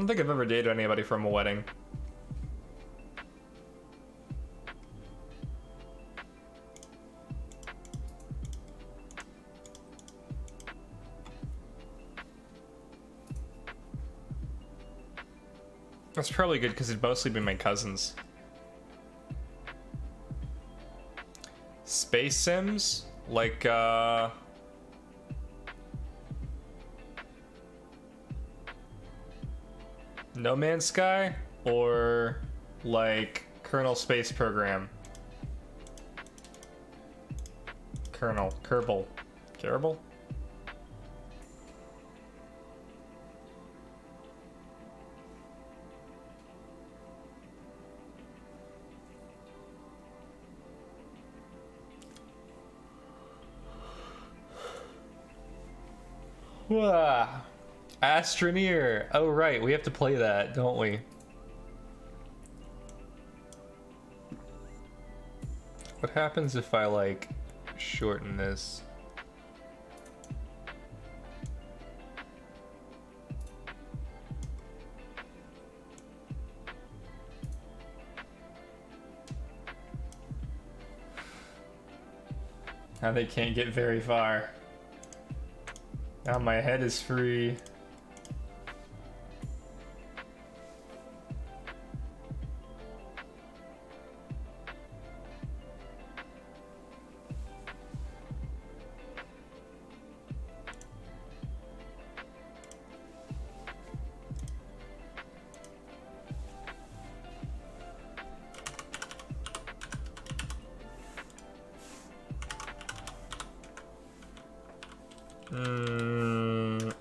don't think I've ever dated anybody from a wedding. That's probably good because it'd mostly be my cousins. Space Sims? Like, No Man's Sky? Or, like, Kerbal Space Program? Kerbal. Kerbal? Astroneer. Oh right, we have to play that, don't we? What happens if I like shorten this? Now they can't get very far. Now my head is free.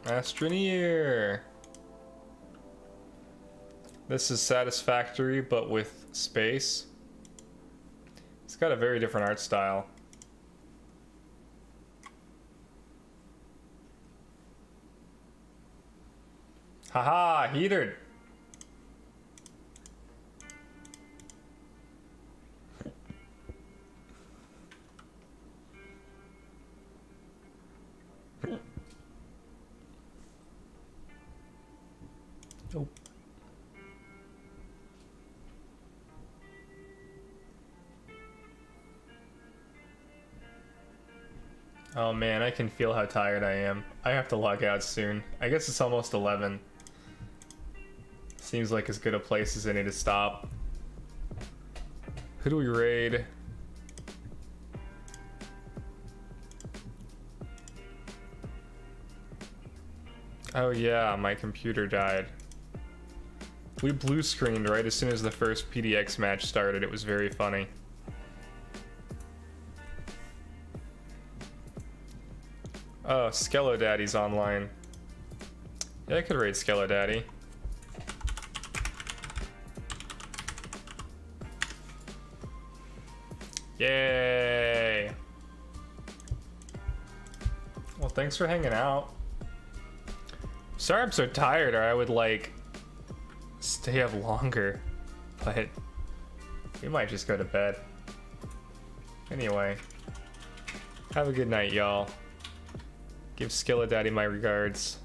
Astroneer. This is Satisfactory, but with space. It's got a very different art style. Haha, heatered. Nope. Oh man, I can feel how tired I am. I have to log out soon. I guess it's almost 11. Seems like as good a place as any to stop. Who do we raid? Oh yeah, my computer died. We blue screened right as soon as the first PDX match started. It was very funny. Oh, Skello Daddy's online. Yeah, I could raid Skello Daddy. Yay! Well, thanks for hanging out. Sorry I'm so tired, or I would like stay up longer, but we might just go to bed. Anyway, have a good night, y'all. Give Skilla Daddy my regards.